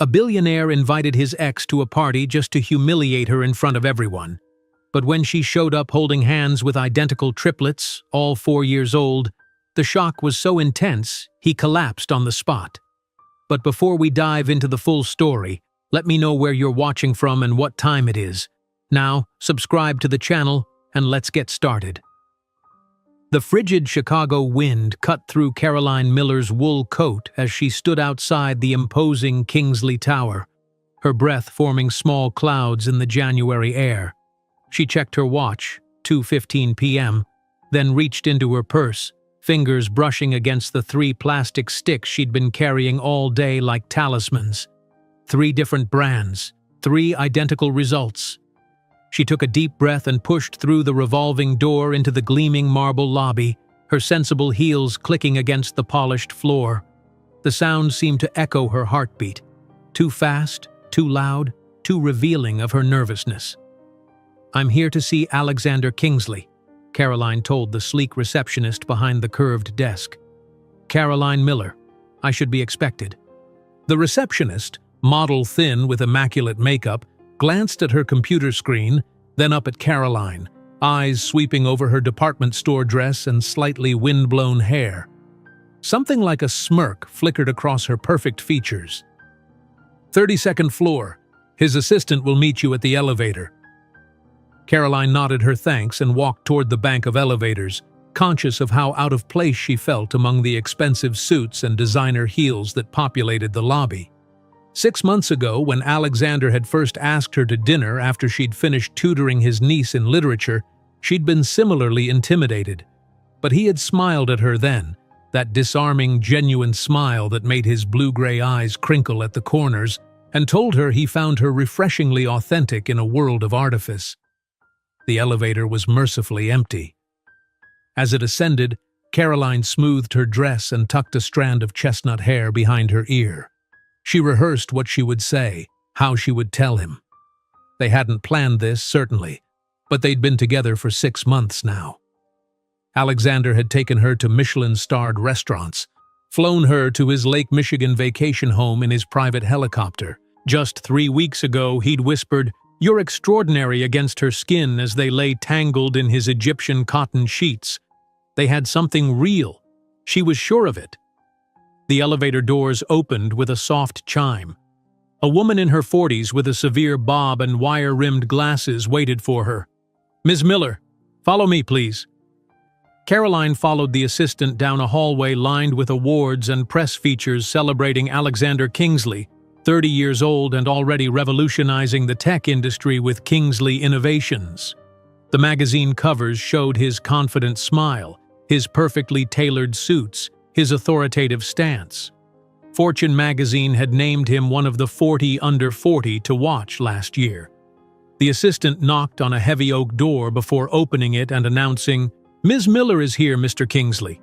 A billionaire invited his ex to a party just to humiliate her in front of everyone. But when she showed up holding hands with identical triplets, all 4 years old, the shock was so intense, he collapsed on the spot. But before we dive into the full story, let me know where you're watching from and what time it is. Now, subscribe to the channel, and let's get started. The frigid Chicago wind cut through Caroline Miller's wool coat as she stood outside the imposing Kingsley Tower, her breath forming small clouds in the January air. She checked her watch, 2:15 p.m., then reached into her purse, fingers brushing against the 3 plastic sticks she'd been carrying all day like talismans. 3 different brands, 3 identical results. She took a deep breath and pushed through the revolving door into the gleaming marble lobby, her sensible heels clicking against the polished floor. The sound seemed to echo her heartbeat, too fast, too loud, too revealing of her nervousness. "I'm here to see Alexander Kingsley," Caroline told the sleek receptionist behind the curved desk. "Caroline Miller. I should be expected." The receptionist, model thin with immaculate makeup, glanced at her computer screen, then up at Caroline, eyes sweeping over her department store dress and slightly wind-blown hair. Something like a smirk flickered across her perfect features. 32nd floor. His assistant will meet you at the elevator." Caroline nodded her thanks and walked toward the bank of elevators, conscious of how out of place she felt among the expensive suits and designer heels that populated the lobby. 6 months ago, when Alexander had first asked her to dinner after she'd finished tutoring his niece in literature, she'd been similarly intimidated. But he had smiled at her then, that disarming, genuine smile that made his blue-gray eyes crinkle at the corners, and told her he found her refreshingly authentic in a world of artifice. The elevator was mercifully empty. As it ascended, Caroline smoothed her dress and tucked a strand of chestnut hair behind her ear. She rehearsed what she would say, how she would tell him. They hadn't planned this, certainly, but they'd been together for 6 months now. Alexander had taken her to Michelin-starred restaurants, flown her to his Lake Michigan vacation home in his private helicopter. Just 3 weeks ago, he'd whispered, "You're extraordinary," against her skin as they lay tangled in his Egyptian cotton sheets. They had something real. She was sure of it. The elevator doors opened with a soft chime. A woman in her 40s with a severe bob and wire-rimmed glasses waited for her. "Ms. Miller, follow me, please." Caroline followed the assistant down a hallway lined with awards and press features celebrating Alexander Kingsley, 30 years old and already revolutionizing the tech industry with Kingsley Innovations. The magazine covers showed his confident smile, his perfectly tailored suits, his authoritative stance. Fortune magazine had named him one of the 40 under 40 to watch last year. The assistant knocked on a heavy oak door before opening it and announcing, "Ms. Miller is here, Mr. Kingsley."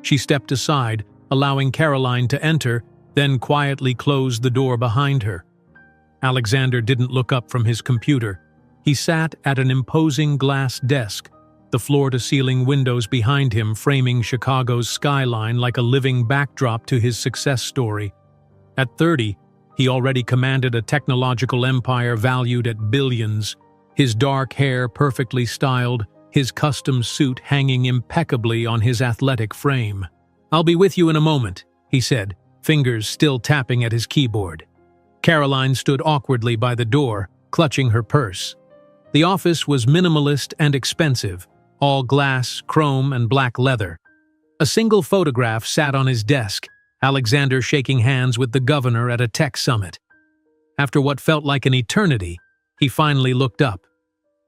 She stepped aside, allowing Caroline to enter, then quietly closed the door behind her. Alexander didn't look up from his computer. He sat at an imposing glass desk, the floor-to-ceiling windows behind him framing Chicago's skyline like a living backdrop to his success story. At 30, he already commanded a technological empire valued at billions, his dark hair perfectly styled, his custom suit hanging impeccably on his athletic frame. "I'll be with you in a moment," he said, fingers still tapping at his keyboard. Caroline stood awkwardly by the door, clutching her purse. The office was minimalist and expensive, all glass, chrome, and black leather. A single photograph sat on his desk, Alexander shaking hands with the governor at a tech summit. After what felt like an eternity, he finally looked up.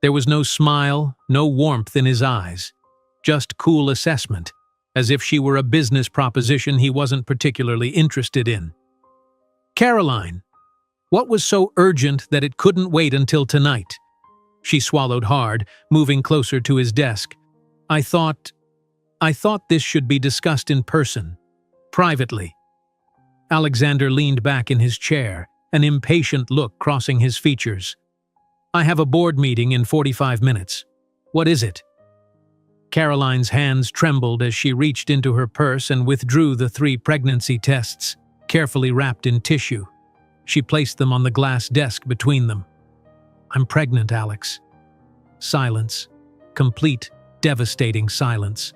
There was no smile, no warmth in his eyes, just cool assessment, as if she were a business proposition he wasn't particularly interested in. "Caroline, what was so urgent that it couldn't wait until tonight?" She swallowed hard, moving closer to his desk. I thought this should be discussed in person, privately." Alexander leaned back in his chair, an impatient look crossing his features. "I have a board meeting in 45 minutes. What is it?" Caroline's hands trembled as she reached into her purse and withdrew the 3 pregnancy tests, carefully wrapped in tissue. She placed them on the glass desk between them. "I'm pregnant, Alex." Silence. Complete, devastating silence.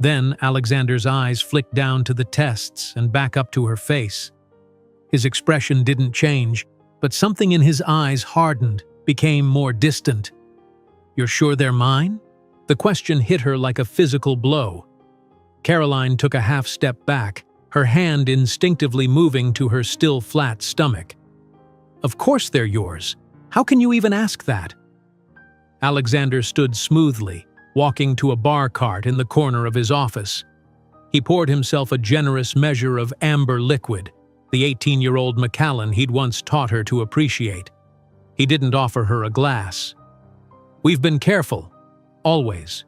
Then Alexander's eyes flicked down to the tests and back up to her face. His expression didn't change, but something in his eyes hardened, became more distant. "You're sure they're mine?" The question hit her like a physical blow. Caroline took a half step back, her hand instinctively moving to her still flat stomach. "Of course they're yours. How can you even ask that?" Alexander stood smoothly, walking to a bar cart in the corner of his office. He poured himself a generous measure of amber liquid, the 18-year-old Macallan he'd once taught her to appreciate. He didn't offer her a glass. "We've been careful. Always."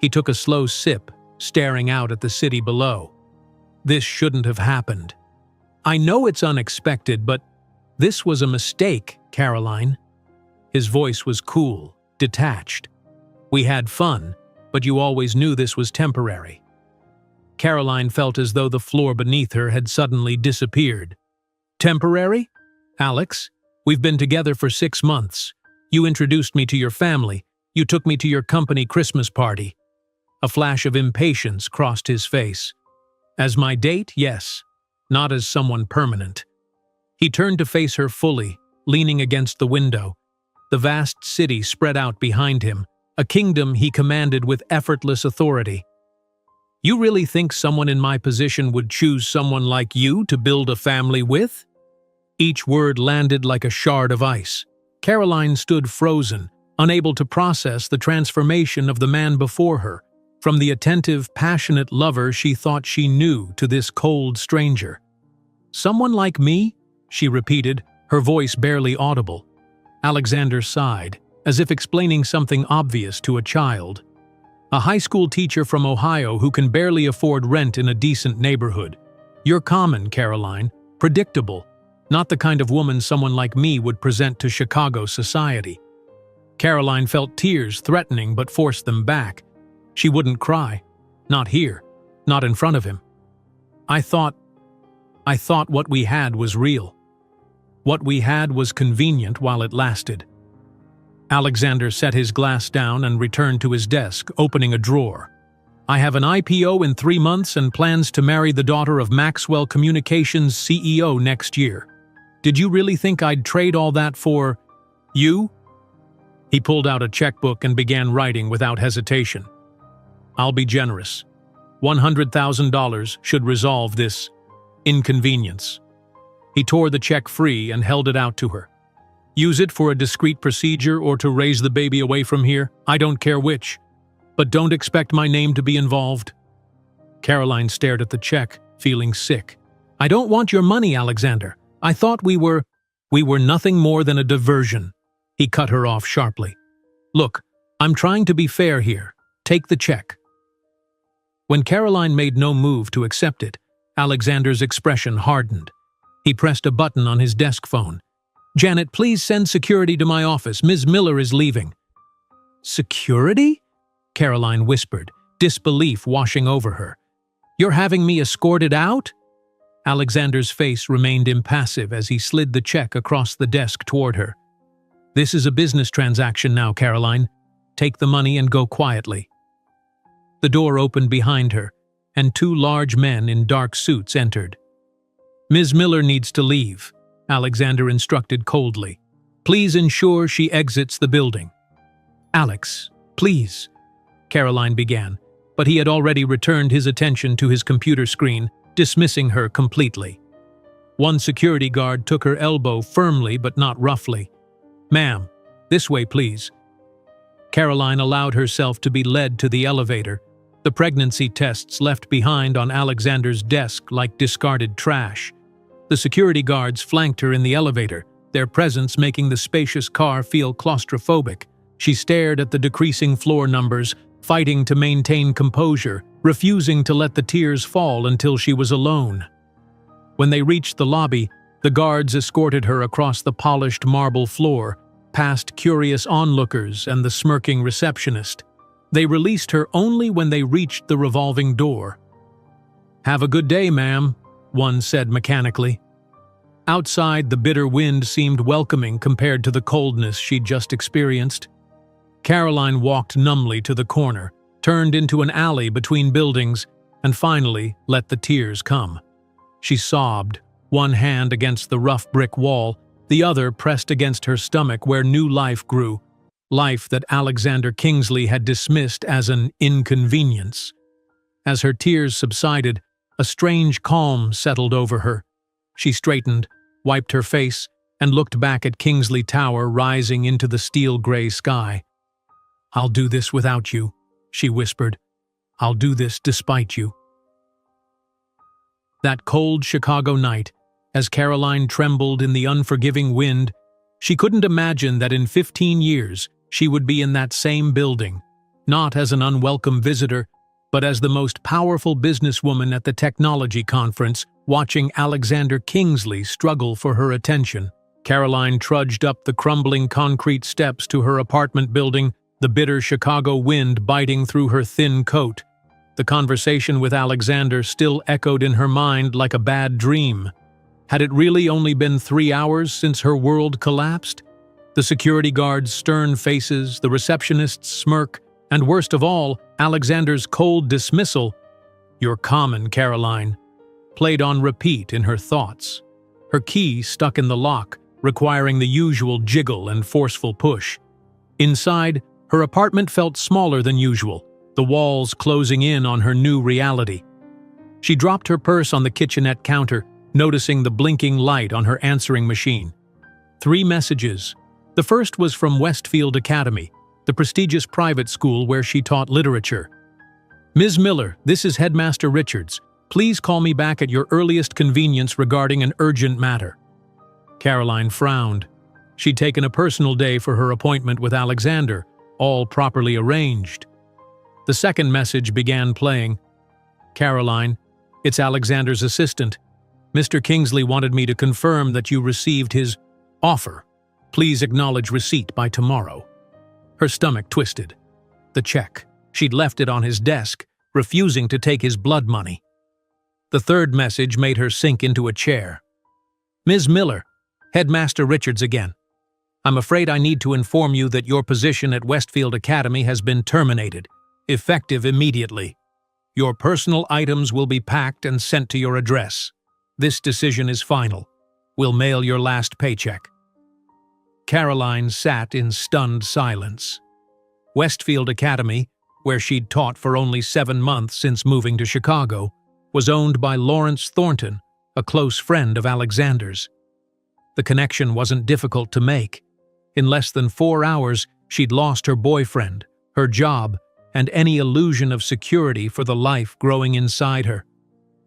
He took a slow sip, staring out at the city below. "This shouldn't have happened. I know it's unexpected, but this was a mistake, Caroline." His voice was cool, detached. "We had fun, but you always knew this was temporary." Caroline felt as though the floor beneath her had suddenly disappeared. "Temporary? Alex, we've been together for 6 months. You introduced me to your family. You took me to your company Christmas party." A flash of impatience crossed his face. "As my date, yes. Not as someone permanent." He turned to face her fully, leaning against the window. The vast city spread out behind him, a kingdom he commanded with effortless authority. "You really think someone in my position would choose someone like you to build a family with?" Each word landed like a shard of ice. Caroline stood frozen, unable to process the transformation of the man before her, from the attentive, passionate lover she thought she knew to this cold stranger. "Someone like me?" she repeated, her voice barely audible. Alexander sighed, as if explaining something obvious to a child. "A high school teacher from Ohio who can barely afford rent in a decent neighborhood. You're common, Caroline, predictable, not the kind of woman someone like me would present to Chicago society." Caroline felt tears threatening but forced them back. She wouldn't cry. Not here. Not in front of him. I thought what we had was real. What we had was convenient while it lasted." Alexander set his glass down and returned to his desk, opening a drawer. "I have an IPO in 3 months and plans to marry the daughter of Maxwell Communications CEO next year. Did you really think I'd trade all that for you?" He pulled out a checkbook and began writing without hesitation. "I'll be generous. $100,000 should resolve this inconvenience." He tore the check free and held it out to her. "Use it for a discreet procedure or to raise the baby away from here. I don't care which. But don't expect my name to be involved." Caroline stared at the check, feeling sick. "I don't want your money, Alexander. I thought we were nothing more than a diversion." He cut her off sharply. "Look, I'm trying to be fair here. Take the check." When Caroline made no move to accept it, Alexander's expression hardened. He pressed a button on his desk phone. "Janet, please send security to my office. Ms. Miller is leaving." "Security?" Caroline whispered, disbelief washing over her. "You're having me escorted out?" Alexander's face remained impassive as he slid the check across the desk toward her. "This is a business transaction now, Caroline. Take the money and go quietly." The door opened behind her, and 2 large men in dark suits entered. "Ms. Miller needs to leave," Alexander instructed coldly. "Please ensure she exits the building." "Alex, please," Caroline began, but he had already returned his attention to his computer screen, dismissing her completely. One security guard took her elbow firmly but not roughly. "Ma'am, this way, please." Caroline allowed herself to be led to the elevator, the pregnancy tests left behind on Alexander's desk like discarded trash. The security guards flanked her in the elevator, their presence making the spacious car feel claustrophobic. She stared at the decreasing floor numbers, fighting to maintain composure, refusing to let the tears fall until she was alone. When they reached the lobby, the guards escorted her across the polished marble floor, past curious onlookers and the smirking receptionist. They released her only when they reached the revolving door. "Have a good day, ma'am," one said mechanically. Outside, the bitter wind seemed welcoming compared to the coldness she'd just experienced. Caroline walked numbly to the corner, turned into an alley between buildings, and finally let the tears come. She sobbed, one hand against the rough brick wall, the other pressed against her stomach where new life grew, life that Alexander Kingsley had dismissed as an inconvenience. As her tears subsided, a strange calm settled over her. She straightened, wiped her face, and looked back at Kingsley Tower rising into the steel-gray sky. "I'll do this without you," she whispered. "I'll do this despite you." That cold Chicago night, as Caroline trembled in the unforgiving wind, she couldn't imagine that in 15 years she would be in that same building, not as an unwelcome visitor, but as the most powerful businesswoman at the technology conference, watching Alexander Kingsley struggle for her attention. Caroline trudged up the crumbling concrete steps to her apartment building, the bitter Chicago wind biting through her thin coat. The conversation with Alexander still echoed in her mind like a bad dream. Had it really only been 3 hours since her world collapsed? The security guards' stern faces, the receptionist's smirk, and worst of all, Alexander's cold dismissal, "You're common, Caroline," played on repeat in her thoughts. Her key stuck in the lock, requiring the usual jiggle and forceful push. Inside, her apartment felt smaller than usual, the walls closing in on her new reality. She dropped her purse on the kitchenette counter, noticing the blinking light on her answering machine. 3 messages. The first was from Westfield Academy, the prestigious private school where she taught literature. "Ms. Miller, this is Headmaster Richards. Please call me back at your earliest convenience regarding an urgent matter." Caroline frowned. She'd taken a personal day for her appointment with Alexander, all properly arranged. The second message began playing. "Caroline, it's Alexander's assistant. Mr. Kingsley wanted me to confirm that you received his offer. Please acknowledge receipt by tomorrow." Her stomach twisted. The check. She'd left it on his desk, refusing to take his blood money. The third message made her sink into a chair. "Ms. Miller, Headmaster Richards again. I'm afraid I need to inform you that your position at Westfield Academy has been terminated, effective immediately. Your personal items will be packed and sent to your address. This decision is final. We'll mail your last paycheck." Caroline sat in stunned silence. Westfield Academy, where she'd taught for only 7 months since moving to Chicago, was owned by Lawrence Thornton, a close friend of Alexander's. The connection wasn't difficult to make. In less than 4 hours, she'd lost her boyfriend, her job, and any illusion of security for the life growing inside her.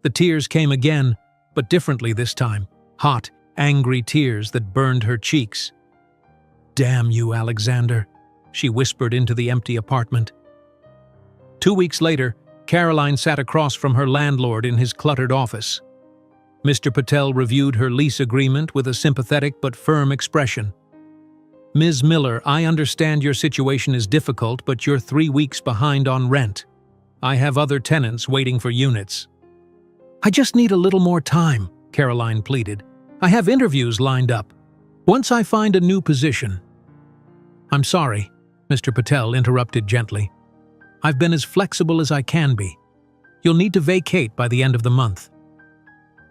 The tears came again, but differently this time, hot, angry tears that burned her cheeks. "Damn you, Alexander," she whispered into the empty apartment. 2 weeks later, Caroline sat across from her landlord in his cluttered office. Mr. Patel reviewed her lease agreement with a sympathetic but firm expression. "Ms. Miller, I understand your situation is difficult, but you're 3 weeks behind on rent. I have other tenants waiting for units." "I just need a little more time," Caroline pleaded. "I have interviews lined up. Once I find a new position—" "I'm sorry," Mr. Patel interrupted gently. "I've been as flexible as I can be. You'll need to vacate by the end of the month."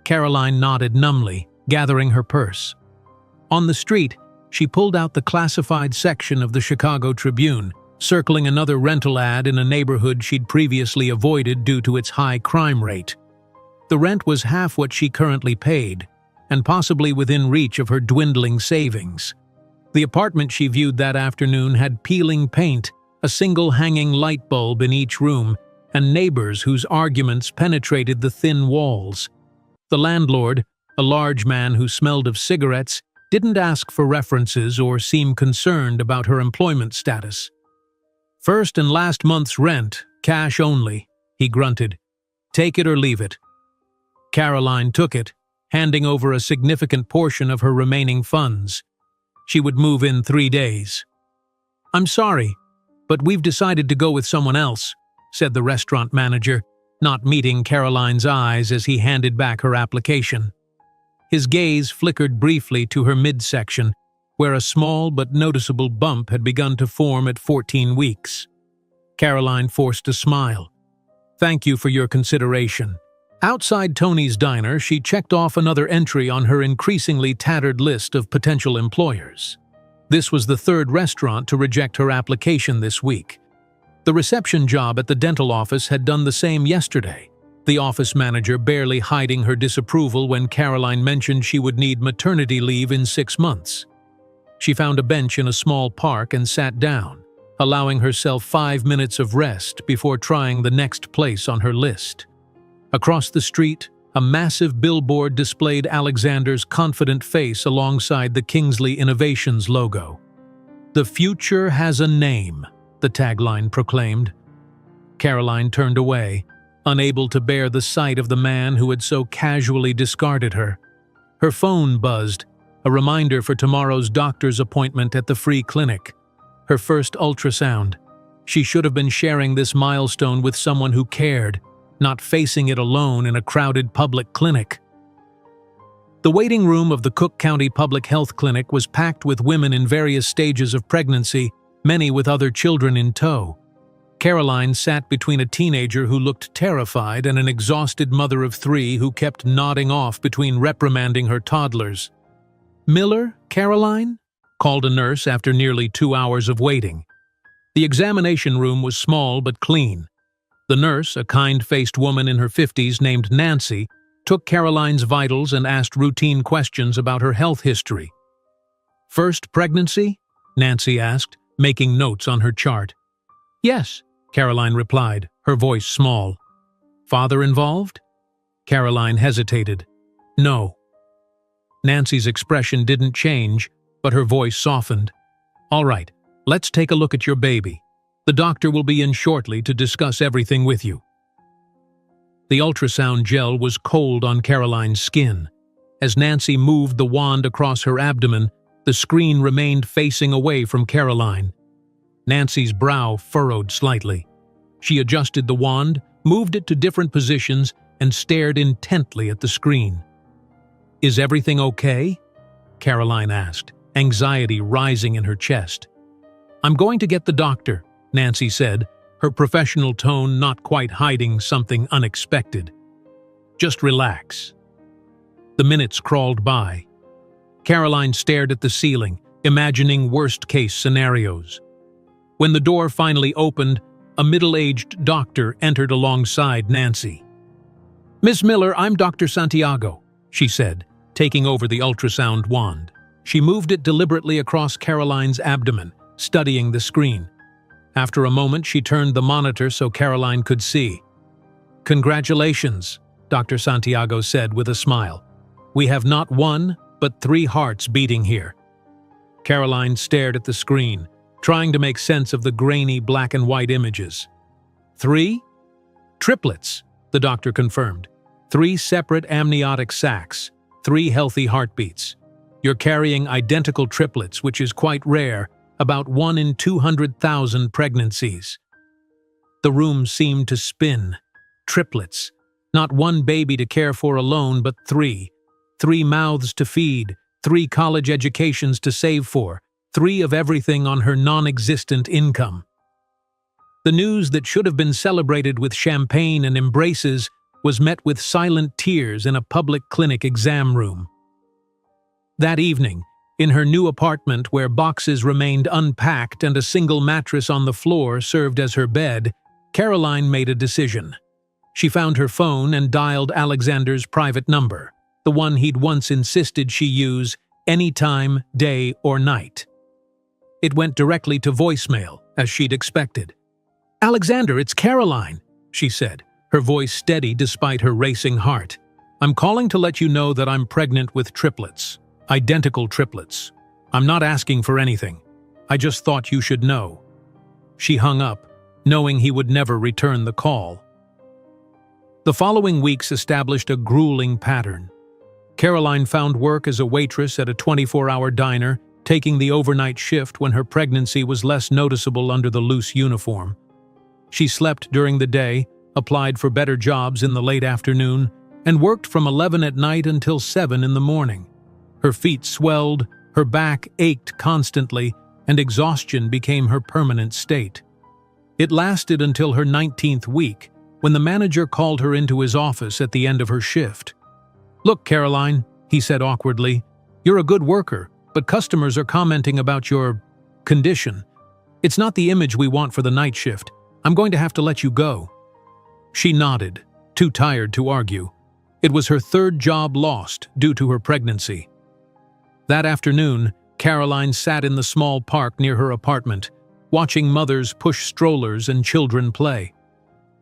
Caroline nodded numbly, gathering her purse. On the street, she pulled out the classified section of the Chicago Tribune, circling another rental ad in a neighborhood she'd previously avoided due to its high crime rate. The rent was half what she currently paid, and possibly within reach of her dwindling savings. The apartment she viewed that afternoon had peeling paint, a single hanging light bulb in each room, and neighbors whose arguments penetrated the thin walls. The landlord, a large man who smelled of cigarettes, didn't ask for references or seem concerned about her employment status. "First and last month's rent, cash only," he grunted. "Take it or leave it." Caroline took it, handing over a significant portion of her remaining funds. She would move in 3 days. "I'm sorry, but we've decided to go with someone else," said the restaurant manager, not meeting Caroline's eyes as he handed back her application. His gaze flickered briefly to her midsection, where a small but noticeable bump had begun to form at 14 weeks. Caroline forced a smile. "Thank you for your consideration." Outside Tony's diner, she checked off another entry on her increasingly tattered list of potential employers. This was the third restaurant to reject her application this week. The reception job at the dental office had done the same yesterday, the office manager barely hiding her disapproval when Caroline mentioned she would need maternity leave in 6 months. She found a bench in a small park and sat down, allowing herself 5 minutes of rest before trying the next place on her list. Across the street, a massive billboard displayed Alexander's confident face alongside the Kingsley Innovations logo. "The future has a name," the tagline proclaimed. Caroline turned away, unable to bear the sight of the man who had so casually discarded her. Her phone buzzed, a reminder for tomorrow's doctor's appointment at the free clinic. Her first ultrasound. She should have been sharing this milestone with someone who cared, not facing it alone in a crowded public clinic. The waiting room of the Cook County Public Health Clinic was packed with women in various stages of pregnancy, many with other children in tow. Caroline sat between a teenager who looked terrified and an exhausted mother of 3 who kept nodding off between reprimanding her toddlers. "Miller, Caroline?" called a nurse after nearly 2 hours of waiting. The examination room was small but clean. The nurse, a kind-faced woman in her 50s named Nancy, took Caroline's vitals and asked routine questions about her health history. "First pregnancy?" Nancy asked, making notes on her chart. "Yes," Caroline replied, her voice small. "Father involved?" Caroline hesitated. "No." Nancy's expression didn't change, but her voice softened. "All right, let's take a look at your baby. The doctor will be in shortly to discuss everything with you." The ultrasound gel was cold on Caroline's skin. As Nancy moved the wand across her abdomen, the screen remained facing away from Caroline. Nancy's brow furrowed slightly. She adjusted the wand, moved it to different positions, and stared intently at the screen. "Is everything okay?" Caroline asked, anxiety rising in her chest. "I'm going to get the doctor," Nancy said, her professional tone not quite hiding something unexpected. "Just relax." The minutes crawled by. Caroline stared at the ceiling, imagining worst-case scenarios. When the door finally opened, a middle-aged doctor entered alongside Nancy. "Miss Miller, I'm Dr. Santiago," she said, taking over the ultrasound wand. She moved it deliberately across Caroline's abdomen, studying the screen. After a moment, she turned the monitor so Caroline could see. "Congratulations," Dr. Santiago said with a smile. "We have not 1, but 3 hearts beating here." Caroline stared at the screen, trying to make sense of the grainy black and white images. 3? Triplets, the doctor confirmed. 3 separate amniotic sacs, 3 healthy heartbeats. You're carrying identical triplets, which is quite rare, about 1 in 200,000 pregnancies. The room seemed to spin. Triplets. Not 1 baby to care for alone, but 3. 3 mouths to feed, 3 college educations to save for, 3 of everything on her non-existent income. The news that should have been celebrated with champagne and embraces was met with silent tears in a public clinic exam room. That evening, in her new apartment where boxes remained unpacked and a single mattress on the floor served as her bed, Caroline made a decision. She found her phone and dialed Alexander's private number, the one he'd once insisted she use anytime, day or night. It went directly to voicemail, as she'd expected. "Alexander, it's Caroline," she said, her voice steady despite her racing heart. "I'm calling to let you know that I'm pregnant with triplets. Identical triplets. I'm not asking for anything. I just thought you should know." She hung up, knowing he would never return the call. The following weeks established a grueling pattern. Caroline found work as a waitress at a 24-hour diner, taking the overnight shift when her pregnancy was less noticeable under the loose uniform. She slept during the day, applied for better jobs in the late afternoon, and worked from 11 at night until 7 in the morning. Her feet swelled, her back ached constantly, and exhaustion became her permanent state. It lasted until her 19th week, when the manager called her into his office at the end of her shift. "Look, Caroline," he said awkwardly, "you're a good worker, but customers are commenting about your condition. It's not the image we want for the night shift. I'm going to have to let you go." She nodded, too tired to argue. It was her third job lost due to her pregnancy. That afternoon, Caroline sat in the small park near her apartment, watching mothers push strollers and children play.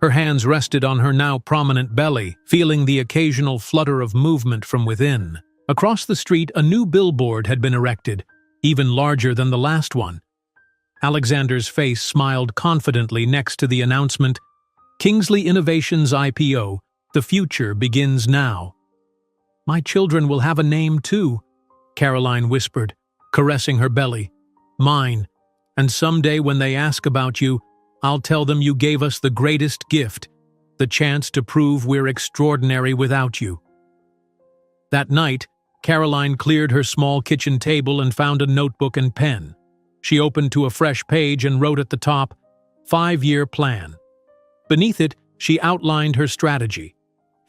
Her hands rested on her now prominent belly, feeling the occasional flutter of movement from within. Across the street, a new billboard had been erected, even larger than the last one. Alexander's face smiled confidently next to the announcement, "Kingsley Innovations IPO, the future begins now." "My children will have a name too," Caroline whispered, caressing her belly. "Mine. And someday when they ask about you, I'll tell them you gave us the greatest gift, the chance to prove we're extraordinary without you." That night, Caroline cleared her small kitchen table and found a notebook and pen. She opened to a fresh page and wrote at the top, "5-year plan." Beneath it, she outlined her strategy.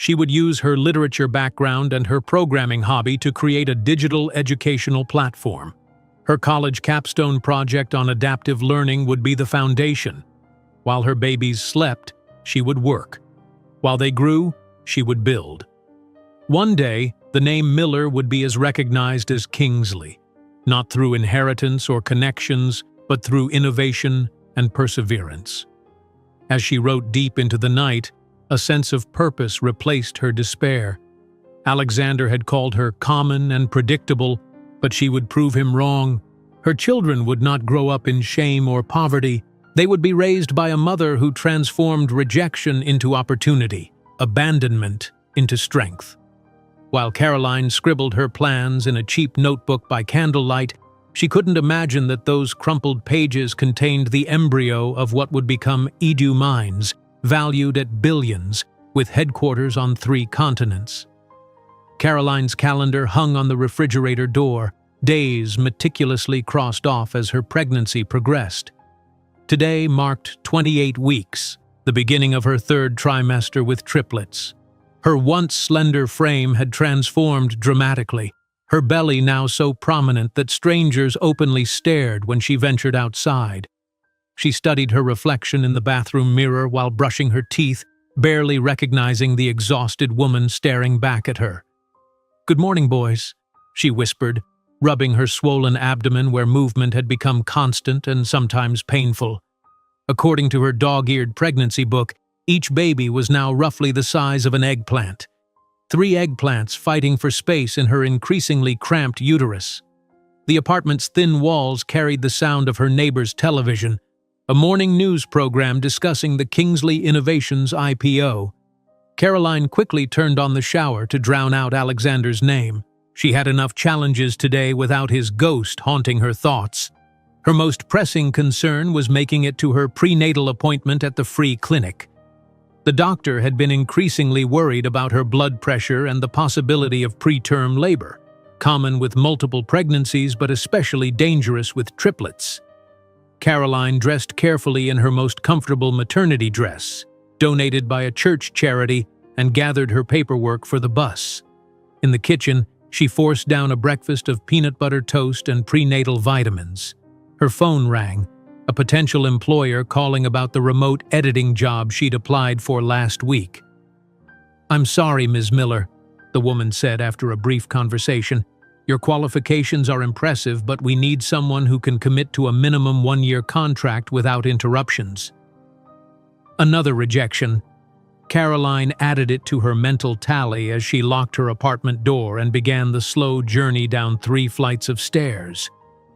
She would use her literature background and her programming hobby to create a digital educational platform. Her college capstone project on adaptive learning would be the foundation. While her babies slept, she would work. While they grew, she would build. One day, the name Miller would be as recognized as Kingsley, not through inheritance or connections, but through innovation and perseverance. As she wrote deep into the night, a sense of purpose replaced her despair. Alexander had called her common and predictable, but she would prove him wrong. Her children would not grow up in shame or poverty. They would be raised by a mother who transformed rejection into opportunity, abandonment into strength. While Caroline scribbled her plans in a cheap notebook by candlelight, she couldn't imagine that those crumpled pages contained the embryo of what would become Edu Minds, valued at billions, with headquarters on 3 continents. Caroline's calendar hung on the refrigerator door, days meticulously crossed off as her pregnancy progressed. Today marked 28 weeks, the beginning of her 3rd trimester with triplets. Her once slender frame had transformed dramatically, her belly now so prominent that strangers openly stared when she ventured outside. She studied her reflection in the bathroom mirror while brushing her teeth, barely recognizing the exhausted woman staring back at her. "Good morning, boys," she whispered, rubbing her swollen abdomen where movement had become constant and sometimes painful. According to her dog-eared pregnancy book, each baby was now roughly the size of an eggplant. 3 eggplants fighting for space in her increasingly cramped uterus. The apartment's thin walls carried the sound of her neighbor's television, a morning news program discussing the Kingsley Innovations IPO. Caroline quickly turned on the shower to drown out Alexander's name. She had enough challenges today without his ghost haunting her thoughts. Her most pressing concern was making it to her prenatal appointment at the free clinic. The doctor had been increasingly worried about her blood pressure and the possibility of preterm labor, common with multiple pregnancies but especially dangerous with triplets. Caroline dressed carefully in her most comfortable maternity dress, donated by a church charity, and gathered her paperwork for the bus. In the kitchen, she forced down a breakfast of peanut butter toast and prenatal vitamins. Her phone rang, a potential employer calling about the remote editing job she'd applied for last week. "I'm sorry, Ms. Miller," the woman said after a brief conversation. "Your qualifications are impressive, but we need someone who can commit to a minimum 1-year contract without interruptions." Another rejection. Caroline added it to her mental tally as she locked her apartment door and began the slow journey down 3 flights of stairs.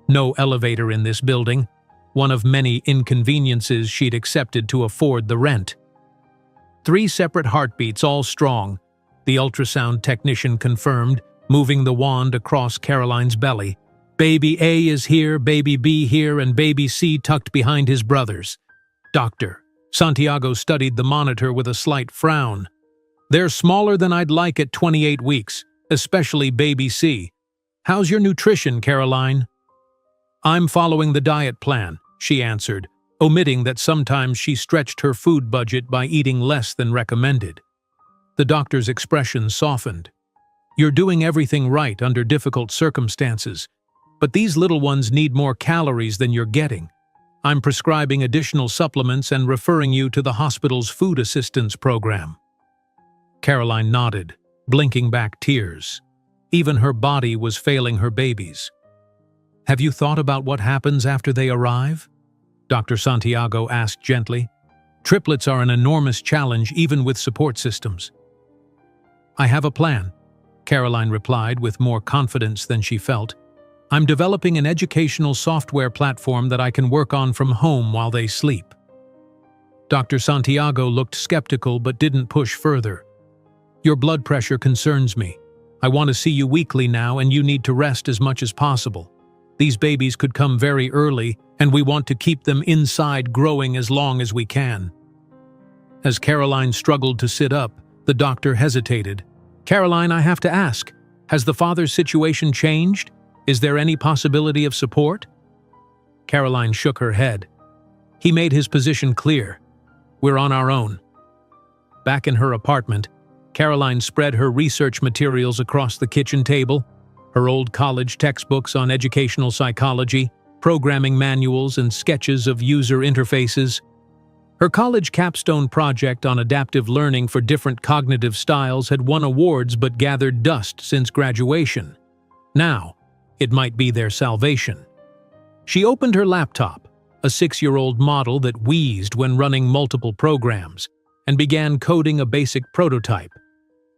No elevator in this building, one of many inconveniences she'd accepted to afford the rent. 3 separate heartbeats, all strong, the ultrasound technician confirmed, moving the wand across Caroline's belly. "Baby A is here, baby B here, and baby C tucked behind his brothers." "Doctor." Santiago studied the monitor with a slight frown. They're smaller than I'd like at 28 weeks, especially baby C. How's your nutrition, Caroline? I'm following the diet plan, she answered, omitting that sometimes she stretched her food budget by eating less than recommended. The doctor's expression softened. You're doing everything right under difficult circumstances, but these little ones need more calories than you're getting. I'm prescribing additional supplements and referring you to the hospital's food assistance program. Caroline nodded, blinking back tears. Even her body was failing her babies. Have you thought about what happens after they arrive? Dr. Santiago asked gently. Triplets are an enormous challenge even with support systems. I have a plan, Caroline replied with more confidence than she felt. I'm developing an educational software platform that I can work on from home while they sleep. Dr. Santiago looked skeptical but didn't push further. Your blood pressure concerns me. I want to see you weekly now, and you need to rest as much as possible. These babies could come very early, and we want to keep them inside growing as long as we can. As Caroline struggled to sit up, the doctor hesitated. Caroline, I have to ask, has the father's situation changed? Is there any possibility of support? Caroline shook her head. He made his position clear. We're on our own. Back in her apartment, Caroline spread her research materials across the kitchen table, her old college textbooks on educational psychology, programming manuals, and sketches of user interfaces. Her college capstone project on adaptive learning for different cognitive styles had won awards but gathered dust since graduation. Now, it might be their salvation. She opened her laptop, a 6-year-old model that wheezed when running multiple programs, and began coding a basic prototype.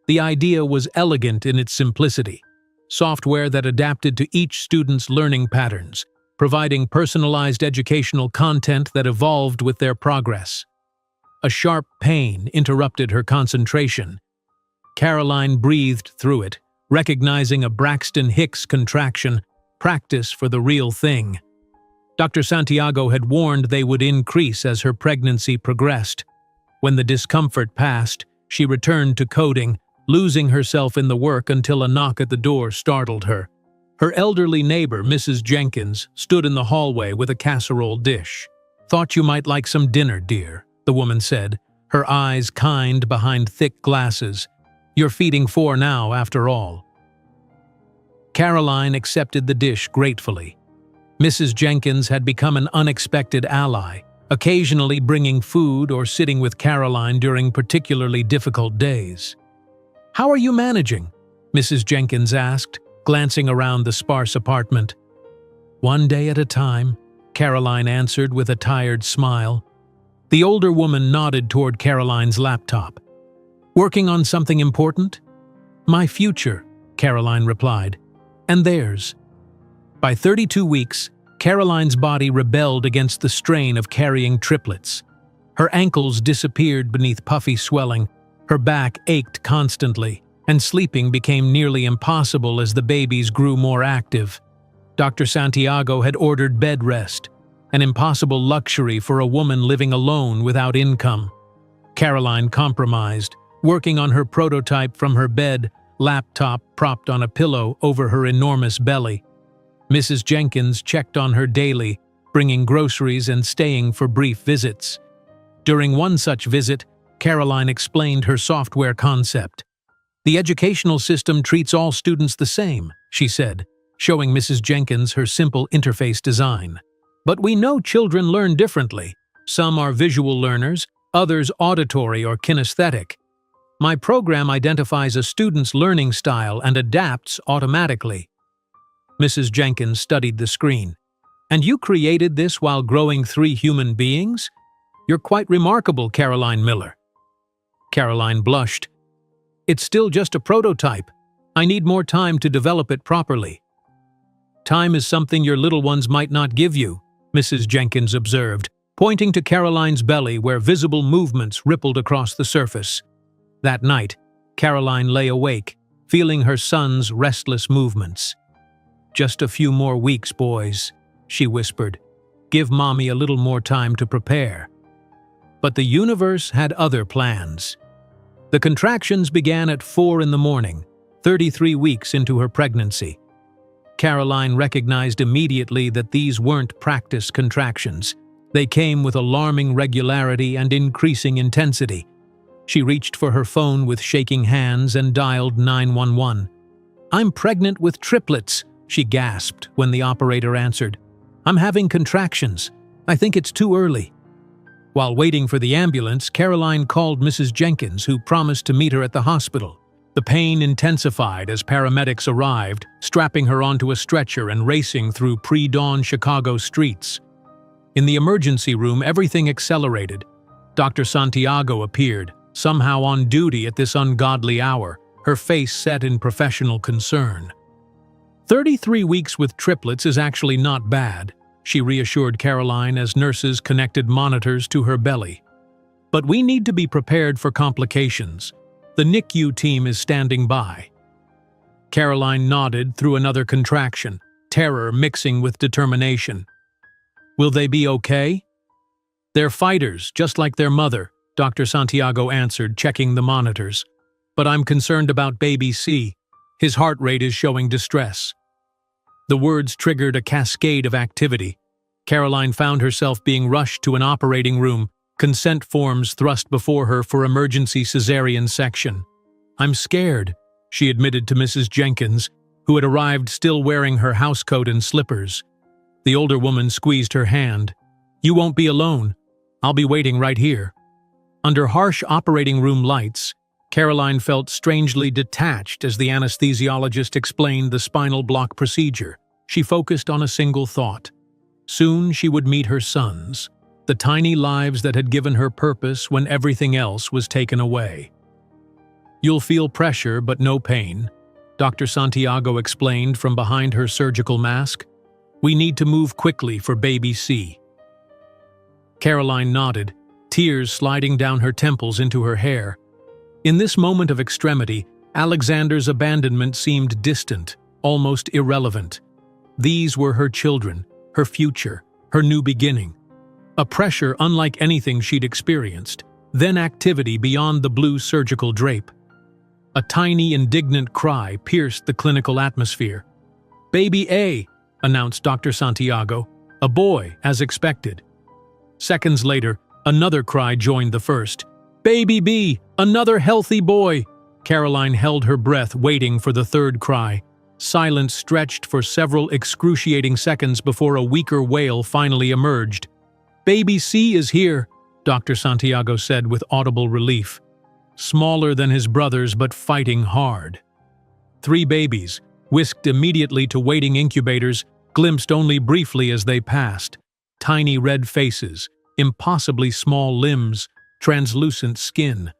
The idea was elegant in its simplicity, software that adapted to each student's learning patterns, providing personalized educational content that evolved with their progress. A sharp pain interrupted her concentration. Caroline breathed through it, recognizing a Braxton Hicks contraction, practice for the real thing. Dr. Santiago had warned they would increase as her pregnancy progressed. When the discomfort passed, she returned to coding, losing herself in the work until a knock at the door startled her. Her elderly neighbor, Mrs. Jenkins, stood in the hallway with a casserole dish. Thought you might like some dinner, dear, the woman said, her eyes kind behind thick glasses. You're feeding 4 now, after all. Caroline accepted the dish gratefully. Mrs. Jenkins had become an unexpected ally, occasionally bringing food or sitting with Caroline during particularly difficult days. How are you managing? Mrs. Jenkins asked, glancing around the sparse apartment. One day at a time, Caroline answered with a tired smile. The older woman nodded toward Caroline's laptop. Working on something important? My future, Caroline replied. And theirs. By 32 weeks, Caroline's body rebelled against the strain of carrying triplets. Her ankles disappeared beneath puffy swelling, her back ached constantly, and sleeping became nearly impossible as the babies grew more active. Dr. Santiago had ordered bed rest, an impossible luxury for a woman living alone without income. Caroline compromised, working on her prototype from her bed, laptop propped on a pillow over her enormous belly. Mrs. Jenkins checked on her daily, bringing groceries and staying for brief visits. During one such visit, Caroline explained her software concept. The educational system treats all students the same, she said, showing Mrs. Jenkins her simple interface design. But we know children learn differently. Some are visual learners, others auditory or kinesthetic. My program identifies a student's learning style and adapts automatically. Mrs. Jenkins studied the screen. And you created this while growing 3 human beings? You're quite remarkable, Caroline Miller. Caroline blushed. It's still just a prototype. I need more time to develop it properly. Time is something your little ones might not give you, Mrs. Jenkins observed, pointing to Caroline's belly where visible movements rippled across the surface. That night, Caroline lay awake, feeling her son's restless movements. Just a few more weeks, boys, she whispered. Give Mommy a little more time to prepare. But the universe had other plans. The contractions began at 4 in the morning, 33 weeks into her pregnancy. Caroline recognized immediately that these weren't practiced contractions. They came with alarming regularity and increasing intensity. She reached for her phone with shaking hands and dialed 911. "I'm pregnant with triplets," she gasped when the operator answered. "I'm having contractions. I think it's too early." While waiting for the ambulance, Caroline called Mrs. Jenkins, who promised to meet her at the hospital. The pain intensified as paramedics arrived, strapping her onto a stretcher and racing through pre-dawn Chicago streets. In the emergency room, everything accelerated. Dr. Santiago appeared, somehow on duty at this ungodly hour, her face set in professional concern. 33 weeks with triplets is actually not bad, she reassured Caroline as nurses connected monitors to her belly. "But we need to be prepared for complications. The NICU team is standing by." Caroline nodded through another contraction, terror mixing with determination. "Will they be okay?" "They're fighters, just like their mother," Dr. Santiago answered, checking the monitors. "But I'm concerned about baby C. His heart rate is showing distress." The words triggered a cascade of activity. Caroline found herself being rushed to an operating room, consent forms thrust before her for emergency cesarean section. "I'm scared," she admitted to Mrs. Jenkins, who had arrived still wearing her housecoat and slippers. The older woman squeezed her hand. "You won't be alone. I'll be waiting right here." Under harsh operating room lights, Caroline felt strangely detached as the anesthesiologist explained the spinal block procedure. She focused on a single thought. Soon she would meet her sons, the tiny lives that had given her purpose when everything else was taken away. "You'll feel pressure but no pain," Dr. Santiago explained from behind her surgical mask. "We need to move quickly for baby C." Caroline nodded, tears sliding down her temples into her hair. In this moment of extremity, Alexander's abandonment seemed distant, almost irrelevant. These were her children, her future, her new beginning. A pressure unlike anything she'd experienced, then activity beyond the blue surgical drape. A tiny, indignant cry pierced the clinical atmosphere. "Baby A," announced Dr. Santiago. "A boy, as expected." Seconds later, another cry joined the first. "Baby B, another healthy boy!" Caroline held her breath, waiting for the third cry. Silence stretched for several excruciating seconds before a weaker wail finally emerged. "Baby C is here," Dr. Santiago said with audible relief. Smaller than his brothers but fighting hard. 3 babies, whisked immediately to waiting incubators, glimpsed only briefly as they passed. Tiny red faces, impossibly small limbs, translucent skin.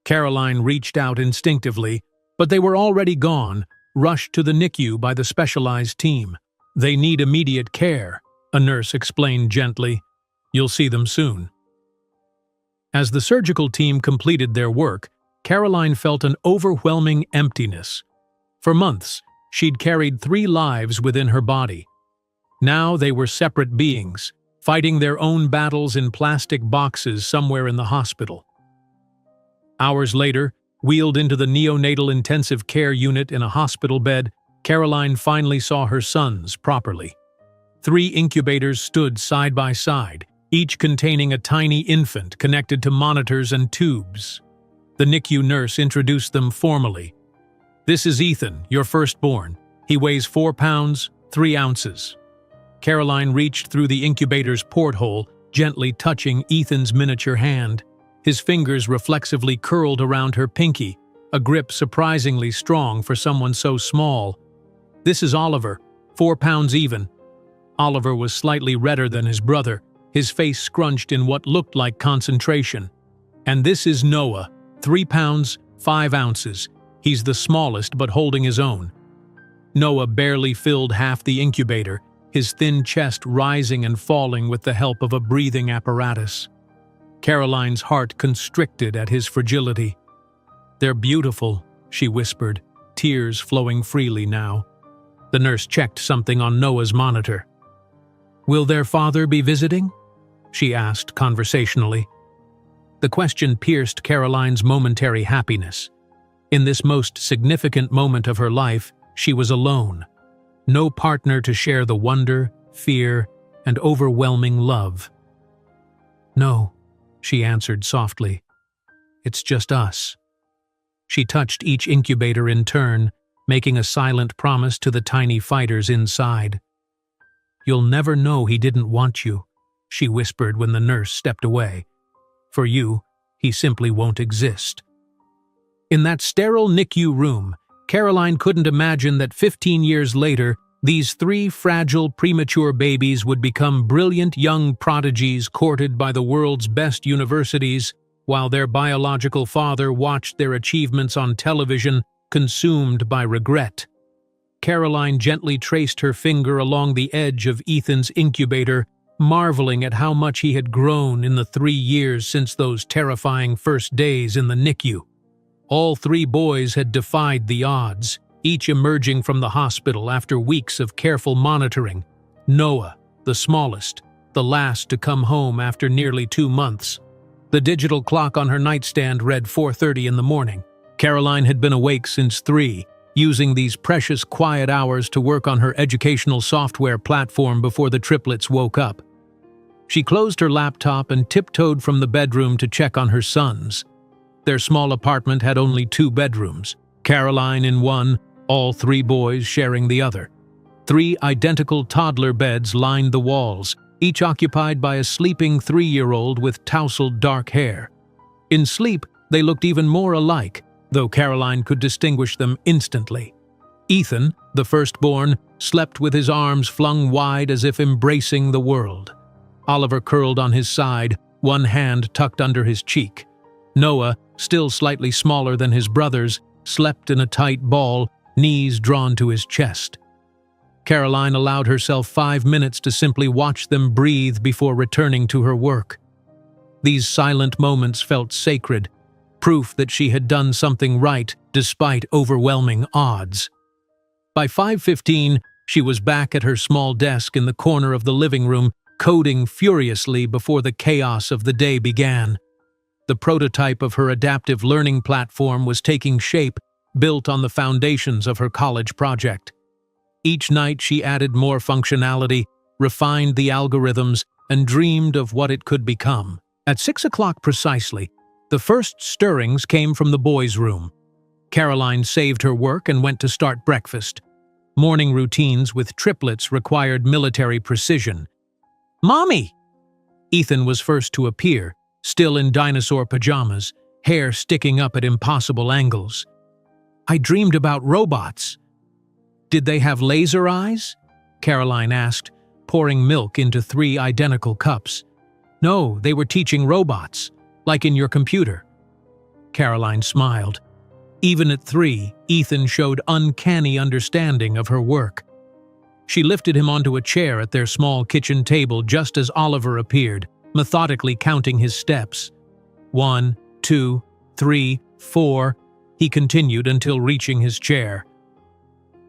Caroline reached out instinctively, but they were already gone, rushed to the NICU by the specialized team. "They need immediate care," a nurse explained gently. "You'll see them soon." As the surgical team completed their work, Caroline felt an overwhelming emptiness. For months, she'd carried 3 lives within her body. Now they were separate beings, fighting their own battles in plastic boxes somewhere in the hospital. Hours later, wheeled into the neonatal intensive care unit in a hospital bed, Caroline finally saw her sons properly. 3 incubators stood side by side, each containing a tiny infant connected to monitors and tubes. The NICU nurse introduced them formally. "This is Ethan, your firstborn. He weighs 4 pounds, 3 ounces. Caroline reached through the incubator's porthole, gently touching Ethan's miniature hand. His fingers reflexively curled around her pinky, a grip surprisingly strong for someone so small. "This is Oliver, 4 pounds even." Oliver was slightly redder than his brother, his face scrunched in what looked like concentration. "And this is Noah, 3 pounds, 5 ounces. He's the smallest but holding his own." Noah barely filled half the incubator, his thin chest rising and falling with the help of a breathing apparatus. Caroline's heart constricted at his fragility. "They're beautiful," she whispered, tears flowing freely now. The nurse checked something on Noah's monitor. "Will their father be visiting?" she asked conversationally. The question pierced Caroline's momentary happiness. In this most significant moment of her life, she was alone. No partner to share the wonder, fear, and overwhelming love. "No," she answered softly. "It's just us." She touched each incubator in turn, making a silent promise to the tiny fighters inside. "You'll never know he didn't want you," she whispered when the nurse stepped away. "For you, he simply won't exist." In that sterile NICU room, Caroline couldn't imagine that 15 years later, these three fragile, premature babies would become brilliant young prodigies courted by the world's best universities, while their biological father watched their achievements on television, consumed by regret. Caroline gently traced her finger along the edge of Ethan's incubator, marveling at how much he had grown in the 3 years since those terrifying first days in the NICU. All three boys had defied the odds, each emerging from the hospital after weeks of careful monitoring. Noah, the smallest, the last to come home after nearly 2 months. The digital clock on her nightstand read 4:30 in the morning. Caroline had been awake since 3, using these precious quiet hours to work on her educational software platform before the triplets woke up. She closed her laptop and tiptoed from the bedroom to check on her sons. Their small apartment had only 2 bedrooms, Caroline in one, all 3 boys sharing the other. 3 identical toddler beds lined the walls, each occupied by a sleeping 3-year-old with tousled dark hair. In sleep, they looked even more alike, though Caroline could distinguish them instantly. Ethan, the firstborn, slept with his arms flung wide as if embracing the world. Oliver curled on his side, one hand tucked under his cheek. Noah, still slightly smaller than his brothers, slept in a tight ball, knees drawn to his chest. Caroline allowed herself 5 minutes to simply watch them breathe before returning to her work. These silent moments felt sacred, proof that she had done something right despite overwhelming odds. By 5:15, she was back at her small desk in the corner of the living room, coding furiously before the chaos of the day began. The prototype of her adaptive learning platform was taking shape, built on the foundations of her college project. Each night she added more functionality, refined the algorithms, and dreamed of what it could become. At 6 o'clock precisely, the first stirrings came from the boys' room. Caroline saved her work and went to start breakfast. Morning routines with triplets required military precision. "Mommy!" Ethan was first to appear, still in dinosaur pajamas, hair sticking up at impossible angles. "I dreamed about robots." "Did they have laser eyes?" Caroline asked, pouring milk into 3 identical cups. "No, they were teaching robots, like in your computer." Caroline smiled. Even at 3, Ethan showed uncanny understanding of her work. She lifted him onto a chair at their small kitchen table just as Oliver appeared, methodically counting his steps. 1, 2, 3, 4, he continued until reaching his chair.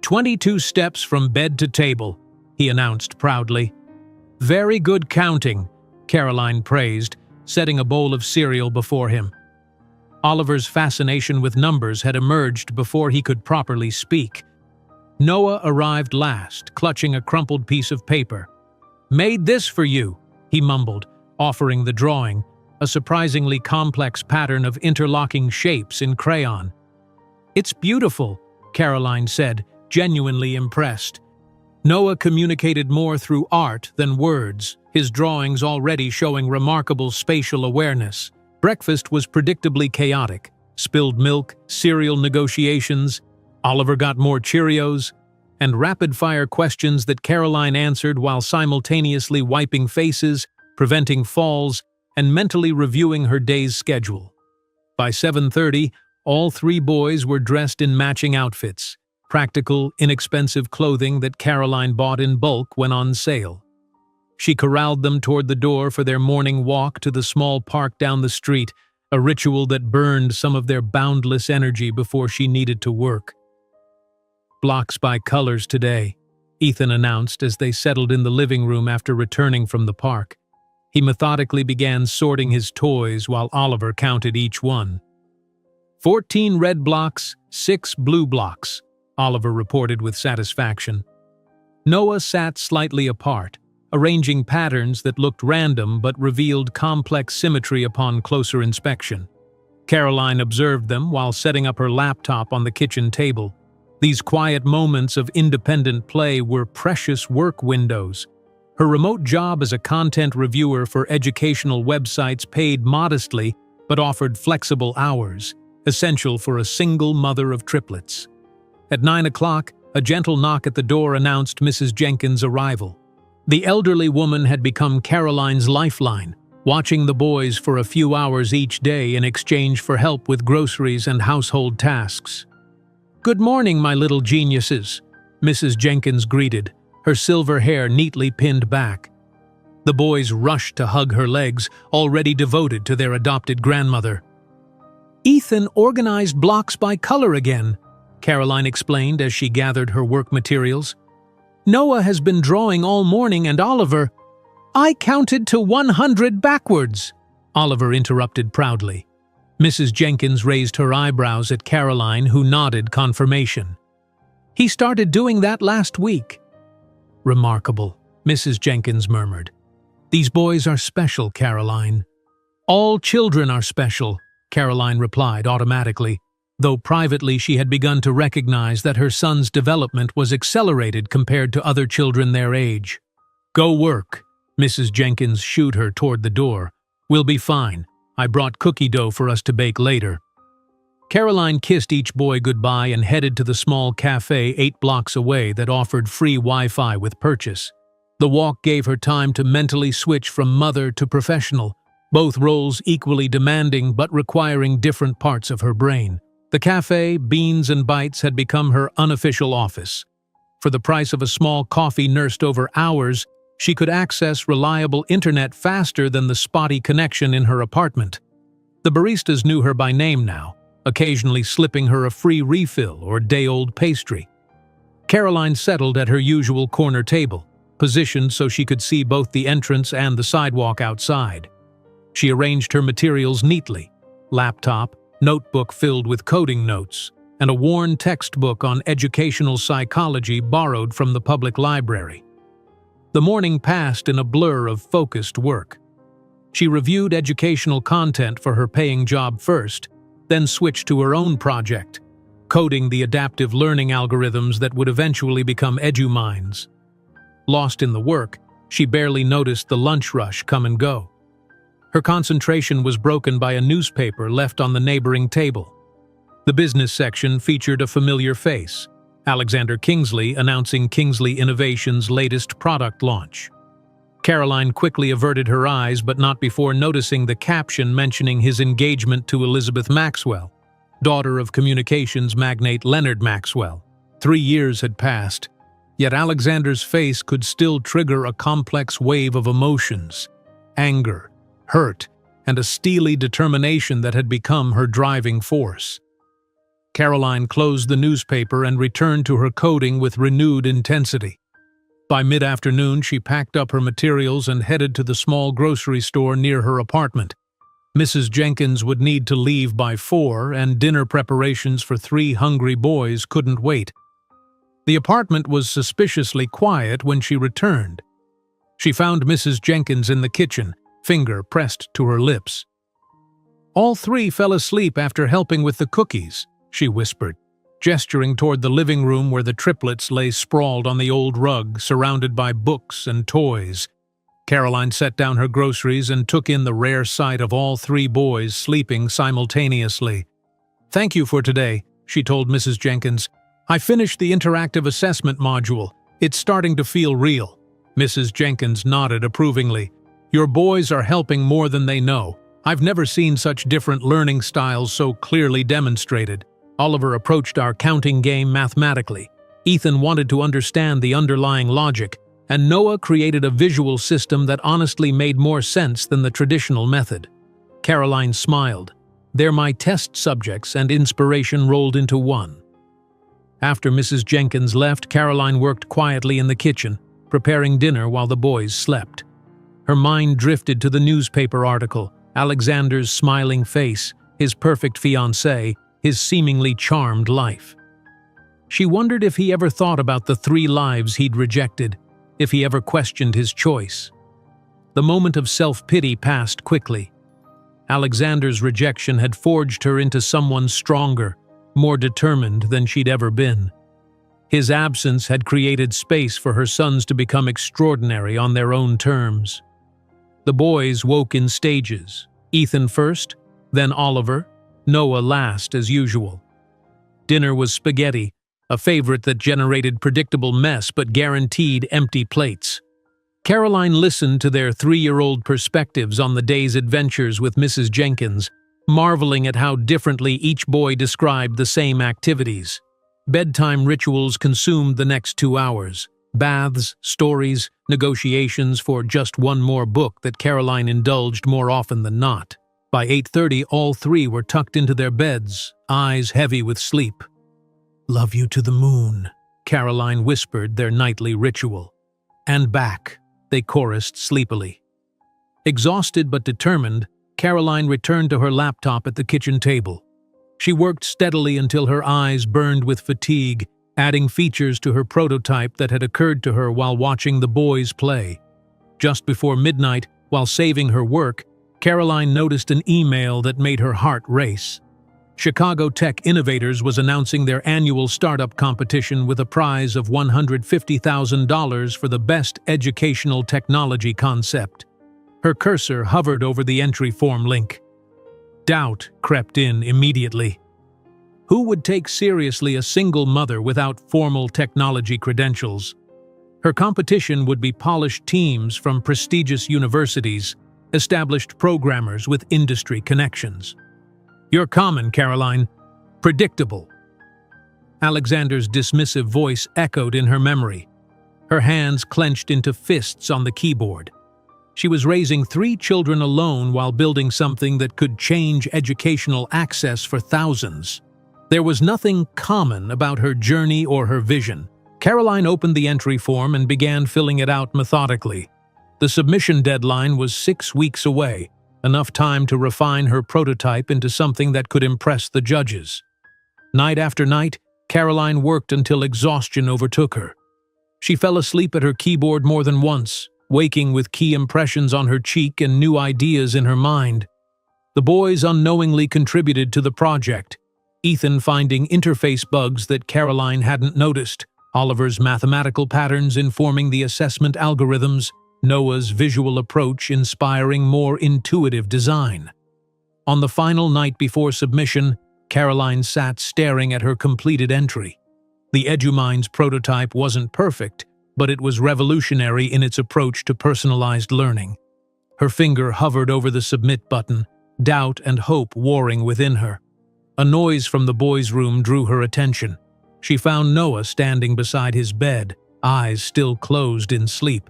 22 steps from bed to table, he announced proudly. "Very good counting," Caroline praised, setting a bowl of cereal before him. Oliver's fascination with numbers had emerged before he could properly speak. Noah arrived last, clutching a crumpled piece of paper. "Made this for you," he mumbled, offering the drawing, a surprisingly complex pattern of interlocking shapes in crayon. "It's beautiful," Caroline said, genuinely impressed. Noah communicated more through art than words, his drawings already showing remarkable spatial awareness. Breakfast was predictably chaotic. Spilled milk, cereal negotiations, Oliver got more Cheerios, and rapid-fire questions that Caroline answered while simultaneously wiping faces, preventing falls, and mentally reviewing her day's schedule. By 7:30, all 3 boys were dressed in matching outfits, practical, inexpensive clothing that Caroline bought in bulk when on sale. She corralled them toward the door for their morning walk to the small park down the street, a ritual that burned some of their boundless energy before she needed to work. "Blocks by colors today," Ethan announced as they settled in the living room after returning from the park. He methodically began sorting his toys while Oliver counted each one. 14 red blocks, 6 blue blocks, Oliver reported with satisfaction. Noah sat slightly apart, arranging patterns that looked random but revealed complex symmetry upon closer inspection. Caroline observed them while setting up her laptop on the kitchen table. These quiet moments of independent play were precious work windows. Her remote job as a content reviewer for educational websites paid modestly but offered flexible hours, essential for a single mother of triplets. At 9 o'clock, a gentle knock at the door announced Mrs. Jenkins' arrival. The elderly woman had become Caroline's lifeline, watching the boys for a few hours each day in exchange for help with groceries and household tasks. "Good morning, my little geniuses," Mrs. Jenkins greeted, her silver hair neatly pinned back. The boys rushed to hug her legs, already devoted to their adopted grandmother. "Ethan organized blocks by color again," Caroline explained as she gathered her work materials. "Noah has been drawing all morning and Oliver—" "I counted to 100 backwards," Oliver interrupted proudly. Mrs. Jenkins raised her eyebrows at Caroline, who nodded confirmation. "He started doing that last week." "Remarkable," Mrs. Jenkins murmured. "These boys are special, Caroline." "All children are special," Caroline replied automatically, though privately she had begun to recognize that her son's development was accelerated compared to other children their age. "Go work," Mrs. Jenkins shooed her toward the door. "We'll be fine. I brought cookie dough for us to bake later." Caroline kissed each boy goodbye and headed to the small cafe 8 blocks away that offered free Wi-Fi with purchase. The walk gave her time to mentally switch from mother to professional, both roles equally demanding but requiring different parts of her brain. The cafe, Beans and Bites, had become her unofficial office. For the price of a small coffee nursed over hours, she could access reliable internet faster than the spotty connection in her apartment. The baristas knew her by name now, occasionally slipping her a free refill or day-old pastry. Caroline settled at her usual corner table, positioned so she could see both the entrance and the sidewalk outside. She arranged her materials neatly: laptop, notebook filled with coding notes, and a worn textbook on educational psychology borrowed from the public library. The morning passed in a blur of focused work. She reviewed educational content for her paying job first, then switched to her own project, coding the adaptive learning algorithms that would eventually become EduMinds. Lost in the work, she barely noticed the lunch rush come and go. Her concentration was broken by a newspaper left on the neighboring table. The business section featured a familiar face: Alexander Kingsley announcing Kingsley Innovations' latest product launch. Caroline quickly averted her eyes, but not before noticing the caption mentioning his engagement to Elizabeth Maxwell, daughter of communications magnate Leonard Maxwell. 3 years had passed, yet Alexander's face could still trigger a complex wave of emotions: anger, hurt, and a steely determination that had become her driving force. Caroline closed the newspaper and returned to her coding with renewed intensity. By mid-afternoon, she packed up her materials and headed to the small grocery store near her apartment. Mrs. Jenkins would need to leave by 4, and dinner preparations for 3 hungry boys couldn't wait. The apartment was suspiciously quiet when she returned. She found Mrs. Jenkins in the kitchen, finger pressed to her lips. "All 3 fell asleep after helping with the cookies," she whispered, gesturing toward the living room where the triplets lay sprawled on the old rug, surrounded by books and toys. Caroline set down her groceries and took in the rare sight of all 3 boys sleeping simultaneously. "Thank you for today," she told Mrs. Jenkins. "I finished the interactive assessment module. It's starting to feel real." Mrs. Jenkins nodded approvingly. "Your boys are helping more than they know. I've never seen such different learning styles so clearly demonstrated." Oliver approached our counting game mathematically. Ethan wanted to understand the underlying logic, and Noah created a visual system that honestly made more sense than the traditional method. Caroline smiled. "They're my test subjects, and inspiration rolled into one." After Mrs. Jenkins left, Caroline worked quietly in the kitchen, preparing dinner while the boys slept. Her mind drifted to the newspaper article, Alexander's smiling face, his perfect fiancée, his seemingly charmed life. She wondered if he ever thought about the 3 lives he'd rejected, if he ever questioned his choice. The moment of self-pity passed quickly. Alexander's rejection had forged her into someone stronger, more determined than she'd ever been. His absence had created space for her sons to become extraordinary on their own terms. The boys woke in stages, Ethan first, then Oliver, Noah last as usual. Dinner was spaghetti, a favorite that generated predictable mess but guaranteed empty plates. Caroline listened to their 3-year-old perspectives on the day's adventures with Mrs. Jenkins, marveling at how differently each boy described the same activities. Bedtime rituals consumed the next 2 hours. Baths, stories, negotiations for just one more book that Caroline indulged more often than not. By 8:30, all 3 were tucked into their beds, eyes heavy with sleep. "Love you to the moon," Caroline whispered their nightly ritual. "And back," they chorused sleepily. Exhausted but determined, Caroline returned to her laptop at the kitchen table. She worked steadily until her eyes burned with fatigue, adding features to her prototype that had occurred to her while watching the boys play. Just before midnight, while saving her work, Caroline noticed an email that made her heart race. Chicago Tech Innovators was announcing their annual startup competition with a prize of $150,000 for the best educational technology concept. Her cursor hovered over the entry form link. Doubt crept in immediately. Who would take seriously a single mother without formal technology credentials? Her competition would be polished teams from prestigious universities, established programmers with industry connections. "You're common, Caroline. Predictable." Alexander's dismissive voice echoed in her memory. Her hands clenched into fists on the keyboard. She was raising 3 children alone while building something that could change educational access for thousands. There was nothing common about her journey or her vision. Caroline opened the entry form and began filling it out methodically. The submission deadline was 6 weeks away, enough time to refine her prototype into something that could impress the judges. Night after night, Caroline worked until exhaustion overtook her. She fell asleep at her keyboard more than once, waking with key impressions on her cheek and new ideas in her mind. The boys unknowingly contributed to the project, Ethan finding interface bugs that Caroline hadn't noticed, Oliver's mathematical patterns informing the assessment algorithms, Noah's visual approach inspiring more intuitive design. On the final night before submission, Caroline sat staring at her completed entry. The EduMinds prototype wasn't perfect, but it was revolutionary in its approach to personalized learning. Her finger hovered over the submit button, doubt and hope warring within her. A noise from the boys' room drew her attention. She found Noah standing beside his bed, eyes still closed in sleep.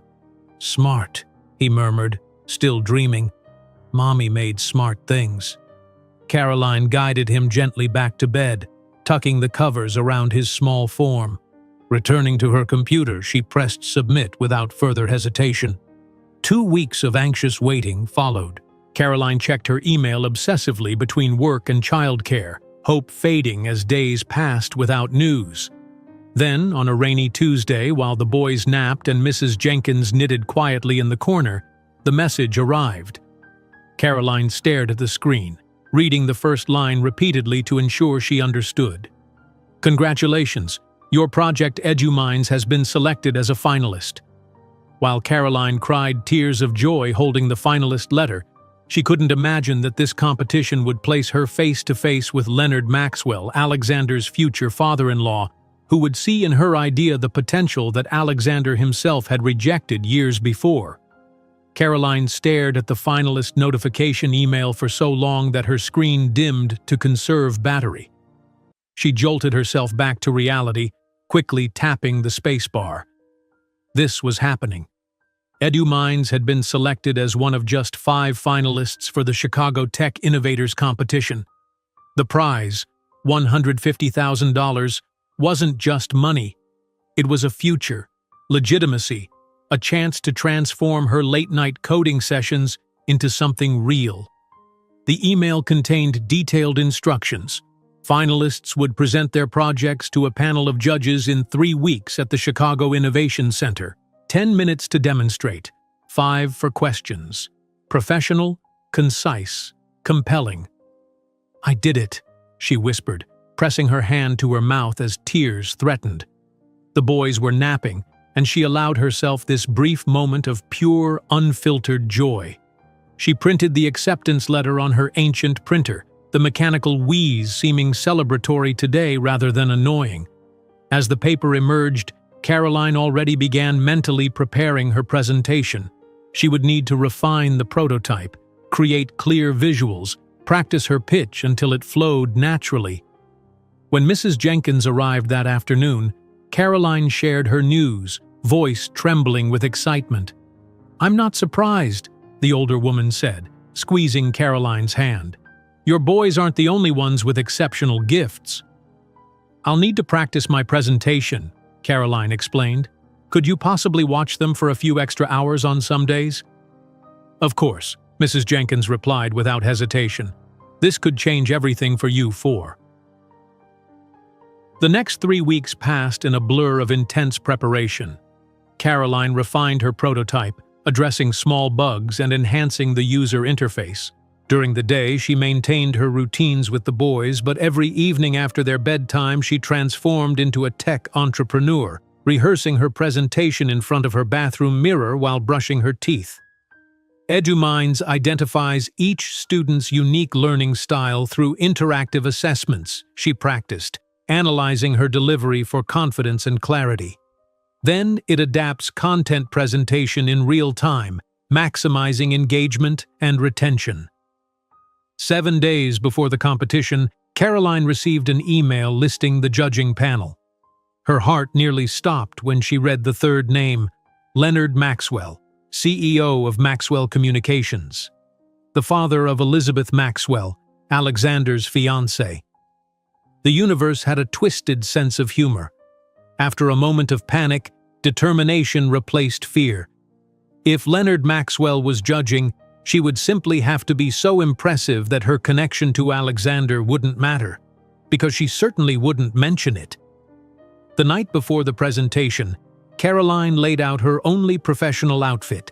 "Smart," he murmured, still dreaming. "Mommy made smart things." Caroline guided him gently back to bed, tucking the covers around his small form. Returning to her computer, she pressed submit without further hesitation. 2 weeks of anxious waiting followed. Caroline checked her email obsessively between work and childcare, hope fading as days passed without news. Then, on a rainy Tuesday, while the boys napped and Mrs. Jenkins knitted quietly in the corner, the message arrived. Caroline stared at the screen, reading the first line repeatedly to ensure she understood. "Congratulations, your project EduMinds has been selected as a finalist." While Caroline cried tears of joy holding the finalist letter, she couldn't imagine that this competition would place her face-to-face with Leonard Maxwell, Alexander's future father-in-law, who would see in her idea the potential that Alexander himself had rejected years before. Caroline stared at the finalist notification email for so long that her screen dimmed to conserve battery. She jolted herself back to reality, quickly tapping the spacebar. This was happening. EduMinds had been selected as one of just 5 finalists for the Chicago Tech Innovators competition. The prize, $150,000, wasn't just money. It was a future, legitimacy, a chance to transform her late-night coding sessions into something real. The email contained detailed instructions. Finalists would present their projects to a panel of judges in 3 weeks at the Chicago Innovation Center. 10 minutes to demonstrate, 5 for questions. Professional, concise, compelling. "I did it," she whispered, pressing her hand to her mouth as tears threatened. The boys were napping, and she allowed herself this brief moment of pure, unfiltered joy. She printed the acceptance letter on her ancient printer, the mechanical wheeze seeming celebratory today rather than annoying. As the paper emerged, Caroline already began mentally preparing her presentation. She would need to refine the prototype, create clear visuals, practice her pitch until it flowed naturally. When Mrs. Jenkins arrived that afternoon, Caroline shared her news, voice trembling with excitement. "I'm not surprised," the older woman said, squeezing Caroline's hand. "Your boys aren't the only ones with exceptional gifts." "I'll need to practice my presentation," Caroline explained. "Could you possibly watch them for a few extra hours on some days?" "Of course," Mrs. Jenkins replied without hesitation. "This could change everything for you four." The next 3 weeks passed in a blur of intense preparation. Caroline refined her prototype, addressing small bugs and enhancing the user interface. During the day, she maintained her routines with the boys, but every evening after their bedtime, she transformed into a tech entrepreneur, rehearsing her presentation in front of her bathroom mirror while brushing her teeth. EduMinds identifies each student's unique learning style through interactive assessments she practiced, analyzing her delivery for confidence and clarity. Then it adapts content presentation in real time, maximizing engagement and retention. 7 days before the competition, Caroline received an email listing the judging panel. Her heart nearly stopped when she read the third name, Leonard Maxwell, CEO of Maxwell Communications, the father of Elizabeth Maxwell, Alexander's fiancée. The universe had a twisted sense of humor. After a moment of panic, determination replaced fear. If Leonard Maxwell was judging, she would simply have to be so impressive that her connection to Alexander wouldn't matter, because she certainly wouldn't mention it. The night before the presentation, Caroline laid out her only professional outfit,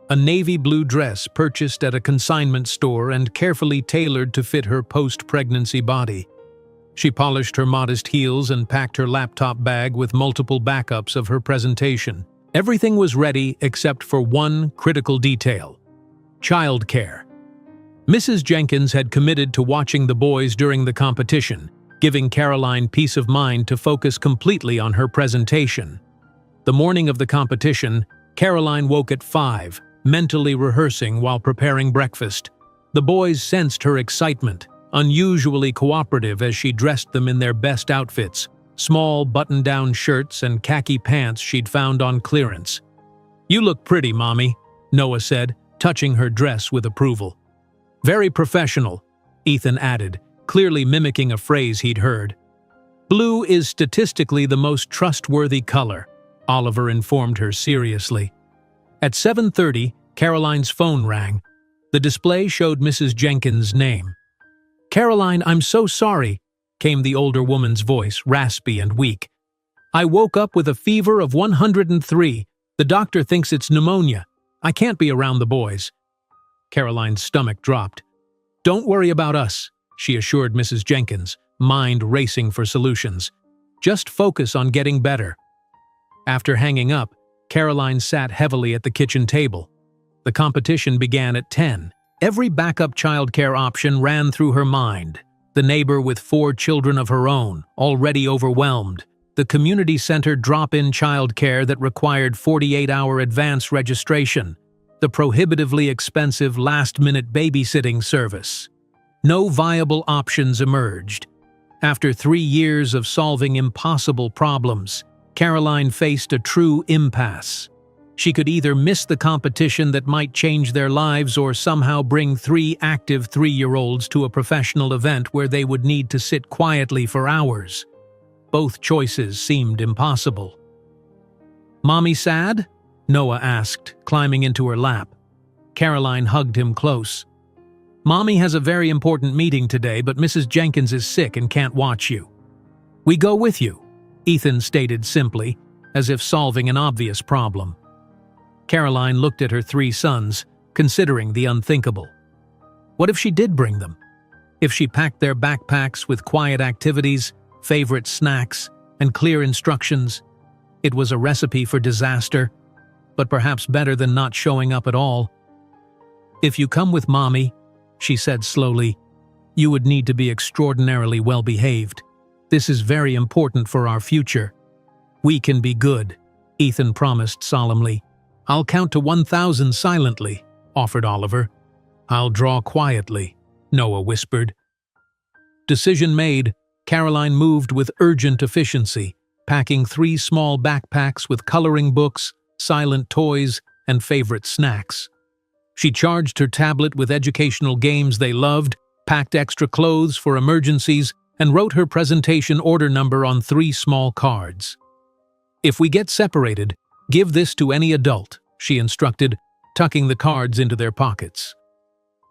a navy blue dress purchased at a consignment store and carefully tailored to fit her post-pregnancy body. She polished her modest heels and packed her laptop bag with multiple backups of her presentation. Everything was ready except for one critical detail: childcare. Mrs. Jenkins had committed to watching the boys during the competition, giving Caroline peace of mind to focus completely on her presentation. The morning of the competition, Caroline woke at 5, mentally rehearsing while preparing breakfast. The boys sensed her excitement, unusually cooperative as she dressed them in their best outfits, small button-down shirts and khaki pants she'd found on clearance. "You look pretty, Mommy," Noah said, touching her dress with approval. "Very professional," Ethan added, clearly mimicking a phrase he'd heard. "Blue is statistically the most trustworthy color," Oliver informed her seriously. At 7:30, Caroline's phone rang. The display showed Mrs. Jenkins' name. "Caroline, I'm so sorry," came the older woman's voice, raspy and weak. "I woke up with a fever of 103. The doctor thinks it's pneumonia. I can't be around the boys." Caroline's stomach dropped. "Don't worry about us," she assured Mrs. Jenkins, mind racing for solutions. "Just focus on getting better." After hanging up, Caroline sat heavily at the kitchen table. The competition began at 10. Every backup childcare option ran through her mind. The neighbor with 4 children of her own, already overwhelmed. The community center drop-in childcare that required 48-hour advance registration. The prohibitively expensive last-minute babysitting service. No viable options emerged. After 3 years of solving impossible problems, Caroline faced a true impasse. She could either miss the competition that might change their lives or somehow bring 3 active 3-year-olds to a professional event where they would need to sit quietly for hours. Both choices seemed impossible. "Mommy sad?" Noah asked, climbing into her lap. Caroline hugged him close. "Mommy has a very important meeting today, but Mrs. Jenkins is sick and can't watch you." "We go with you," Ethan stated simply, as if solving an obvious problem. Caroline looked at her 3 sons, considering the unthinkable. What if she did bring them? If she packed their backpacks with quiet activities, favorite snacks, and clear instructions? It was a recipe for disaster, but perhaps better than not showing up at all. "If you come with Mommy," she said slowly, "you would need to be extraordinarily well-behaved. This is very important for our future." "We can be good," Ethan promised solemnly. "I'll count to 1,000 silently," offered Oliver. "I'll draw quietly," Noah whispered. Decision made, Caroline moved with urgent efficiency, packing 3 small backpacks with coloring books, silent toys, and favorite snacks. She charged her tablet with educational games they loved, packed extra clothes for emergencies, and wrote her presentation order number on 3 small cards. "If we get separated, give this to any adult," she instructed, tucking the cards into their pockets.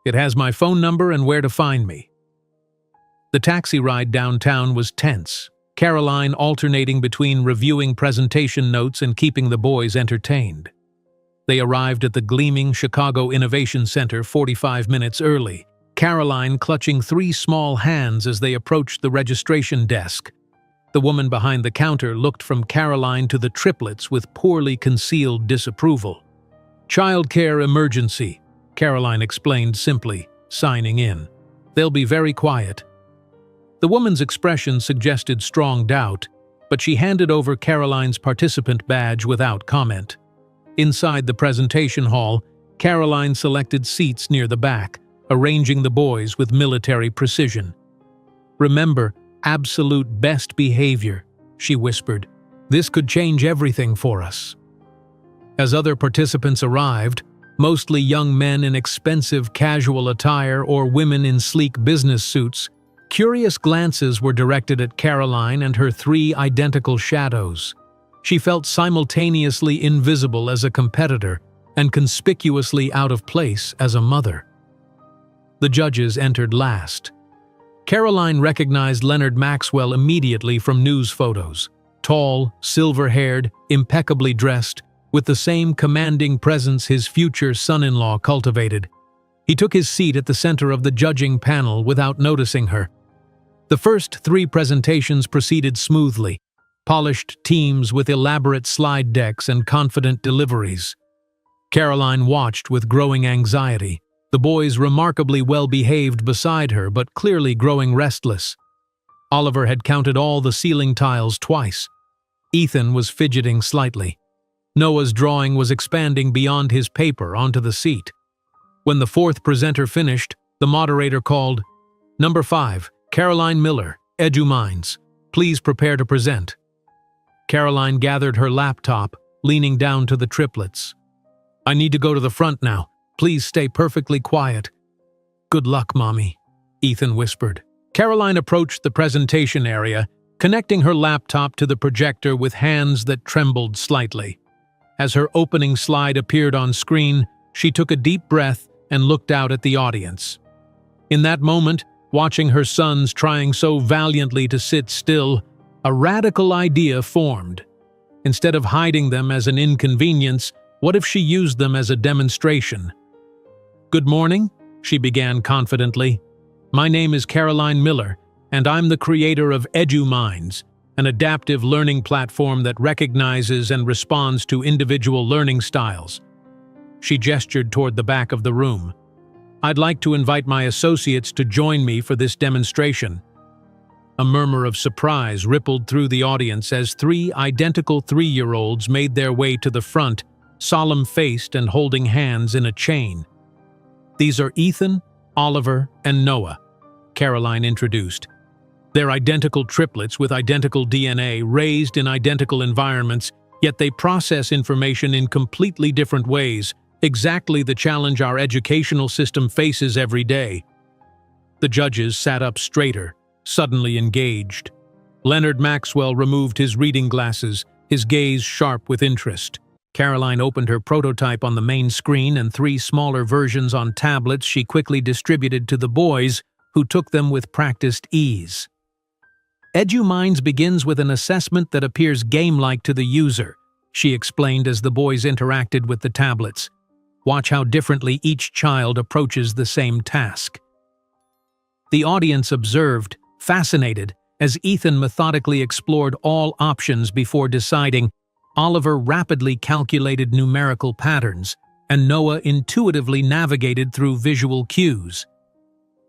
"It has my phone number and where to find me." The taxi ride downtown was tense, Caroline alternating between reviewing presentation notes and keeping the boys entertained. They arrived at the gleaming Chicago Innovation Center 45 minutes early, Caroline clutching 3 small hands as they approached the registration desk. The woman behind the counter looked from Caroline to the triplets with poorly concealed disapproval. "Childcare emergency," Caroline explained simply, signing in. "They'll be very quiet." The woman's expression suggested strong doubt, but she handed over Caroline's participant badge without comment. Inside the presentation hall, Caroline selected seats near the back, arranging the boys with military precision. "Remember, absolute best behavior," she whispered. "This could change everything for us." As other participants arrived, mostly young men in expensive casual attire or women in sleek business suits, curious glances were directed at Caroline and her 3 identical shadows. She felt simultaneously invisible as a competitor and conspicuously out of place as a mother. The judges entered last. Caroline recognized Leonard Maxwell immediately from news photos. Tall, silver-haired, impeccably dressed, with the same commanding presence his future son-in-law cultivated. He took his seat at the center of the judging panel without noticing her. The first 3 presentations proceeded smoothly, polished teams with elaborate slide decks and confident deliveries. Caroline watched with growing anxiety, the boys remarkably well-behaved beside her but clearly growing restless. Oliver had counted all the ceiling tiles twice. Ethan was fidgeting slightly. Noah's drawing was expanding beyond his paper onto the seat. When the 4th presenter finished, the moderator called, "Number 5, Caroline Miller, EduMinds. Please prepare to present." Caroline gathered her laptop, leaning down to the triplets. "I need to go to the front now. Please stay perfectly quiet." "Good luck, Mommy," Ethan whispered. Caroline approached the presentation area, connecting her laptop to the projector with hands that trembled slightly. As her opening slide appeared on screen, she took a deep breath and looked out at the audience. In that moment, watching her sons trying so valiantly to sit still, a radical idea formed. Instead of hiding them as an inconvenience, what if she used them as a demonstration? "Good morning," she began confidently. "My name is Caroline Miller, and I'm the creator of EduMinds, an adaptive learning platform that recognizes and responds to individual learning styles." She gestured toward the back of the room. "I'd like to invite my associates to join me for this demonstration." A murmur of surprise rippled through the audience as 3 identical 3-year-olds made their way to the front, solemn-faced and holding hands in a chain. "These are Ethan, Oliver, and Noah," Caroline introduced. They're identical triplets with identical DNA, raised in identical environments, yet they process information in completely different ways, exactly the challenge our educational system faces every day. The judges sat up straighter, suddenly engaged. Leonard Maxwell removed his reading glasses, his gaze sharp with interest. Caroline opened her prototype on the main screen, and 3 smaller versions on tablets she quickly distributed to the boys, who took them with practiced ease. EduMinds begins with an assessment that appears game-like to the user, she explained as the boys interacted with the tablets. Watch how differently each child approaches the same task. The audience observed, fascinated, as Ethan methodically explored all options before deciding. Oliver rapidly calculated numerical patterns, and Noah intuitively navigated through visual cues.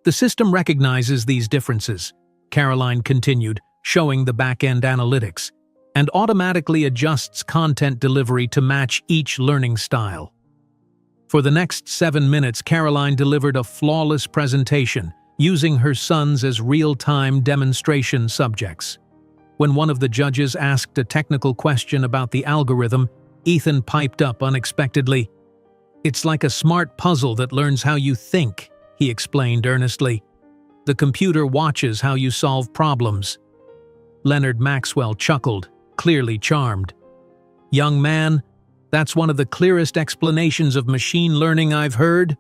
The system recognizes these differences, Caroline continued, showing the back-end analytics, and automatically adjusts content delivery to match each learning style. For the next 7 minutes, Caroline delivered a flawless presentation, using her sons as real-time demonstration subjects. When one of the judges asked a technical question about the algorithm, Ethan piped up unexpectedly. "It's like a smart puzzle that learns how you think," he explained earnestly. "The computer watches how you solve problems." Leonard Maxwell chuckled, clearly charmed. "Young man, that's one of the clearest explanations of machine learning I've heard."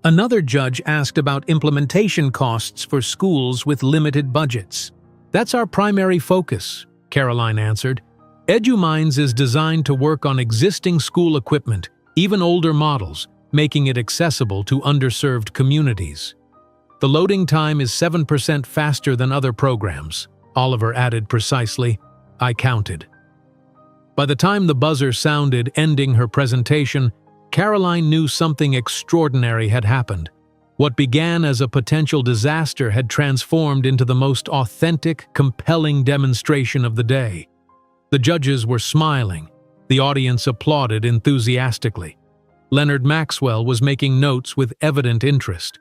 Another judge asked about implementation costs for schools with limited budgets. "That's our primary focus," Caroline answered. EduMinds is designed to work on existing school equipment, even older models, making it accessible to underserved communities. "The loading time is 7% faster than other programs," Oliver added precisely. I counted. By the time the buzzer sounded, ending her presentation, Caroline knew something extraordinary had happened. What began as a potential disaster had transformed into the most authentic, compelling demonstration of the day. The judges were smiling. The audience applauded enthusiastically. Leonard Maxwell was making notes with evident interest.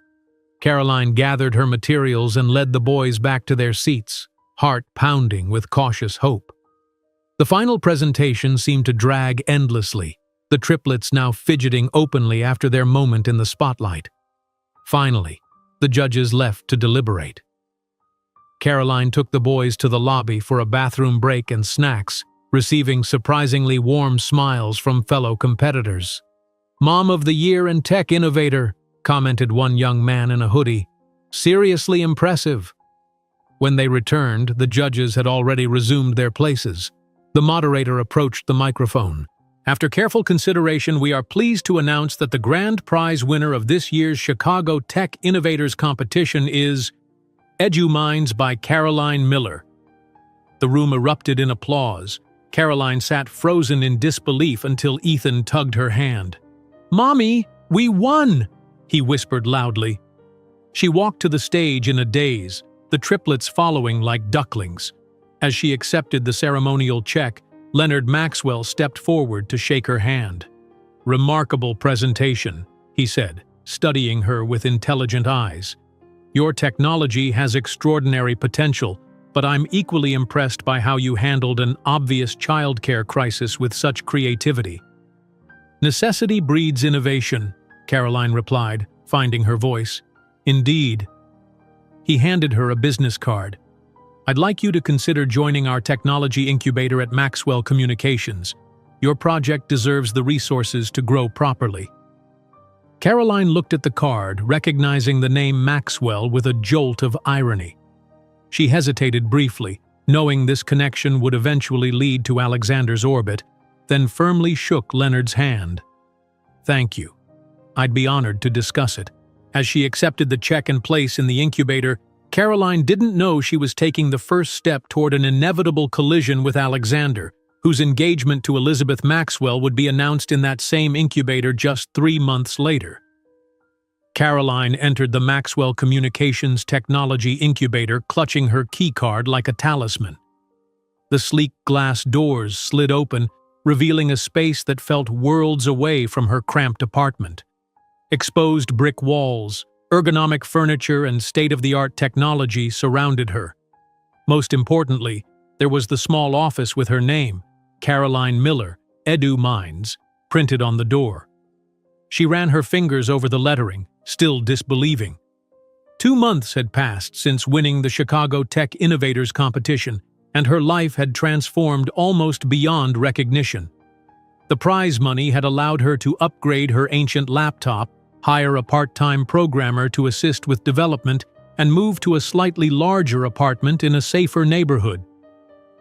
Caroline gathered her materials and led the boys back to their seats, heart pounding with cautious hope. The final presentation seemed to drag endlessly, the triplets now fidgeting openly after their moment in the spotlight. Finally, the judges left to deliberate. Caroline took the boys to the lobby for a bathroom break and snacks, receiving surprisingly warm smiles from fellow competitors. "Mom of the Year and Tech Innovator," commented one young man in a hoodie. "Seriously impressive." When they returned, the judges had already resumed their places. The moderator approached the microphone. "After careful consideration, we are pleased to announce that the grand prize winner of this year's Chicago Tech Innovators Competition is EduMinds by Caroline Miller." The room erupted in applause. Caroline sat frozen in disbelief until Ethan tugged her hand. "Mommy, we won!" he whispered loudly. She walked to the stage in a daze, the triplets following like ducklings. As she accepted the ceremonial check, Leonard Maxwell stepped forward to shake her hand. "Remarkable presentation," he said, studying her with intelligent eyes. "Your technology has extraordinary potential, but I'm equally impressed by how you handled an obvious childcare crisis with such creativity." "Necessity breeds innovation," Caroline replied, finding her voice. "Indeed." He handed her a business card. "I'd like you to consider joining our technology incubator at Maxwell Communications. Your project deserves the resources to grow properly." Caroline looked at the card, recognizing the name Maxwell with a jolt of irony. She hesitated briefly, knowing this connection would eventually lead to Alexander's orbit, then firmly shook Leonard's hand. "Thank you. I'd be honored to discuss it." As she accepted the check and place in the incubator, Caroline didn't know she was taking the first step toward an inevitable collision with Alexander, whose engagement to Elizabeth Maxwell would be announced in that same incubator just 3 months later. Caroline entered the Maxwell Communications Technology Incubator, clutching her keycard like a talisman. The sleek glass doors slid open, revealing a space that felt worlds away from her cramped apartment. Exposed brick walls, ergonomic furniture, and state-of-the-art technology surrounded her. Most importantly, there was the small office with her name, Caroline Miller, EduMinds, printed on the door. She ran her fingers over the lettering, still disbelieving. 2 months had passed since winning the Chicago Tech Innovators Competition, and her life had transformed almost beyond recognition. The prize money had allowed her to upgrade her ancient laptop, hire a part-time programmer to assist with development, and move to a slightly larger apartment in a safer neighborhood.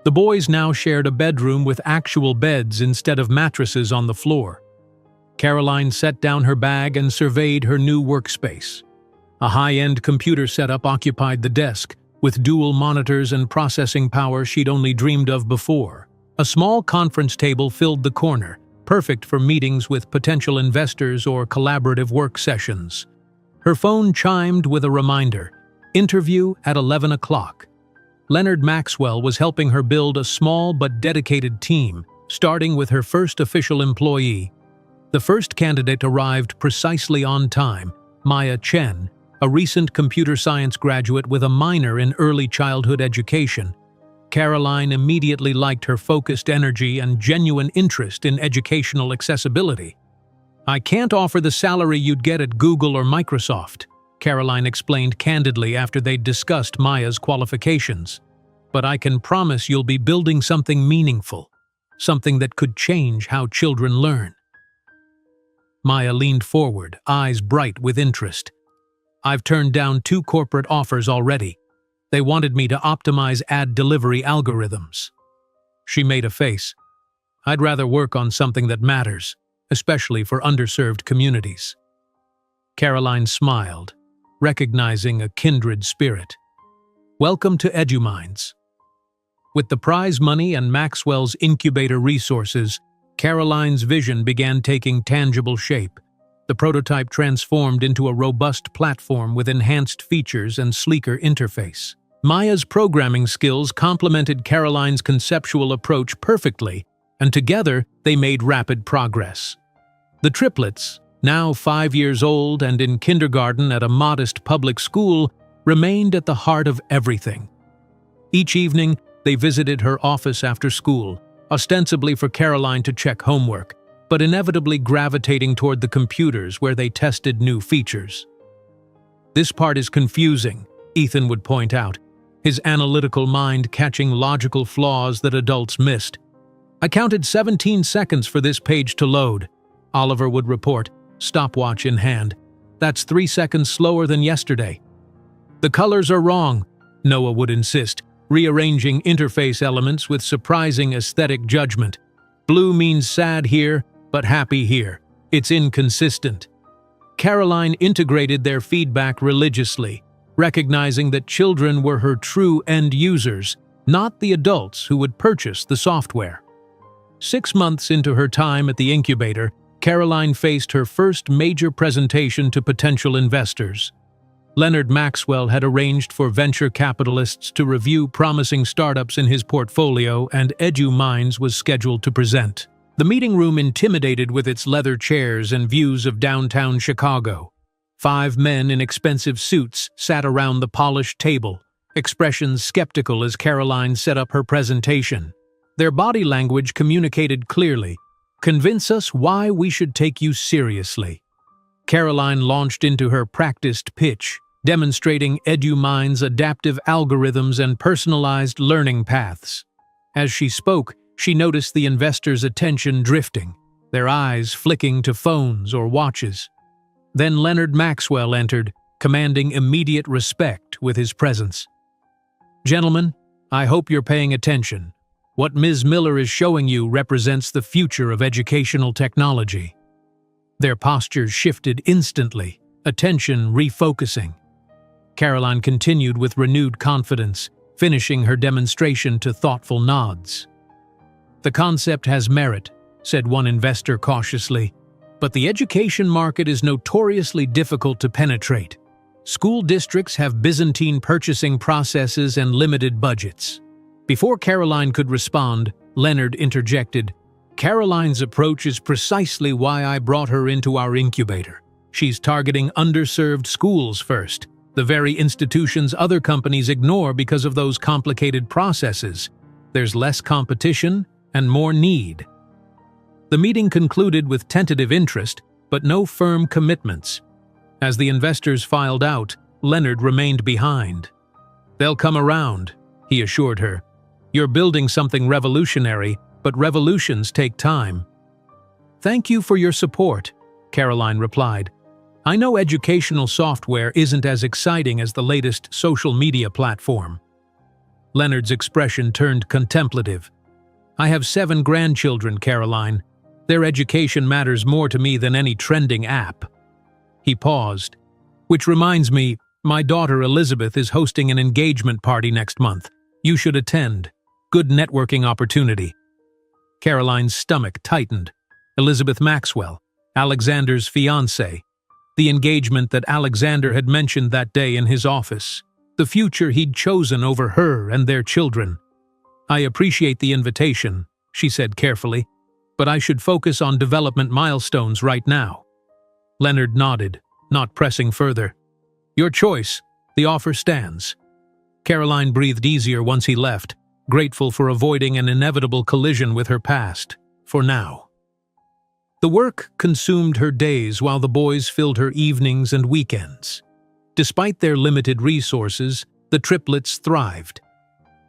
The boys now shared a bedroom with actual beds instead of mattresses on the floor. Caroline set down her bag and surveyed her new workspace. A high-end computer setup occupied the desk, with dual monitors and processing power she'd only dreamed of before. A small conference table filled the corner, perfect for meetings with potential investors or collaborative work sessions. Her phone chimed with a reminder: interview at 11 o'clock. Leonard Maxwell was helping her build a small but dedicated team, starting with her first official employee. The first candidate arrived precisely on time, Maya Chen, a recent computer science graduate with a minor in early childhood education. Caroline immediately liked her focused energy and genuine interest in educational accessibility. "I can't offer the salary you'd get at Google or Microsoft," Caroline explained candidly after they'd discussed Maya's qualifications. "But I can promise you'll be building something meaningful, something that could change how children learn." Maya leaned forward, eyes bright with interest. "I've turned down 2 corporate offers already. They wanted me to optimize ad delivery algorithms." She made a face. "I'd rather work on something that matters, especially for underserved communities." Caroline smiled, recognizing a kindred spirit. "Welcome to EduMinds." With the prize money and Maxwell's incubator resources, Caroline's vision began taking tangible shape. The prototype transformed into a robust platform with enhanced features and sleeker interface. Maya's programming skills complemented Caroline's conceptual approach perfectly, and together they made rapid progress. The triplets, now 5 years old and in kindergarten at a modest public school, remained at the heart of everything. Each evening, they visited her office after school, ostensibly for Caroline to check homework, but inevitably gravitating toward the computers where they tested new features. "This part is confusing," Ethan would point out, his analytical mind catching logical flaws that adults missed. "I counted 17 seconds for this page to load," Oliver would report, stopwatch in hand. "That's 3 seconds slower than yesterday." "The colors are wrong," Noah would insist, rearranging interface elements with surprising aesthetic judgment. "Blue means sad here, but happy here. It's inconsistent." Caroline integrated their feedback religiously, recognizing that children were her true end users, not the adults who would purchase the software. 6 months into her time at the incubator, Caroline faced her first major presentation to potential investors. Leonard Maxwell had arranged for venture capitalists to review promising startups in his portfolio, and EduMinds was scheduled to present. The meeting room intimidated with its leather chairs and views of downtown Chicago. 5 men in expensive suits sat around the polished table, expressions skeptical as Caroline set up her presentation. Their body language communicated clearly: "Convince us why we should take you seriously." Caroline launched into her practiced pitch, demonstrating EduMind's adaptive algorithms and personalized learning paths. As she spoke, she noticed the investors' attention drifting, their eyes flicking to phones or watches. Then Leonard Maxwell entered, commanding immediate respect with his presence. "Gentlemen, I hope you're paying attention. What Ms. Miller is showing you represents the future of educational technology." Their postures shifted instantly, attention refocusing. Caroline continued with renewed confidence, finishing her demonstration to thoughtful nods. "The concept has merit," said one investor cautiously, "but the education market is notoriously difficult to penetrate. School districts have Byzantine purchasing processes and limited budgets." Before Caroline could respond, Leonard interjected, "Caroline's approach is precisely why I brought her into our incubator. She's targeting underserved schools first, the very institutions other companies ignore because of those complicated processes. There's less competition and more need." The meeting concluded with tentative interest, but no firm commitments. As the investors filed out, Leonard remained behind. "They'll come around," he assured her. "You're building something revolutionary, but revolutions take time." "Thank you for your support," Caroline replied. "I know educational software isn't as exciting as the latest social media platform." Leonard's expression turned contemplative. "I have 7 grandchildren, Caroline. Their education matters more to me than any trending app." He paused. "Which reminds me, my daughter Elizabeth is hosting an engagement party next month. You should attend. Good networking opportunity." Caroline's stomach tightened. Elizabeth Maxwell, Alexander's fiancée. The engagement that Alexander had mentioned that day in his office. The future he'd chosen over her and their children. "I appreciate the invitation," she said carefully, "but I should focus on development milestones right now." Leonard nodded, not pressing further. "Your choice. The offer stands." Caroline breathed easier once he left, grateful for avoiding an inevitable collision with her past, for now. The work consumed her days while the boys filled her evenings and weekends. Despite their limited resources, the triplets thrived.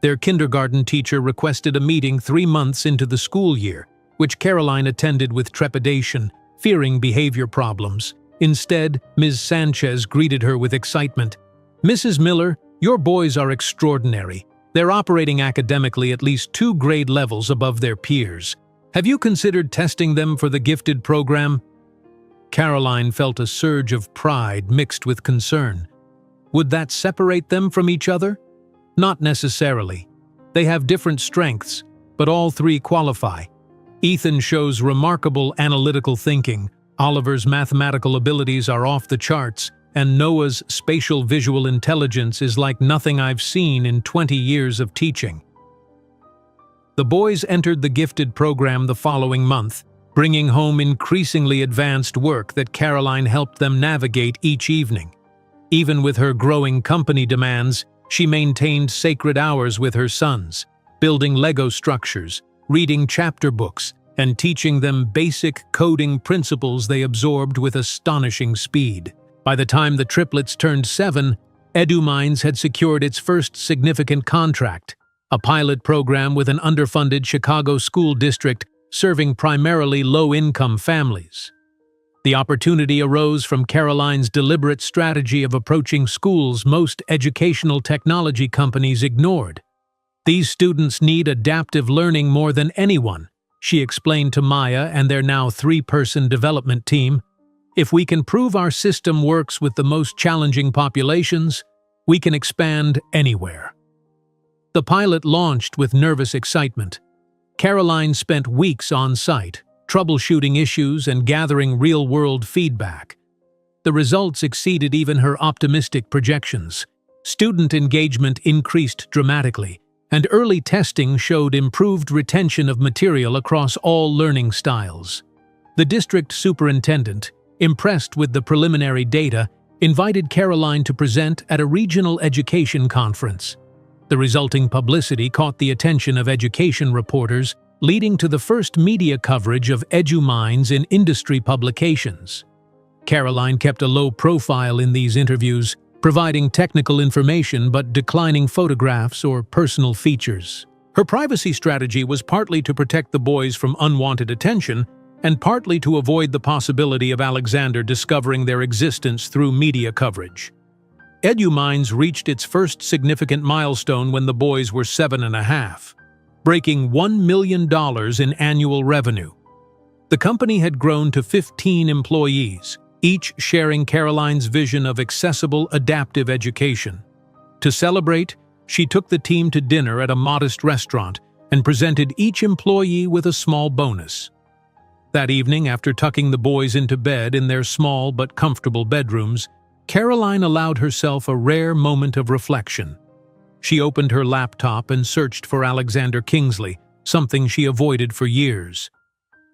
Their kindergarten teacher requested a meeting 3 months into the school year, which Caroline attended with trepidation, fearing behavior problems. Instead, Ms. Sanchez greeted her with excitement. "Mrs. Miller, your boys are extraordinary. They're operating academically at least 2 grade levels above their peers. Have you considered testing them for the gifted program?" Caroline felt a surge of pride mixed with concern. Would that separate them from each other? Not necessarily. They have different strengths, but all 3 qualify. Ethan shows remarkable analytical thinking, Oliver's mathematical abilities are off the charts, and Noah's spatial visual intelligence is like nothing I've seen in 20 years of teaching. The boys entered the gifted program the following month, bringing home increasingly advanced work that Caroline helped them navigate each evening. Even with her growing company demands, she maintained sacred hours with her sons, building Lego structures, reading chapter books, and teaching them basic coding principles they absorbed with astonishing speed. By the time the triplets turned 7, EduMinds had secured its first significant contract, a pilot program with an underfunded Chicago school district serving primarily low-income families. The opportunity arose from Caroline's deliberate strategy of approaching schools most educational technology companies ignored. "These students need adaptive learning more than anyone," she explained to Maya and their now 3-person development team. "If we can prove our system works with the most challenging populations, we can expand anywhere." The pilot launched with nervous excitement. Caroline spent weeks on site, troubleshooting issues and gathering real-world feedback. The results exceeded even her optimistic projections. Student engagement increased dramatically, and early testing showed improved retention of material across all learning styles. The district superintendent, impressed with the preliminary data, invited Caroline to present at a regional education conference. The resulting publicity caught the attention of education reporters, leading to the first media coverage of EduMinds in industry publications. Caroline kept a low profile in these interviews, providing technical information but declining photographs or personal features. Her privacy strategy was partly to protect the boys from unwanted attention and partly to avoid the possibility of Alexander discovering their existence through media coverage. EduMinds reached its first significant milestone when the boys were 7.5, breaking $1 million in annual revenue. The company had grown to 15 employees, each sharing Caroline's vision of accessible, adaptive education. To celebrate, she took the team to dinner at a modest restaurant and presented each employee with a small bonus. That evening, after tucking the boys into bed in their small but comfortable bedrooms, Caroline allowed herself a rare moment of reflection. She opened her laptop and searched for Alexander Kingsley, something she avoided for years.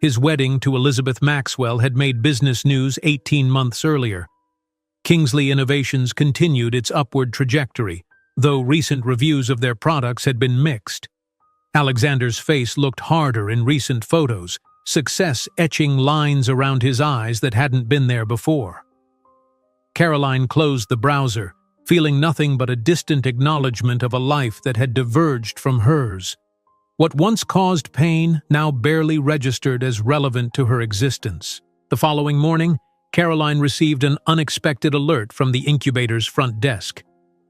His wedding to Elizabeth Maxwell had made business news 18 months earlier. Kingsley Innovations continued its upward trajectory, though recent reviews of their products had been mixed. Alexander's face looked harder in recent photos, success etching lines around his eyes that hadn't been there before. Caroline closed the browser, feeling nothing but a distant acknowledgement of a life that had diverged from hers. What once caused pain now barely registered as relevant to her existence. The following morning, Caroline received an unexpected alert from the incubator's front desk.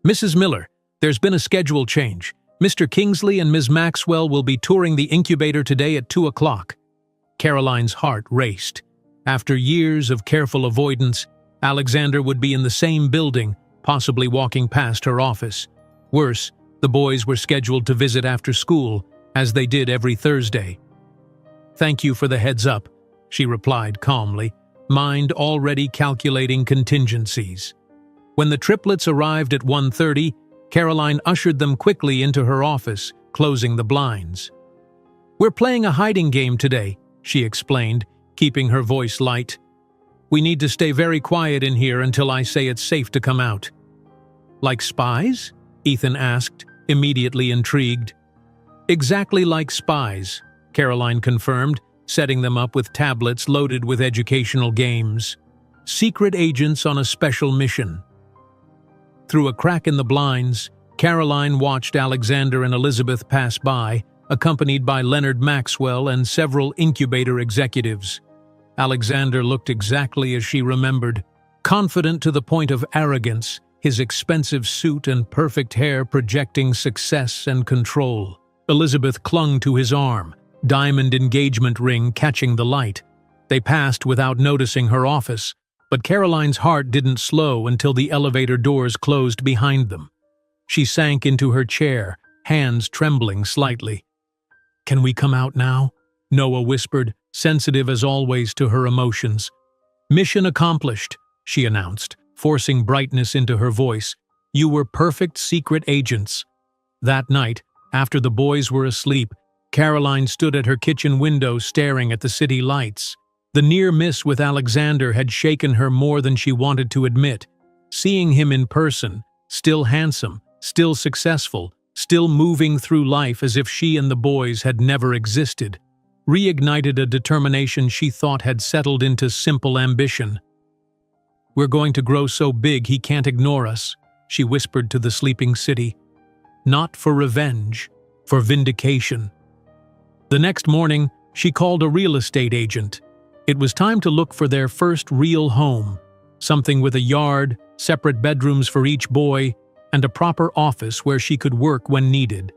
"Mrs. Miller, there's been a schedule change. Mr. Kingsley and Ms. Maxwell will be touring the incubator today at 2 o'clock. Caroline's heart raced. After years of careful avoidance, Alexander would be in the same building, possibly walking past her office. Worse, the boys were scheduled to visit after school, as they did every Thursday. "Thank you for the heads up," she replied calmly, mind already calculating contingencies. When the triplets arrived at 1:30, Caroline ushered them quickly into her office, closing the blinds. "We're playing a hiding game today," she explained, keeping her voice light. "We need to stay very quiet in here until I say it's safe to come out." "Like spies?" Ethan asked, immediately intrigued. "Exactly like spies," Caroline confirmed, setting them up with tablets loaded with educational games. "Secret agents on a special mission." Through a crack in the blinds, Caroline watched Alexander and Elizabeth pass by, accompanied by Leonard Maxwell and several incubator executives. Alexander looked exactly as she remembered, confident to the point of arrogance, his expensive suit and perfect hair projecting success and control. Elizabeth clung to his arm, diamond engagement ring catching the light. They passed without noticing her office, but Caroline's heart didn't slow until the elevator doors closed behind them. She sank into her chair, hands trembling slightly. "Can we come out now?" Noah whispered, sensitive as always to her emotions. "Mission accomplished," she announced, forcing brightness into her voice. "You were perfect secret agents." That night, after the boys were asleep, Caroline stood at her kitchen window staring at the city lights. The near miss with Alexander had shaken her more than she wanted to admit. Seeing him in person, still handsome, still successful, still moving through life as if she and the boys had never existed, reignited a determination she thought had settled into simple ambition. "We're going to grow so big he can't ignore us," she whispered to the sleeping city. "Not for revenge, for vindication." The next morning, she called a real estate agent. It was time to look for their first real home, something with a yard, separate bedrooms for each boy, and a proper office where she could work when needed.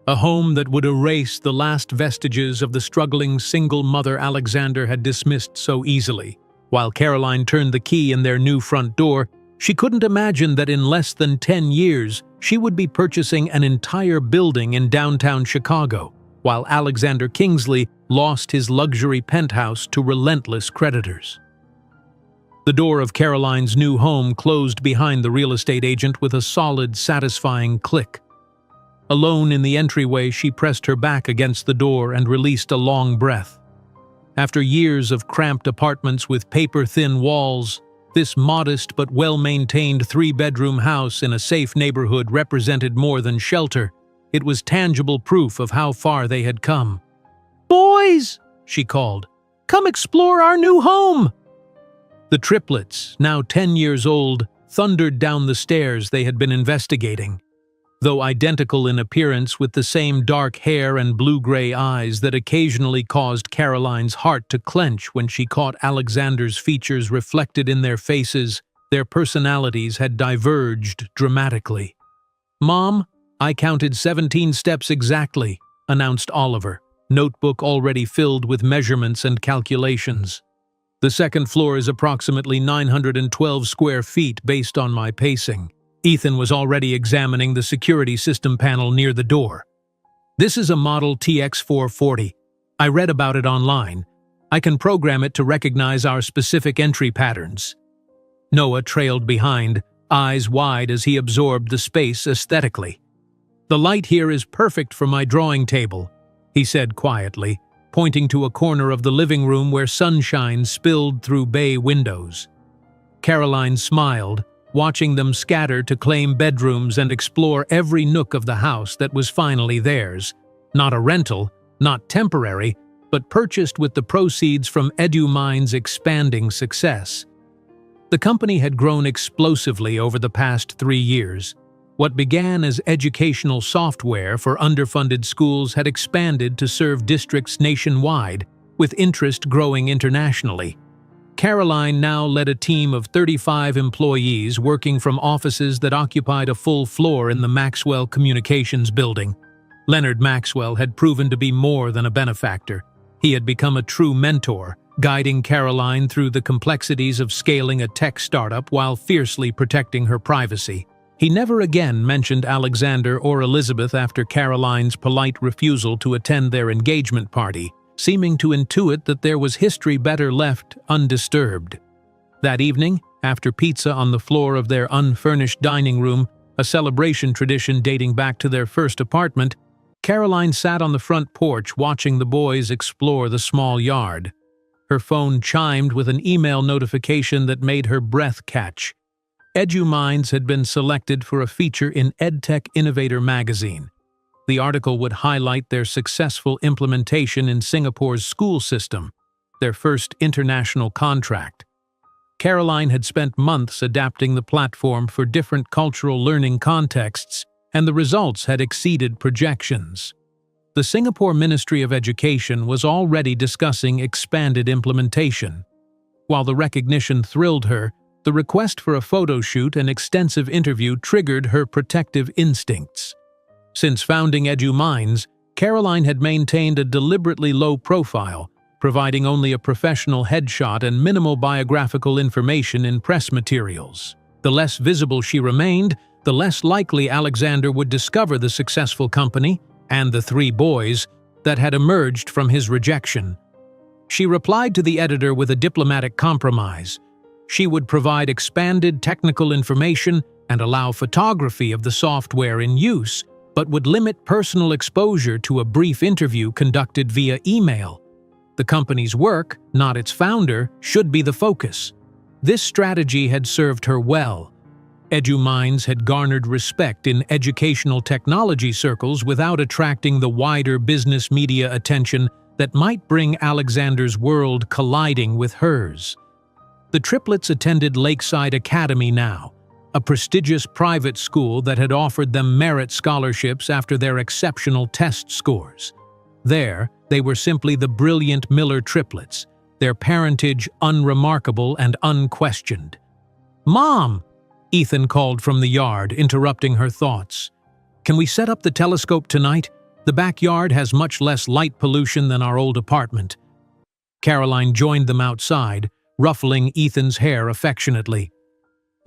A home that would erase the last vestiges of the struggling single mother Alexander had dismissed so easily. While Caroline turned the key in their new front door, she couldn't imagine that in less than 10 years, she would be purchasing an entire building in downtown Chicago, while Alexander Kingsley lost his luxury penthouse to relentless creditors. The door of Caroline's new home closed behind the real estate agent with a solid, satisfying click. Alone in the entryway, she pressed her back against the door and released a long breath. After years of cramped apartments with paper-thin walls, this modest but well-maintained 3-bedroom house in a safe neighborhood represented more than shelter. It was tangible proof of how far they had come. "Boys!" she called. "Come explore our new home!" The triplets, now 10 years old, thundered down the stairs they had been investigating. Though identical in appearance with the same dark hair and blue-gray eyes that occasionally caused Caroline's heart to clench when she caught Alexander's features reflected in their faces, their personalities had diverged dramatically. "Mom, I counted 17 steps exactly," announced Oliver, notebook already filled with measurements and calculations. "The second floor is approximately 912 square feet based on my pacing." Ethan was already examining the security system panel near the door. "This is a model TX440. I read about it online. I can program it to recognize our specific entry patterns." Noah trailed behind, eyes wide as he absorbed the space aesthetically. "The light here is perfect for my drawing table," he said quietly, pointing to a corner of the living room where sunshine spilled through bay windows. Caroline smiled, watching them scatter to claim bedrooms and explore every nook of the house that was finally theirs. Not a rental, not temporary, but purchased with the proceeds from EduMind's expanding success. The company had grown explosively over the past 3 years. What began as educational software for underfunded schools had expanded to serve districts nationwide, with interest growing internationally. Caroline now led a team of 35 employees working from offices that occupied a full floor in the Maxwell Communications building. Leonard Maxwell had proven to be more than a benefactor. He had become a true mentor, guiding Caroline through the complexities of scaling a tech startup while fiercely protecting her privacy. He never again mentioned Alexander or Elizabeth after Caroline's polite refusal to attend their engagement party, seeming to intuit that there was history better left undisturbed. That evening, after pizza on the floor of their unfurnished dining room, a celebration tradition dating back to their first apartment, Caroline sat on the front porch watching the boys explore the small yard. Her phone chimed with an email notification that made her breath catch. EduMinds had been selected for a feature in EdTech Innovator magazine. The article would highlight their successful implementation in Singapore's school system, their first international contract. Caroline had spent months adapting the platform for different cultural learning contexts, and the results had exceeded projections. The Singapore Ministry of Education was already discussing expanded implementation. While the recognition thrilled her, the request for a photo shoot and extensive interview triggered her protective instincts. Since founding EduMinds, Caroline had maintained a deliberately low profile, providing only a professional headshot and minimal biographical information in press materials. The less visible she remained, the less likely Alexander would discover the successful company and the 3 boys that had emerged from his rejection. She replied to the editor with a diplomatic compromise. She would provide expanded technical information and allow photography of the software in use, but would limit personal exposure to a brief interview conducted via email. The company's work, not its founder, should be the focus. This strategy had served her well. EduMinds had garnered respect in educational technology circles without attracting the wider business media attention that might bring Alexander's world colliding with hers. The triplets attended Lakeside Academy now, a prestigious private school that had offered them merit scholarships after their exceptional test scores. There, they were simply the brilliant Miller triplets, their parentage unremarkable and unquestioned. "Mom!" Ethan called from the yard, interrupting her thoughts. "Can we set up the telescope tonight? The backyard has much less light pollution than our old apartment." Caroline joined them outside, ruffling Ethan's hair affectionately.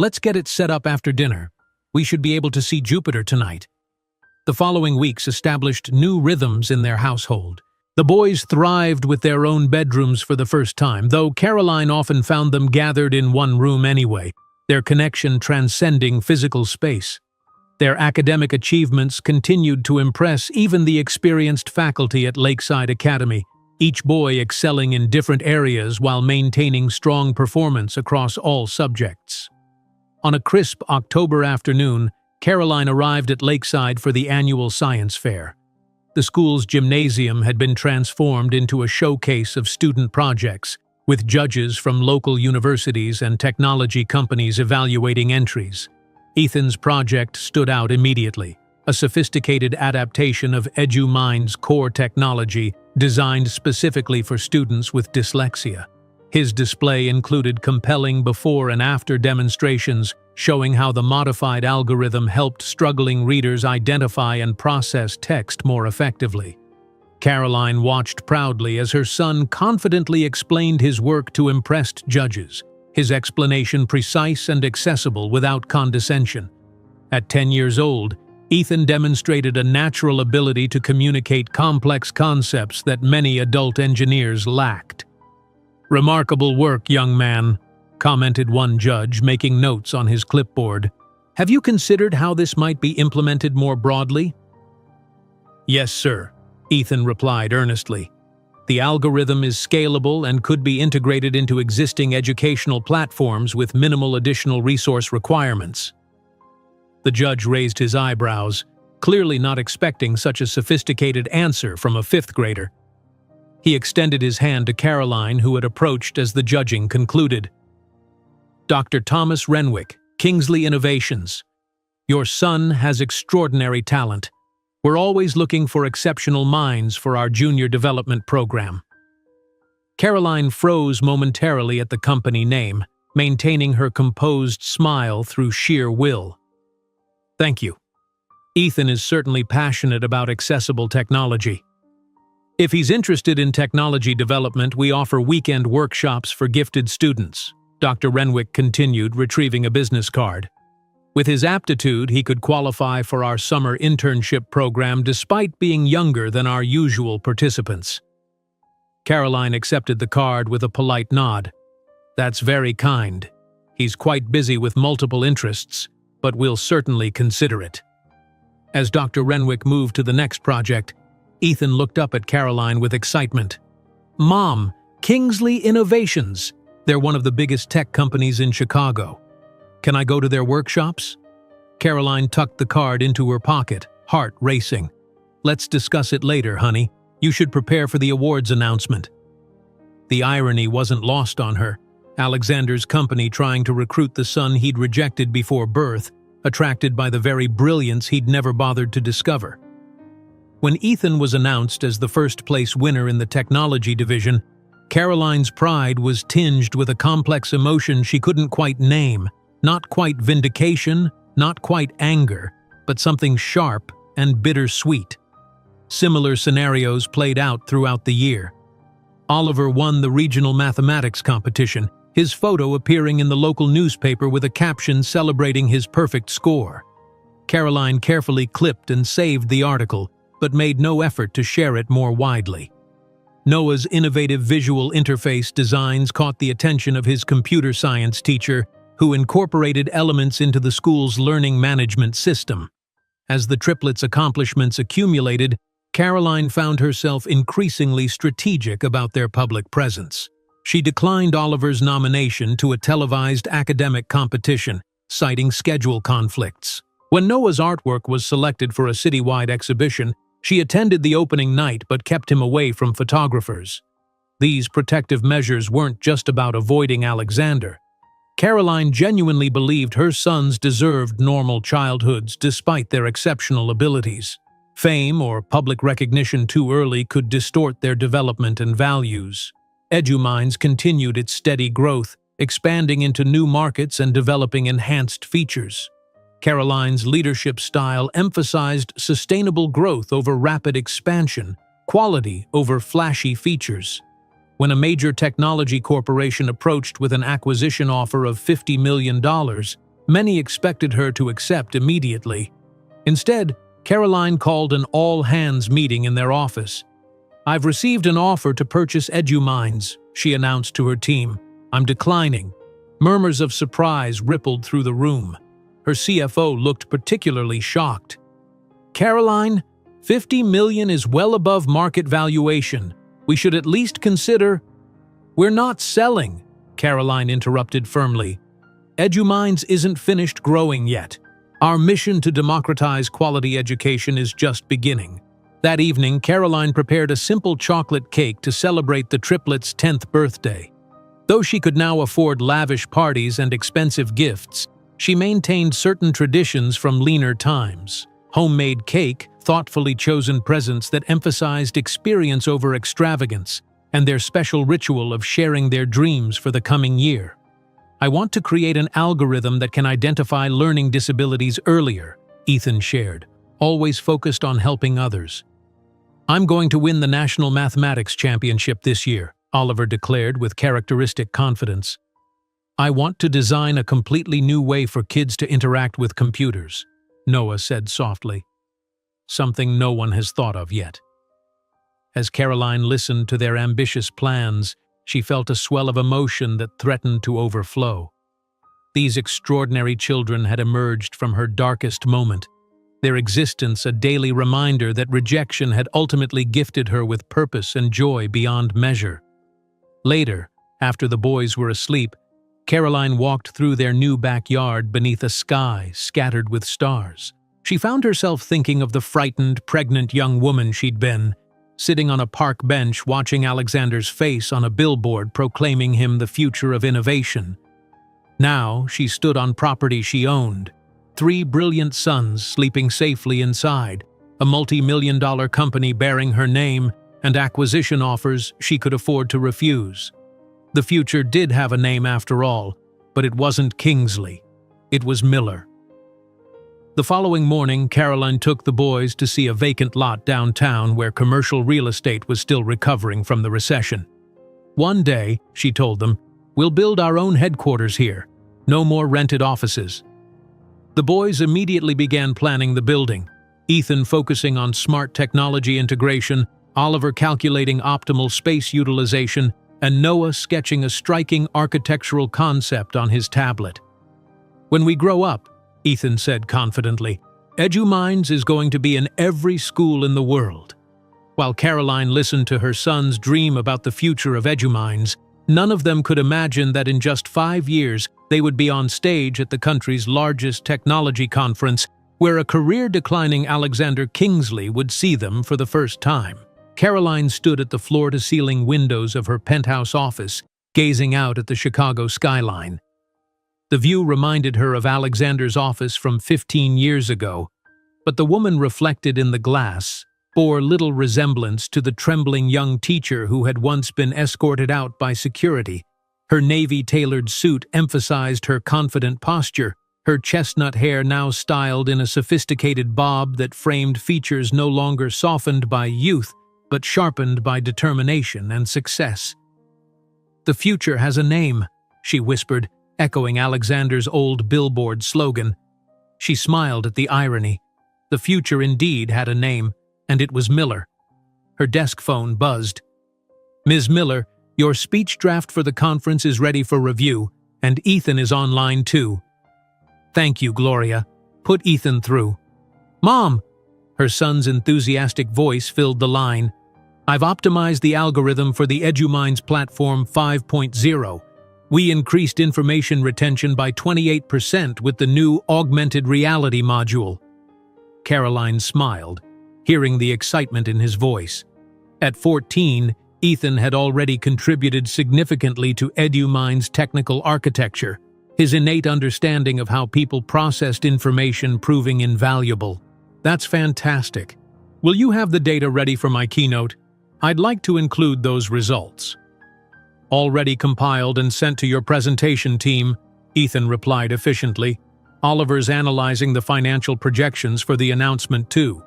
"Let's get it set up after dinner. We should be able to see Jupiter tonight." The following weeks established new rhythms in their household. The boys thrived with their own bedrooms for the first time, though Caroline often found them gathered in one room anyway, their connection transcending physical space. Their academic achievements continued to impress even the experienced faculty at Lakeside Academy, each boy excelling in different areas while maintaining strong performance across all subjects. On a crisp October afternoon, Caroline arrived at Lakeside for the annual science fair. The school's gymnasium had been transformed into a showcase of student projects, with judges from local universities and technology companies evaluating entries. Ethan's project stood out immediately, a sophisticated adaptation of EduMinds' core technology designed specifically for students with dyslexia. His display included compelling before and after demonstrations showing how the modified algorithm helped struggling readers identify and process text more effectively. Caroline watched proudly as her son confidently explained his work to impressed judges, his explanation precise and accessible without condescension. At 10 years old, Ethan demonstrated a natural ability to communicate complex concepts that many adult engineers lacked. "Remarkable work, young man," commented one judge, making notes on his clipboard. "Have you considered how this might be implemented more broadly?" "Yes, sir," Ethan replied earnestly. "The algorithm is scalable and could be integrated into existing educational platforms with minimal additional resource requirements." The judge raised his eyebrows, clearly not expecting such a sophisticated answer from a fifth grader. He extended his hand to Caroline, who had approached as the judging concluded. "Dr. Thomas Renwick, Kingsley Innovations." Your son has extraordinary talent. We're always looking for exceptional minds for our junior development program." Caroline froze momentarily at the company name, maintaining her composed smile through sheer will. "Thank you. Ethan is certainly passionate about accessible technology. If he's interested in technology development, we offer weekend workshops for gifted students," Dr. Renwick continued, retrieving a business card. "With his aptitude, he could qualify for our summer internship program despite being younger than our usual participants." Caroline accepted the card with a polite nod. "That's very kind. He's quite busy with multiple interests, but we'll certainly consider it." As Dr. Renwick moved to the next project, Ethan looked up at Caroline with excitement. "Mom, Kingsley Innovations. They're one of the biggest tech companies in Chicago. Can I go to their workshops?" Caroline tucked the card into her pocket, heart racing. "Let's discuss it later, honey. You should prepare for the awards announcement." The irony wasn't lost on her. Alexander's company trying to recruit the son he'd rejected before birth, attracted by the very brilliance he'd never bothered to discover. When Ethan was announced as the first-place winner in the technology division, Caroline's pride was tinged with a complex emotion she couldn't quite name. Not quite vindication, not quite anger, but something sharp and bittersweet. Similar scenarios played out throughout the year. Oliver won the regional mathematics competition, his photo appearing in the local newspaper with a caption celebrating his perfect score. Caroline carefully clipped and saved the article, but made no effort to share it more widely. Noah's innovative visual interface designs caught the attention of his computer science teacher, who incorporated elements into the school's learning management system. As the triplets' accomplishments accumulated, Caroline found herself increasingly strategic about their public presence. She declined Oliver's nomination to a televised academic competition, citing schedule conflicts. When Noah's artwork was selected for a citywide exhibition, she attended the opening night but kept him away from photographers. These protective measures weren't just about avoiding Alexander. Caroline genuinely believed her sons deserved normal childhoods despite their exceptional abilities. Fame or public recognition too early could distort their development and values. EduMinds continued its steady growth, expanding into new markets and developing enhanced features. Caroline's leadership style emphasized sustainable growth over rapid expansion, quality over flashy features. When a major technology corporation approached with an acquisition offer of $50 million, many expected her to accept immediately. Instead, Caroline called an all-hands meeting in their office. "I've received an offer to purchase EduMinds," she announced to her team. "I'm declining." Murmurs of surprise rippled through the room. Her CFO looked particularly shocked. "Caroline, $50 million is well above market valuation. We should at least consider—" "We're not selling," Caroline interrupted firmly. "EduMinds isn't finished growing yet. Our mission to democratize quality education is just beginning." That evening, Caroline prepared a simple chocolate cake to celebrate the triplets' 10th birthday. Though she could now afford lavish parties and expensive gifts, she maintained certain traditions from leaner times. Homemade cake, thoughtfully chosen presents that emphasized experience over extravagance, and their special ritual of sharing their dreams for the coming year. "I want to create an algorithm that can identify learning disabilities earlier," Ethan shared, always focused on helping others. "I'm going to win the National Mathematics Championship this year," Oliver declared with characteristic confidence. "I want to design a completely new way for kids to interact with computers," Noah said softly. "Something no one has thought of yet." As Caroline listened to their ambitious plans, she felt a swell of emotion that threatened to overflow. These extraordinary children had emerged from her darkest moment, their existence a daily reminder that rejection had ultimately gifted her with purpose and joy beyond measure. Later, after the boys were asleep, Caroline walked through their new backyard beneath a sky scattered with stars. She found herself thinking of the frightened, pregnant young woman she'd been, sitting on a park bench watching Alexander's face on a billboard proclaiming him the future of innovation. Now, she stood on property she owned, 3 brilliant sons sleeping safely inside, a multi-million-dollar company bearing her name, and acquisition offers she could afford to refuse. The future did have a name after all, but it wasn't Kingsley. It was Miller. The following morning, Caroline took the boys to see a vacant lot downtown where commercial real estate was still recovering from the recession. One day, she told them, "We'll build our own headquarters here. No more rented offices." The boys immediately began planning the building, Ethan focusing on smart technology integration, Oliver calculating optimal space utilization, and Noah sketching a striking architectural concept on his tablet. "When we grow up," Ethan said confidently, "EduMinds is going to be in every school in the world." While Caroline listened to her sons dream about the future of EduMinds, none of them could imagine that in just 5 years they would be on stage at the country's largest technology conference, where a career-declining Alexander Kingsley would see them for the first time. Caroline stood at the floor-to-ceiling windows of her penthouse office, gazing out at the Chicago skyline. The view reminded her of Alexander's office from 15 years ago, but the woman reflected in the glass bore little resemblance to the trembling young teacher who had once been escorted out by security. Her navy-tailored suit emphasized her confident posture, her chestnut hair now styled in a sophisticated bob that framed features no longer softened by youth, but sharpened by determination and success. "The future has a name," she whispered, echoing Alexander's old billboard slogan. She smiled at the irony. The future indeed had a name, and it was Miller. Her desk phone buzzed. "Ms. Miller, your speech draft for the conference is ready for review, and Ethan is online too." "Thank you, Gloria. Put Ethan through." "Mom!" Her son's enthusiastic voice filled the line. "I've optimized the algorithm for the EduMinds Platform 5.0. We increased information retention by 28% with the new augmented reality module." Caroline smiled, hearing the excitement in his voice. At 14, Ethan had already contributed significantly to EduMinds' technical architecture, his innate understanding of how people processed information proving invaluable. "That's fantastic. Will you have the data ready for my keynote? I'd like to include those results." "Already compiled and sent to your presentation team," Ethan replied efficiently. "Oliver's analyzing the financial projections for the announcement too."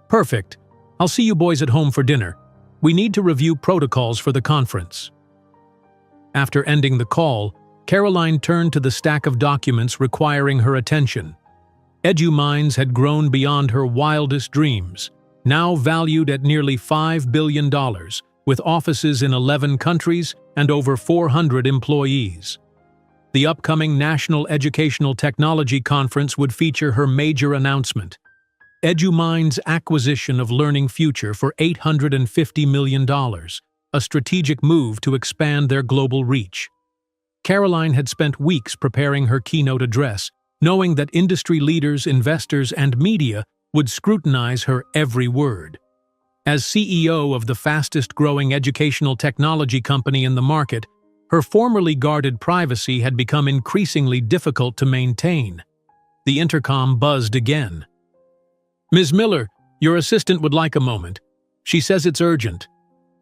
"Perfect. I'll see you boys at home for dinner. We need to review protocols for the conference." After ending the call, Caroline turned to the stack of documents requiring her attention. EduMinds had grown beyond her wildest dreams, now valued at nearly $5 billion, with offices in 11 countries and over 400 employees. The upcoming National Educational Technology Conference would feature her major announcement: EduMinds' acquisition of Learning Future for $850 million, a strategic move to expand their global reach. Caroline had spent weeks preparing her keynote address, knowing that industry leaders, investors, and media would scrutinize her every word. As CEO of the fastest-growing educational technology company in the market, her formerly guarded privacy had become increasingly difficult to maintain. The intercom buzzed again. "Ms. Miller, your assistant would like a moment. She says it's urgent."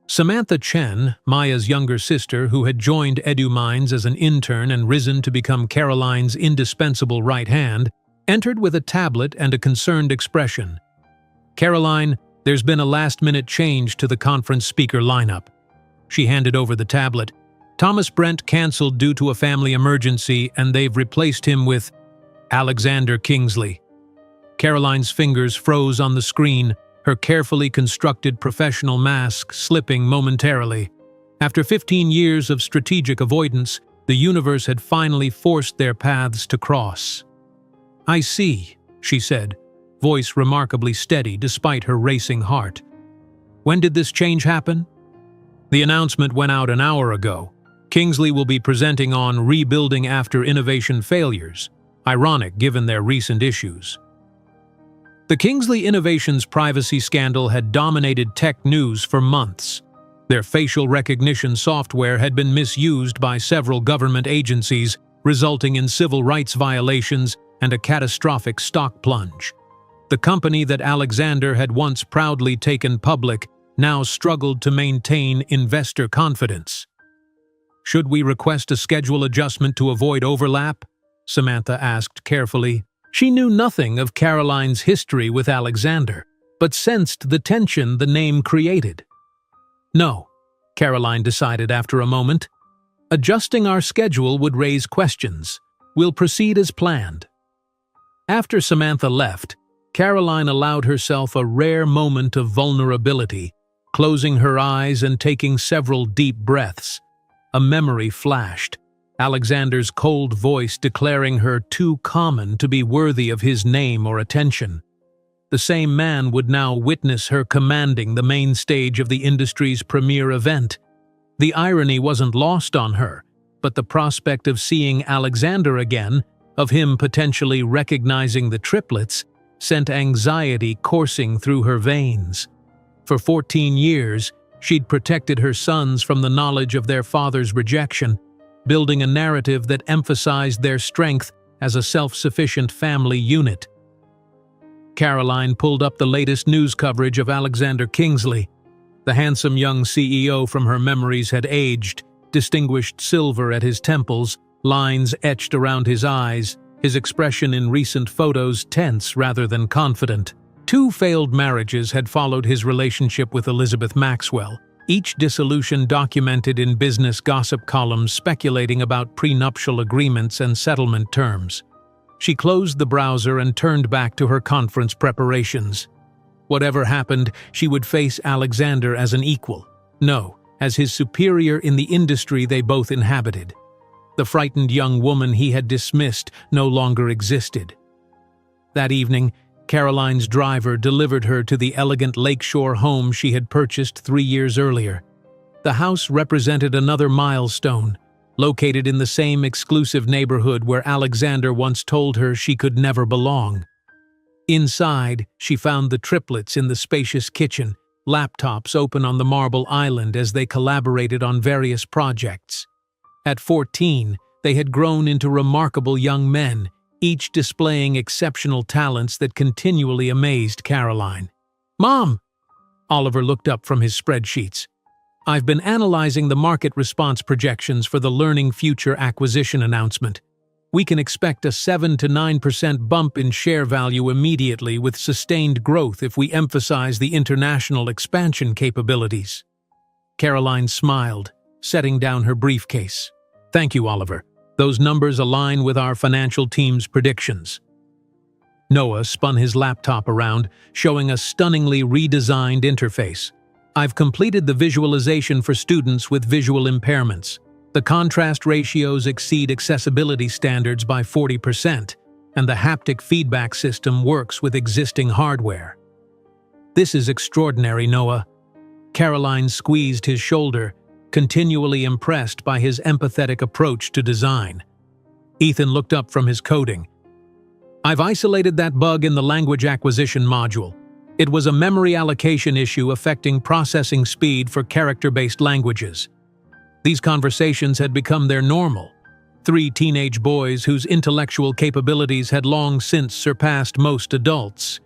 Samantha Chen, Maya's younger sister who had joined EduMinds as an intern and risen to become Caroline's indispensable right hand, entered with a tablet and a concerned expression. "Caroline, there's been a last-minute change to the conference speaker lineup." She handed over the tablet. "Thomas Brent canceled due to a family emergency, and they've replaced him with Alexander Kingsley." Caroline's fingers froze on the screen, her carefully constructed professional mask slipping momentarily. After 15 years of strategic avoidance, the universe had finally forced their paths to cross. "I see," she said, voice remarkably steady despite her racing heart. "When did this change happen?" "The announcement went out an hour ago. Kingsley will be presenting on rebuilding after innovation failures, ironic given their recent issues." The Kingsley Innovations privacy scandal had dominated tech news for months. Their facial recognition software had been misused by several government agencies, resulting in civil rights violations and a catastrophic stock plunge. The company that Alexander had once proudly taken public now struggled to maintain investor confidence. "Should we request a schedule adjustment to avoid overlap?" Samantha asked carefully. She knew nothing of Caroline's history with Alexander, but sensed the tension the name created. "No," Caroline decided after a moment. "Adjusting our schedule would raise questions. We'll proceed as planned." After Samantha left, Caroline allowed herself a rare moment of vulnerability, closing her eyes and taking several deep breaths. A memory flashed, Alexander's cold voice declaring her too common to be worthy of his name or attention. The same man would now witness her commanding the main stage of the industry's premier event. The irony wasn't lost on her, but the prospect of seeing Alexander again, of him potentially recognizing the triplets, sent anxiety coursing through her veins. For 14 years, she'd protected her sons from the knowledge of their father's rejection, building a narrative that emphasized their strength as a self-sufficient family unit. Caroline pulled up the latest news coverage of Alexander Kingsley. The handsome young CEO from her memories had aged, distinguished silver at his temples, lines etched around his eyes, his expression in recent photos tense rather than confident. 2 failed marriages had followed his relationship with Elizabeth Maxwell, each dissolution documented in business gossip columns speculating about prenuptial agreements and settlement terms. She closed the browser and turned back to her conference preparations. Whatever happened, she would face Alexander as an equal. No, as his superior in the industry they both inhabited. The frightened young woman he had dismissed no longer existed. That evening, Caroline's driver delivered her to the elegant lakeshore home she had purchased 3 years earlier. The house represented another milestone, located in the same exclusive neighborhood where Alexander once told her she could never belong. Inside, she found the triplets in the spacious kitchen, laptops open on the marble island as they collaborated on various projects. At 14, they had grown into remarkable young men, each displaying exceptional talents that continually amazed Caroline. "Mom!" Oliver looked up from his spreadsheets. "I've been analyzing the market response projections for the Learning Future acquisition announcement. We can expect a 7 to 9% bump in share value immediately with sustained growth if we emphasize the international expansion capabilities." Caroline smiled, setting down her briefcase. "Thank you, Oliver. Those numbers align with our financial team's predictions." Noah spun his laptop around, showing a stunningly redesigned interface. "I've completed the visualization for students with visual impairments. The contrast ratios exceed accessibility standards by 40%, and the haptic feedback system works with existing hardware." "This is extraordinary, Noah." Caroline squeezed his shoulder, continually impressed by his empathetic approach to design. Ethan looked up from his coding. "I've isolated that bug in the language acquisition module. It was a memory allocation issue affecting processing speed for character-based languages." These conversations had become their normal. 3 teenage boys whose intellectual capabilities had long since surpassed most adults.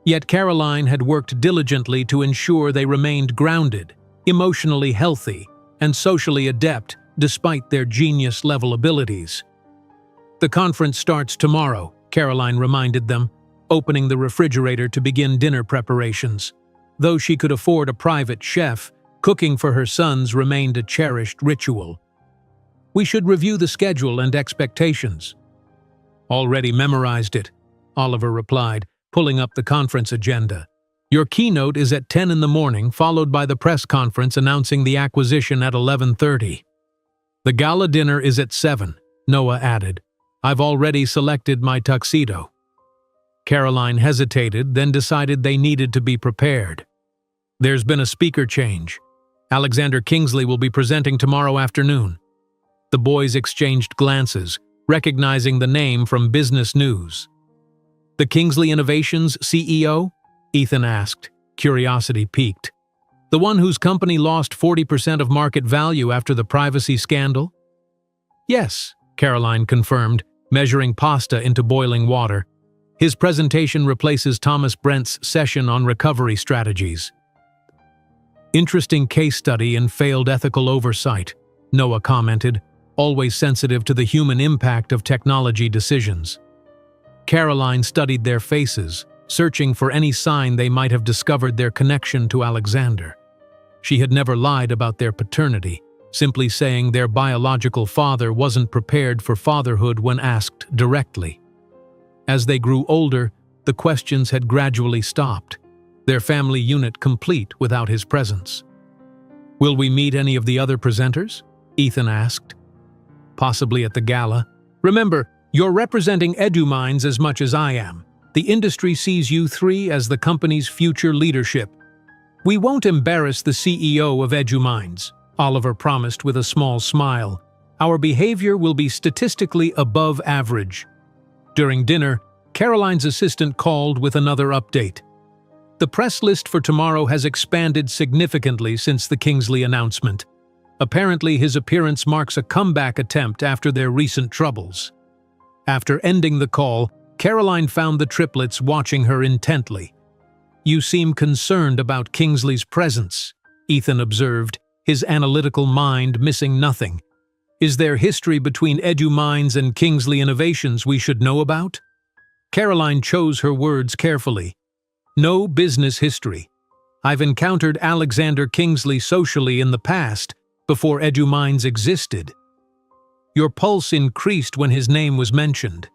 Yet Caroline had worked diligently to ensure they remained grounded, emotionally healthy, and socially adept despite their genius-level abilities. "The conference starts tomorrow," Caroline reminded them, opening the refrigerator to begin dinner preparations. Though she could afford a private chef, cooking for her sons remained a cherished ritual. "We should review the schedule and expectations." "Already memorized it," Oliver replied, pulling up the conference agenda. "Your keynote is at 10 in the morning, followed by the press conference announcing the acquisition at 11:30. The gala dinner is at 7, Noah added. "I've already selected my tuxedo." Caroline hesitated, then decided they needed to be prepared. "There's been a speaker change. Alexander Kingsley will be presenting tomorrow afternoon." The boys exchanged glances, recognizing the name from business news. "The Kingsley Innovations CEO?" Ethan asked, curiosity piqued. "The one whose company lost 40% of market value after the privacy scandal?" "Yes," Caroline confirmed. measuring pasta into boiling water. His presentation replaces Thomas Brent's session on recovery strategies. Interesting case study in failed ethical oversight, Noah commented, always sensitive to the human impact of technology decisions. Caroline studied their faces, searching for any sign they might have discovered their connection to Alexander. She had never lied about their paternity, simply saying their biological father wasn't prepared for fatherhood when asked directly. As they grew older, the questions had gradually stopped, their family unit complete without his presence. "Will we meet any of the other presenters?" Ethan asked. "Possibly at the gala. Remember, you're representing EduMinds as much as I am. The industry sees you three as the company's future leadership. We won't embarrass the CEO of EduMinds," Oliver promised with a small smile. "Our behavior will be statistically above average." During dinner, Caroline's assistant called with another update. "The press list for tomorrow has expanded significantly since the Kingsley announcement. Apparently, his appearance marks a comeback attempt after their recent troubles." After ending the call, Caroline found the triplets watching her intently. "You seem concerned about Kingsley's presence," Ethan observed, his analytical mind missing nothing. "Is there history between EduMinds and Kingsley Innovations we should know about?" Caroline chose her words carefully. "No business history. I've encountered Alexander Kingsley socially in the past, before EduMinds existed." "Your pulse increased when his name was mentioned,"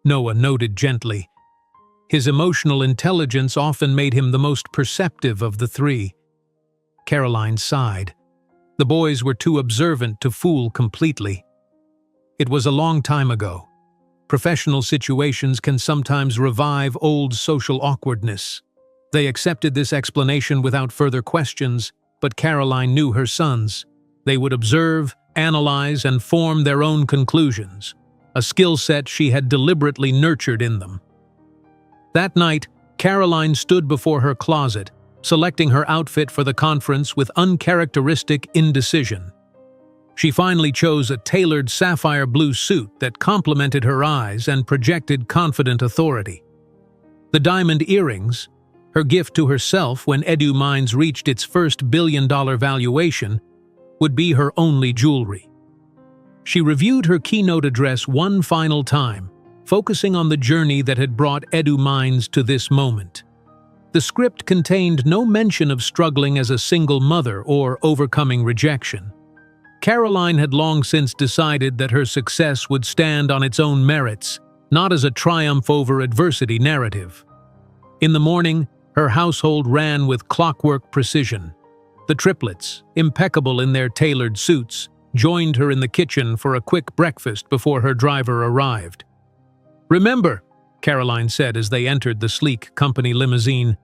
Noah noted gently. "His emotional intelligence often made him the most perceptive of the three." Caroline sighed. The boys were too observant to fool completely. It was a long time ago. Professional situations can sometimes revive old social awkwardness. They accepted this explanation without further questions, but Caroline knew her sons. They would observe, analyze, and form their own conclusions, a skill set she had deliberately nurtured in them. That night, Caroline stood before her closet, selecting her outfit for the conference with uncharacteristic indecision. She finally chose a tailored sapphire blue suit that complemented her eyes and projected confident authority. The diamond earrings, her gift to herself when EduMinds reached its first billion-dollar valuation, would be her only jewelry. She reviewed her keynote address one final time, focusing on the journey that had brought EduMinds to this moment. The script contained no mention of struggling as a single mother or overcoming rejection. Caroline had long since decided that her success would stand on its own merits, not as a triumph over adversity narrative. In the morning, her household ran with clockwork precision. The triplets, impeccable in their tailored suits, joined her in the kitchen for a quick breakfast before her driver arrived. "Remember," Caroline said as they entered the sleek company limousine,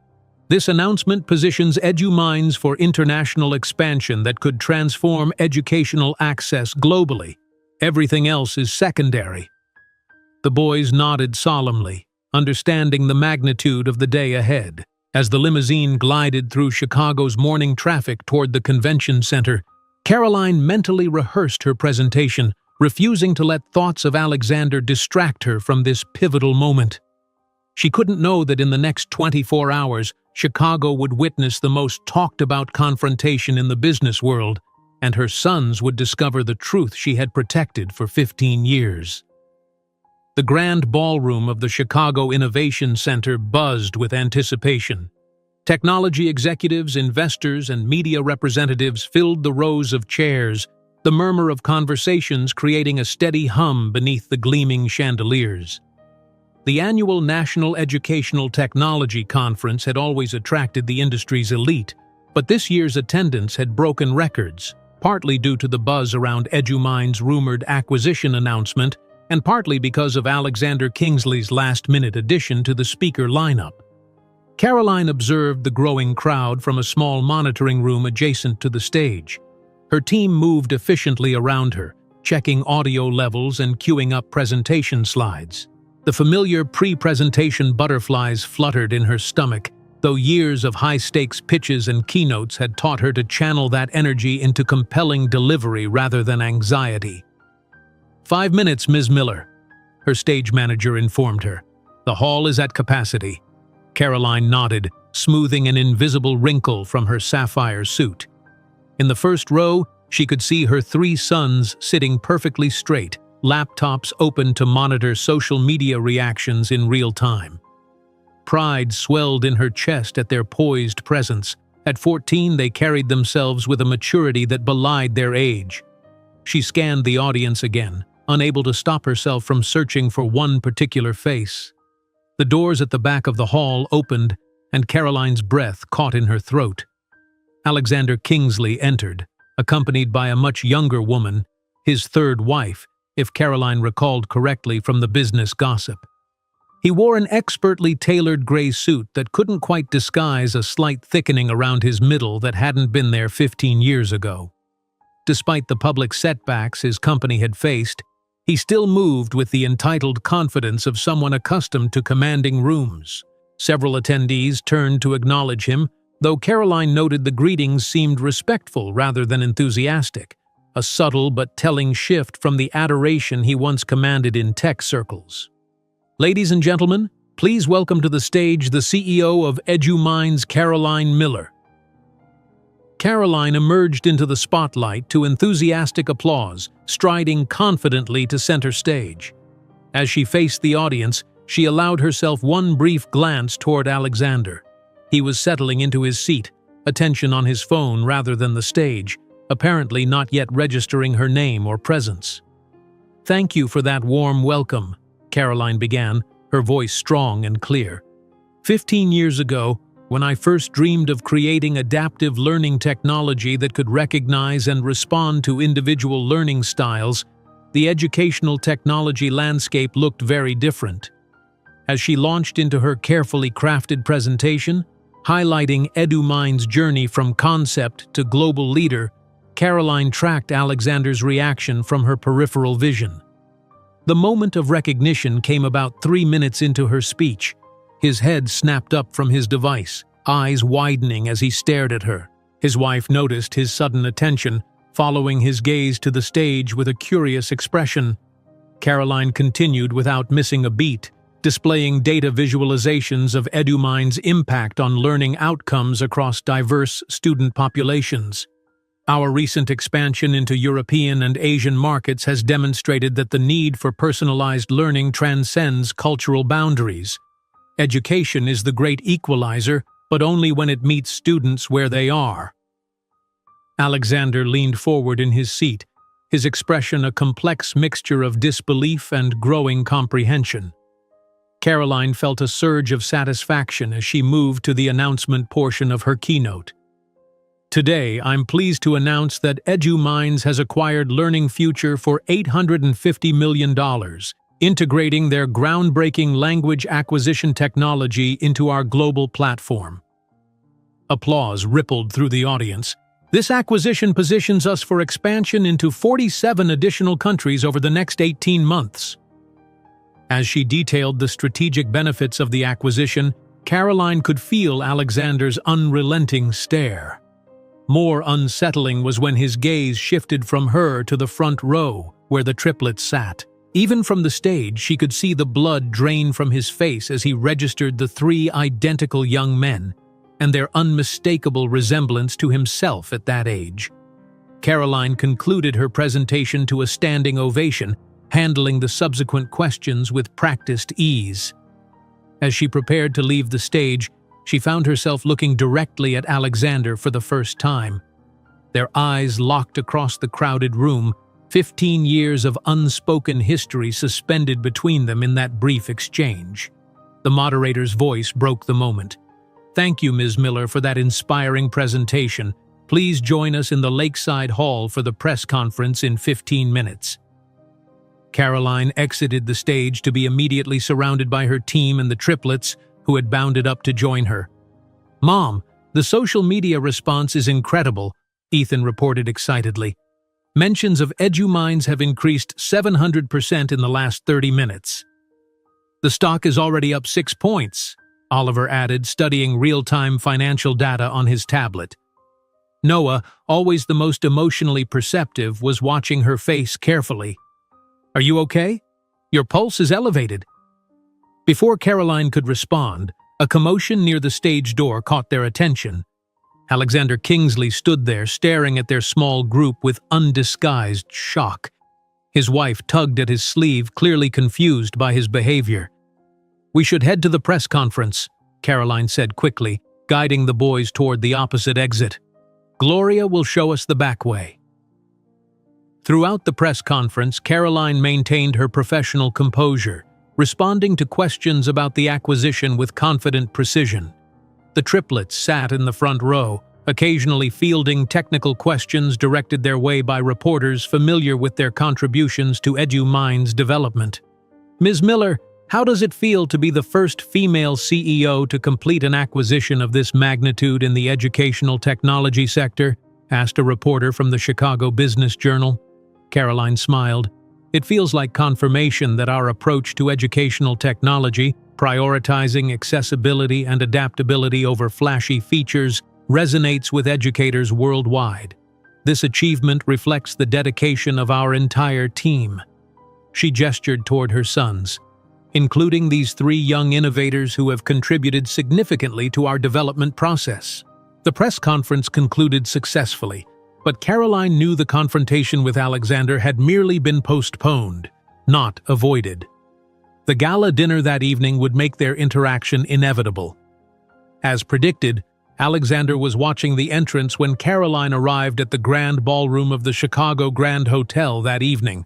"this announcement positions EduMinds for international expansion that could transform educational access globally. Everything else is secondary." The boys nodded solemnly, understanding the magnitude of the day ahead. As the limousine glided through Chicago's morning traffic toward the convention center, Caroline mentally rehearsed her presentation, refusing to let thoughts of Alexander distract her from this pivotal moment. She couldn't know that in the next 24 hours, Chicago would witness the most talked-about confrontation in the business world, and her sons would discover the truth she had protected for 15 years. The grand ballroom of the Chicago Innovation Center buzzed with anticipation. Technology executives, investors, and media representatives filled the rows of chairs, the murmur of conversations creating a steady hum beneath the gleaming chandeliers. The annual National Educational Technology Conference had always attracted the industry's elite, but this year's attendance had broken records, partly due to the buzz around EduMinds' rumored acquisition announcement, and partly because of Alexander Kingsley's last-minute addition to the speaker lineup. Caroline observed the growing crowd from a small monitoring room adjacent to the stage. Her team moved efficiently around her, checking audio levels and queuing up presentation slides. The familiar pre-presentation butterflies fluttered in her stomach, though years of high-stakes pitches and keynotes had taught her to channel that energy into compelling delivery rather than anxiety. "5 minutes, Ms. Miller." her stage manager informed her. "The hall is at capacity." Caroline nodded, smoothing an invisible wrinkle from her sapphire suit. In the first row, she could see her 3 sons sitting perfectly straight, laptops open to monitor social media reactions in real time. Pride swelled in her chest at their poised presence. At 14, they carried themselves with a maturity that belied their age. She scanned the audience again, unable to stop herself from searching for one particular face. The doors at the back of the hall opened, and Caroline's breath caught in her throat. Alexander Kingsley entered, accompanied by a much younger woman, his 3rd wife, if Caroline recalled correctly from the business gossip. He wore an expertly tailored gray suit that couldn't quite disguise a slight thickening around his middle that hadn't been there 15 years ago. Despite the public setbacks his company had faced, he still moved with the entitled confidence of someone accustomed to commanding rooms. Several attendees turned to acknowledge him, though Caroline noted the greetings seemed respectful rather than enthusiastic, a subtle but telling shift from the adoration he once commanded in tech circles. "Ladies and gentlemen, please welcome to the stage the CEO of EduMinds, Caroline Miller." Caroline emerged into the spotlight to enthusiastic applause, striding confidently to center stage. As she faced the audience, she allowed herself one brief glance toward Alexander. He was settling into his seat, attention on his phone rather than the stage, apparently not yet registering her name or presence. "Thank you for that warm welcome," Caroline began, her voice strong and clear. 15 years ago, when I first dreamed of creating adaptive learning technology that could recognize and respond to individual learning styles, the educational technology landscape looked very different. As she launched into her carefully crafted presentation, highlighting EduMind's journey from concept to global leader, Caroline tracked Alexander's reaction from her peripheral vision. The moment of recognition came about 3 minutes into her speech. His head snapped up from his device, eyes widening as he stared at her. His wife noticed his sudden attention, following his gaze to the stage with a curious expression. Caroline continued without missing a beat, displaying data visualizations of EduMind's impact on learning outcomes across diverse student populations. Our recent expansion into European and Asian markets has demonstrated that the need for personalized learning transcends cultural boundaries. Education is the great equalizer, but only when it meets students where they are. Alexander leaned forward in his seat, his expression a complex mixture of disbelief and growing comprehension. Caroline felt a surge of satisfaction as she moved to the announcement portion of her keynote. "Today, I'm pleased to announce that EduMinds has acquired Learning Future for $850 million, integrating their groundbreaking language acquisition technology into our global platform." Applause rippled through the audience. "This acquisition positions us for expansion into 47 additional countries over the next 18 months. As she detailed the strategic benefits of the acquisition, Caroline could feel Alexander's unrelenting stare. More unsettling was when his gaze shifted from her to the front row, where the triplets sat. Even from the stage, she could see the blood drain from his face as he registered the 3 identical young men, and their unmistakable resemblance to himself at that age. Caroline concluded her presentation to a standing ovation, handling the subsequent questions with practiced ease. As she prepared to leave the stage, she found herself looking directly at Alexander for the first time. Their eyes locked across the crowded room, 15 years of unspoken history suspended between them in that brief exchange. The moderator's voice broke the moment. "Thank you, Ms. Miller, for that inspiring presentation. Please join us in the Lakeside Hall for the press conference in 15 minutes. Caroline exited the stage to be immediately surrounded by her team and the triplets, who had bounded up to join her. "Mom, the social media response is incredible," Ethan reported excitedly. "Mentions of EduMinds have increased 700% in the last 30 minutes. The stock is already up 6 points, Oliver added, studying real-time financial data on his tablet. Noah, always the most emotionally perceptive, was watching her face carefully. "Are you okay?" Your pulse is elevated." Before Caroline could respond, a commotion near the stage door caught their attention. Alexander Kingsley stood there staring at their small group with undisguised shock. His wife tugged at his sleeve, clearly confused by his behavior. "We should head to the press conference," Caroline said quickly, guiding the boys toward the opposite exit. "Gloria will show us the back way." Throughout the press conference, Caroline maintained her professional composure, responding to questions about the acquisition with confident precision. The triplets sat in the front row, occasionally fielding technical questions directed their way by reporters familiar with their contributions to EduMind's development. "Ms. Miller, how does it feel to be the first female CEO to complete an acquisition of this magnitude in the educational technology sector?" asked a reporter from the Chicago Business Journal. Caroline smiled. "It feels like confirmation that our approach to educational technology, prioritizing accessibility and adaptability over flashy features, resonates with educators worldwide. This achievement reflects the dedication of our entire team." She gestured toward her sons, "including these 3 young innovators who have contributed significantly to our development process." The press conference concluded successfully, but Caroline knew the confrontation with Alexander had merely been postponed, not avoided. The gala dinner that evening would make their interaction inevitable. As predicted, Alexander was watching the entrance when Caroline arrived at the grand ballroom of the Chicago Grand Hotel that evening.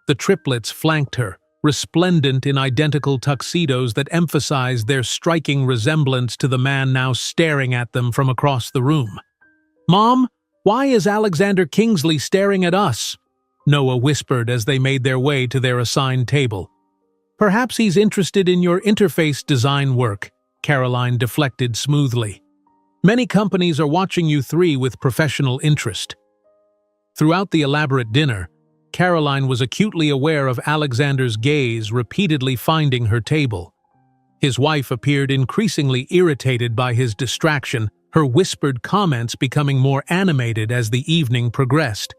The triplets flanked her, resplendent in identical tuxedos that emphasized their striking resemblance to the man now staring at them from across the room. "Mom, why is Alexander Kingsley staring at us?" Noah whispered as they made their way to their assigned table. "Perhaps he's interested in your interface design work," Caroline deflected smoothly. "Many companies are watching you 3 with professional interest." Throughout the elaborate dinner, Caroline was acutely aware of Alexander's gaze repeatedly finding her table. His wife appeared increasingly irritated by his distraction, her whispered comments becoming more animated as the evening progressed.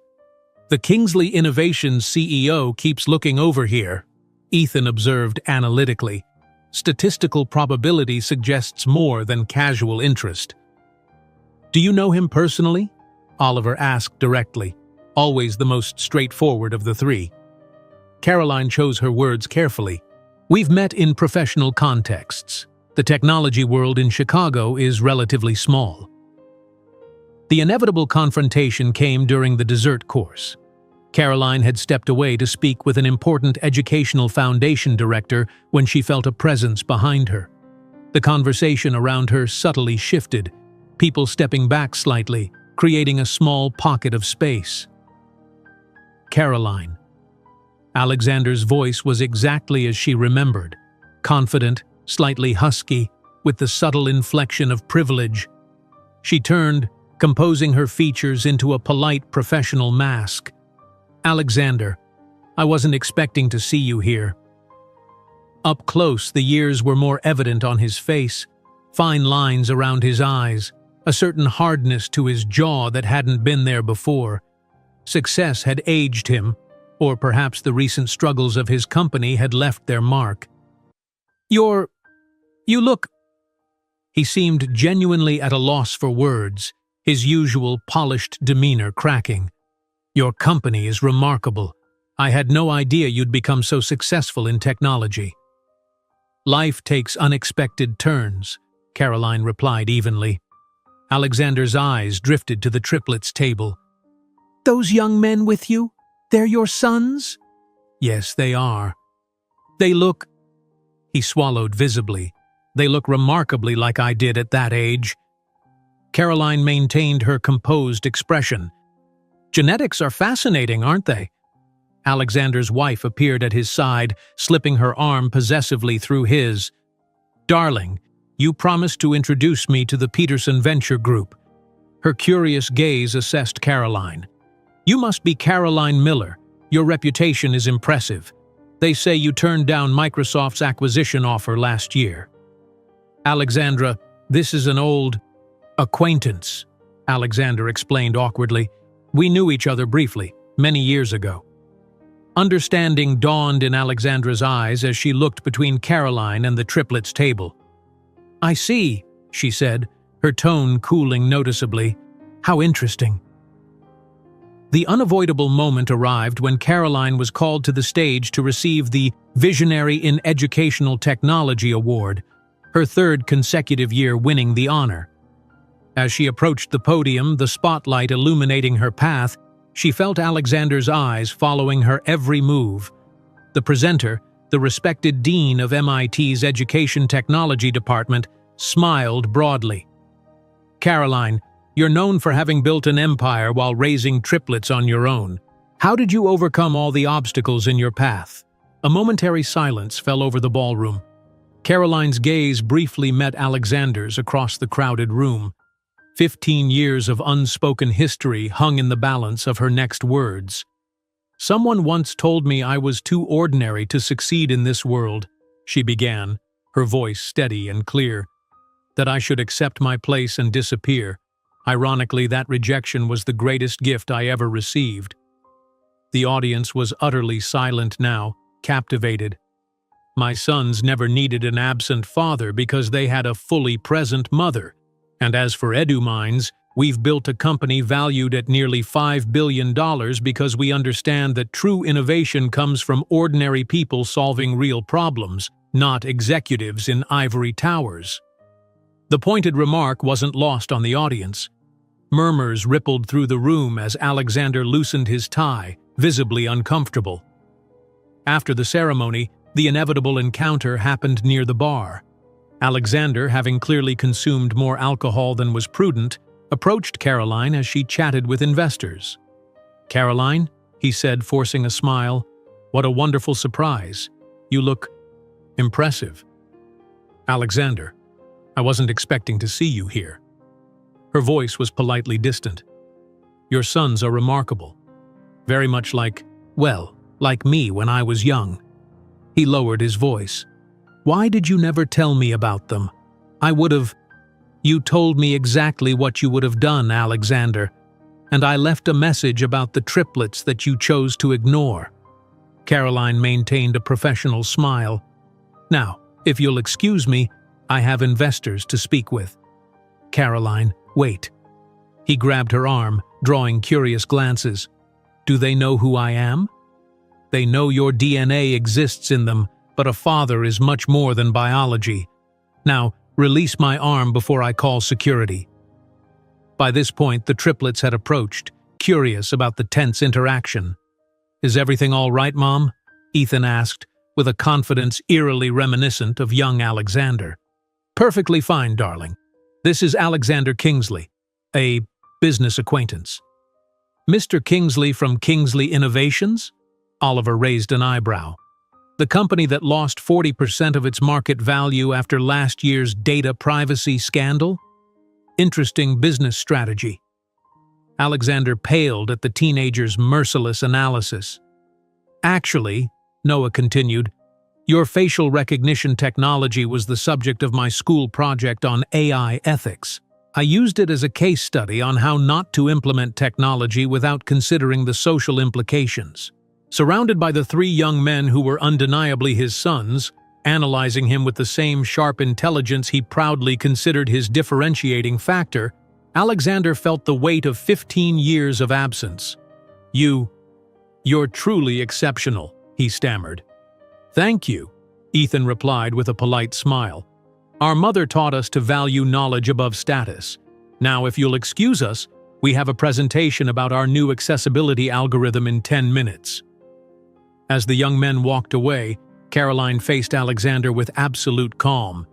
"The Kingsley Innovations CEO keeps looking over here," Ethan observed analytically. "Statistical probability suggests more than casual interest." "Do you know him personally?" Oliver asked directly, always the most straightforward of the 3. Caroline chose her words carefully. "We've met in professional contexts. The technology world in Chicago is relatively small." The inevitable confrontation came during the dessert course. Caroline had stepped away to speak with an important educational foundation director when she felt a presence behind her. The conversation around her subtly shifted, people stepping back slightly, creating a small pocket of space. "Caroline." Alexander's voice was exactly as she remembered, confident, slightly husky, with the subtle inflection of privilege. She turned, composing her features into a polite professional mask. "Alexander, I wasn't expecting to see you here." Up close, the years were more evident on his face, fine lines around his eyes, a certain hardness to his jaw that hadn't been there before. Success had aged him, or perhaps the recent struggles of his company had left their mark. You look..." He seemed genuinely at a loss for words, his usual polished demeanor cracking. "Your company is remarkable. I had no idea you'd become so successful in technology." "Life takes unexpected turns," Caroline replied evenly. Alexander's eyes drifted to the triplets' table. "Those young men with you? They're your sons?" "Yes, they are. They look..." He swallowed visibly. "They look remarkably like I did at that age." Caroline maintained her composed expression. "Genetics are fascinating, aren't they?" Alexander's wife appeared at his side, slipping her arm possessively through his. "Darling, you promised to introduce me to the Peterson Venture Group." Her curious gaze assessed Caroline. "You must be Caroline Miller. Your reputation is impressive. They say you turned down Microsoft's acquisition offer last year." "Alexandra, this is an old acquaintance," Alexander explained awkwardly. "We knew each other briefly, many years ago." Understanding dawned in Alexandra's eyes as she looked between Caroline and the triplets' table. "I see," she said, her tone cooling noticeably. "How interesting." The unavoidable moment arrived when Caroline was called to the stage to receive the Visionary in Educational Technology Award, her third consecutive year winning the honor. As she approached the podium, the spotlight illuminating her path, she felt Alexander's eyes following her every move. The presenter, the respected dean of MIT's Education Technology Department, smiled broadly. "Caroline, you're known for having built an empire while raising triplets on your own. How did you overcome all the obstacles in your path?" A momentary silence fell over the ballroom. Caroline's gaze briefly met Alexander's across the crowded room. 15 years of unspoken history hung in the balance of her next words. "Someone once told me I was too ordinary to succeed in this world," she began, her voice steady and clear. "That I should accept my place and disappear. Ironically, that rejection was the greatest gift I ever received." The audience was utterly silent now, captivated. "My sons never needed an absent father because they had a fully present mother. And as for EduMinds, we've built a company valued at nearly $5 billion because we understand that true innovation comes from ordinary people solving real problems, not executives in ivory towers." The pointed remark wasn't lost on the audience. Murmurs rippled through the room as Alexander loosened his tie, visibly uncomfortable. After the ceremony, the inevitable encounter happened near the bar. Alexander, having clearly consumed more alcohol than was prudent, approached Caroline as she chatted with investors. "Caroline," he said, forcing a smile, "what a wonderful surprise. You look impressive." "Alexander, I wasn't expecting to see you here." Her voice was politely distant. "Your sons are remarkable. Very much like me when I was young." He lowered his voice. "Why did you never tell me about them? I would have—" "You told me exactly what you would have done, Alexander, and I left a message about the triplets that you chose to ignore." Caroline maintained a professional smile. "Now, if you'll excuse me, I have investors to speak with." "Caroline, wait." He grabbed her arm, drawing curious glances. "Do they know who I am?" "They know your DNA exists in them, but a father is much more than biology. Now, release my arm before I call security." By this point, the triplets had approached, curious about the tense interaction. "Is everything all right, Mom?" Ethan asked, with a confidence eerily reminiscent of young Alexander. "Perfectly fine, darling. This is Alexander Kingsley, a business acquaintance." "Mr. Kingsley from Kingsley Innovations?" Oliver raised an eyebrow. "The company that lost 40% of its market value after last year's data privacy scandal? Interesting business strategy." Alexander paled at the teenager's merciless analysis. "Actually," Noah continued, "your facial recognition technology was the subject of my school project on AI ethics. I used it as a case study on how not to implement technology without considering the social implications." Surrounded by the three young men who were undeniably his sons, analyzing him with the same sharp intelligence he proudly considered his differentiating factor, Alexander felt the weight of 15 years of absence. You're truly exceptional," he stammered. "Thank you," Ethan replied with a polite smile. "Our mother taught us to value knowledge above status. Now, if you'll excuse us, we have a presentation about our new accessibility algorithm in 10 minutes. As the young men walked away, Caroline faced Alexander with absolute calm.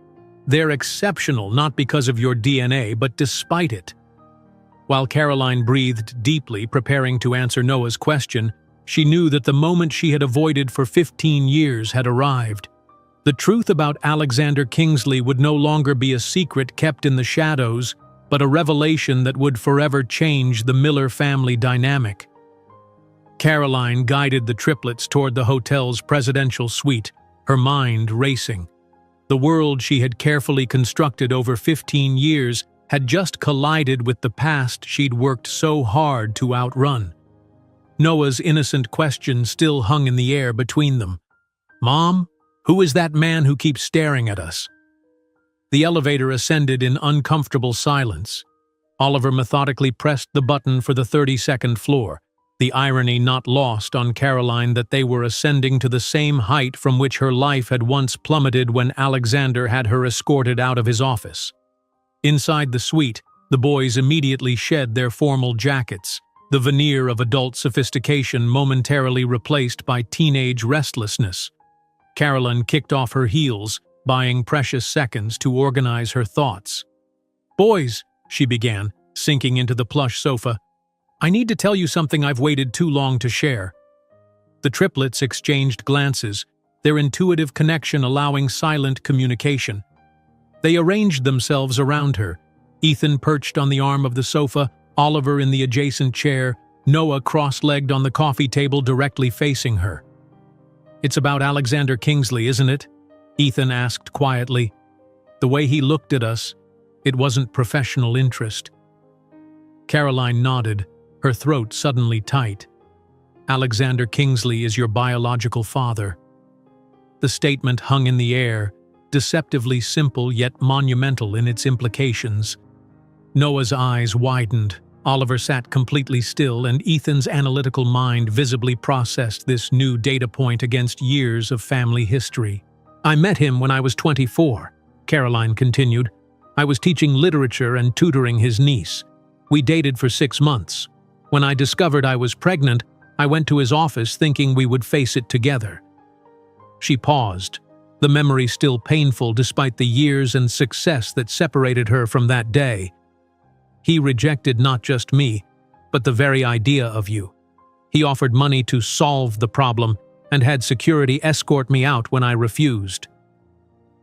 "They're exceptional not because of your DNA, but despite it." While Caroline breathed deeply, preparing to answer Noah's question, she knew that the moment she had avoided for 15 years had arrived. The truth about Alexander Kingsley would no longer be a secret kept in the shadows, but a revelation that would forever change the Miller family dynamic. Caroline guided the triplets toward the hotel's presidential suite, her mind racing. The world she had carefully constructed over 15 years had just collided with the past she'd worked so hard to outrun. Noah's innocent question still hung in the air between them. "Mom, who is that man who keeps staring at us?" The elevator ascended in uncomfortable silence. Oliver methodically pressed the button for the 32nd floor, the irony not lost on Caroline that they were ascending to the same height from which her life had once plummeted when Alexander had her escorted out of his office. Inside the suite, the boys immediately shed their formal jackets, the veneer of adult sophistication momentarily replaced by teenage restlessness. Caroline kicked off her heels, buying precious seconds to organize her thoughts. "Boys," she began, sinking into the plush sofa, "I need to tell you something I've waited too long to share." The triplets exchanged glances, their intuitive connection allowing silent communication. They arranged themselves around her, Ethan perched on the arm of the sofa, Oliver in the adjacent chair, Noah cross-legged on the coffee table directly facing her. "It's about Alexander Kingsley, isn't it?" Ethan asked quietly. The way he looked at us, it wasn't professional interest. Caroline nodded, her throat suddenly tight. "Alexander Kingsley is your biological father." The statement hung in the air, deceptively simple yet monumental in its implications. Noah's eyes widened, Oliver sat completely still, and Ethan's analytical mind visibly processed this new data point against years of family history. "I met him when I was 24, Caroline continued. "I was teaching literature and tutoring his niece. We dated for 6 months. When I discovered I was pregnant, I went to his office thinking we would face it together." She paused, the memory still painful despite the years and success that separated her from that day. "He rejected not just me, but the very idea of you. He offered money to solve the problem and had security escort me out when I refused."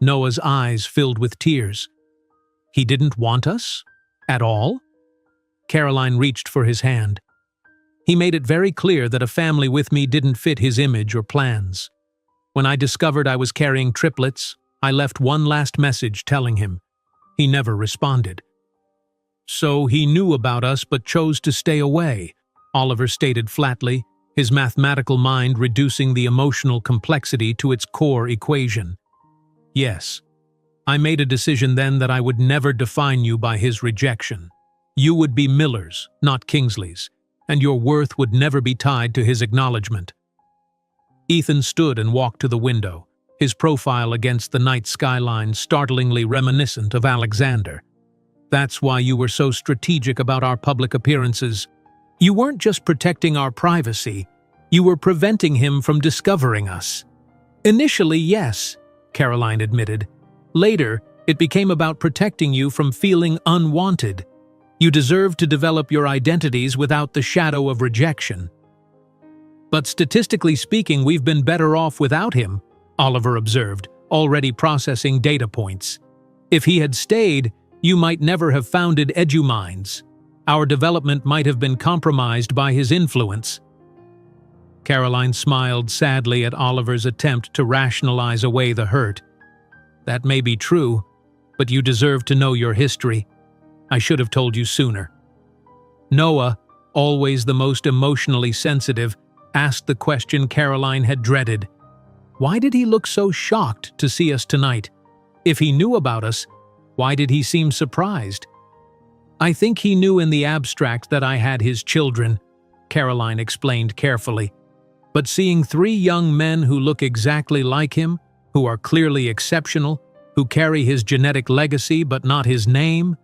Noah's eyes filled with tears. "He didn't want us? At all?" Caroline reached for his hand. "He made it very clear that a family with me didn't fit his image or plans. When I discovered I was carrying triplets, I left one last message telling him. He never responded." "So he knew about us but chose to stay away," Oliver stated flatly, his mathematical mind reducing the emotional complexity to its core equation. "Yes. I made a decision then that I would never define you by his rejection. You would be Miller's, not Kingsley's, and your worth would never be tied to his acknowledgement." Ethan stood and walked to the window, his profile against the night skyline startlingly reminiscent of Alexander. "That's why you were so strategic about our public appearances. You weren't just protecting our privacy, you were preventing him from discovering us." "Initially, yes," Caroline admitted. "Later, it became about protecting you from feeling unwanted. You deserved to develop your identities without the shadow of rejection." "But statistically speaking, we've been better off without him," Oliver observed, already processing data points. "If he had stayed, you might never have founded EduMinds. Our development might have been compromised by his influence." Caroline smiled sadly at Oliver's attempt to rationalize away the hurt. "That may be true, but you deserve to know your history. I should have told you sooner." Noah, always the most emotionally sensitive, asked the question Caroline had dreaded. Why did he look so shocked to see us tonight? If he knew about us, why did he seem surprised? "I think he knew in the abstract that I had his children," Caroline explained carefully. "But seeing 3 young men who look exactly like him, who are clearly exceptional, who carry his genetic legacy but not his name,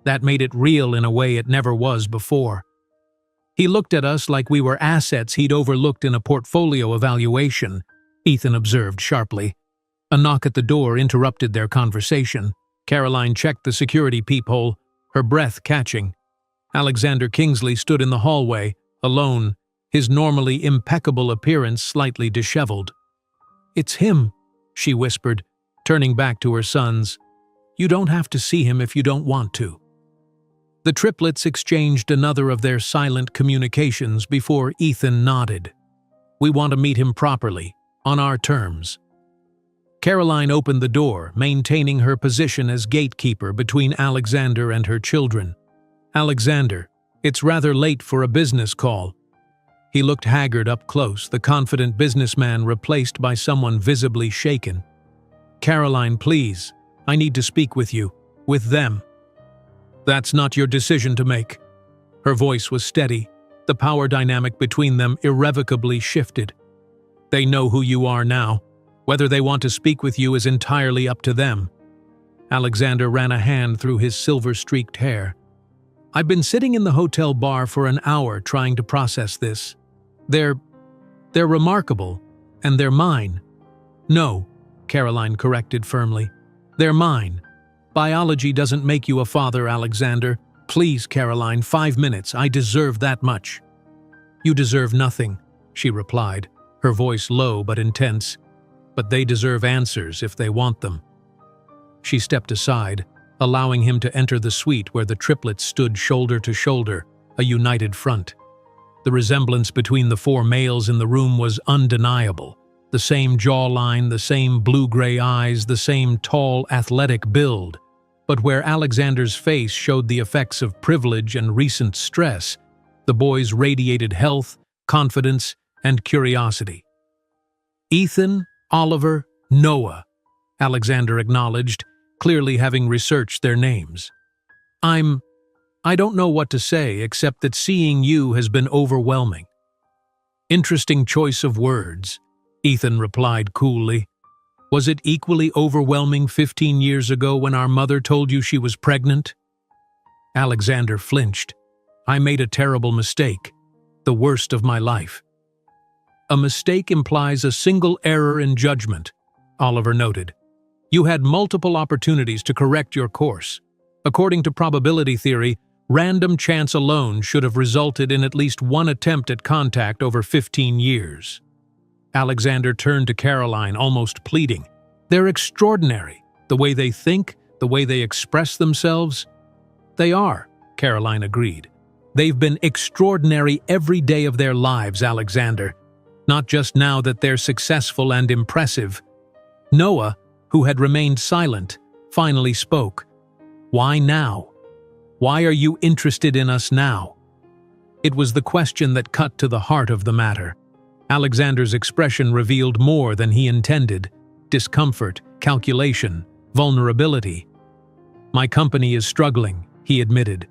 that made it real in a way it never was before." "He looked at us like we were assets he'd overlooked in a portfolio evaluation," Ethan observed sharply. A knock at the door interrupted their conversation. Caroline checked the security peephole, her breath catching. Alexander Kingsley stood in the hallway, alone, his normally impeccable appearance slightly disheveled. "It's him," she whispered, turning back to her sons. "You don't have to see him if you don't want to." The triplets exchanged another of their silent communications before Ethan nodded. "We want to meet him properly, on our terms." Caroline opened the door, maintaining her position as gatekeeper between Alexander and her children. "Alexander, it's rather late for a business call." He looked haggard up close, the confident businessman replaced by someone visibly shaken. "Caroline, please. I need to speak with you. With them." "That's not your decision to make." Her voice was steady. The power dynamic between them irrevocably shifted. "They know who you are now. Whether they want to speak with you is entirely up to them." Alexander ran a hand through his silver-streaked hair. "I've been sitting in the hotel bar for an hour trying to process this. They're remarkable, and they're mine." "No," Caroline corrected firmly. "They're mine. Biology doesn't make you a father, Alexander. Please, Caroline, 5 minutes. I deserve that much." "You deserve nothing," she replied, her voice low but intense. "But they deserve answers if they want them." She stepped aside, allowing him to enter the suite where the triplets stood shoulder to shoulder, a united front. The resemblance between the 4 males in the room was undeniable. The same jawline, the same blue-gray eyes, the same tall, athletic build. But where Alexander's face showed the effects of privilege and recent stress, the boys radiated health, confidence, and curiosity. "Ethan, Oliver, Noah," Alexander acknowledged, clearly having researched their names. I don't know what to say except that seeing you has been overwhelming." "Interesting choice of words," Ethan replied coolly. "Was it equally overwhelming 15 years ago when our mother told you she was pregnant?" Alexander flinched. "I made a terrible mistake, the worst of my life." "A mistake implies a single error in judgment," Oliver noted. "You had multiple opportunities to correct your course. According to probability theory, random chance alone should have resulted in at least one attempt at contact over 15 years. Alexander turned to Caroline, almost pleading. "They're extraordinary. The way they think, the way they express themselves." "They are," Caroline agreed. "They've been extraordinary every day of their lives, Alexander. Not just now that they're successful and impressive." Noah, who had remained silent, finally spoke. "Why now? Why are you interested in us now?" It was the question that cut to the heart of the matter. Alexander's expression revealed more than he intended: discomfort, calculation, vulnerability. "My company is struggling," he admitted.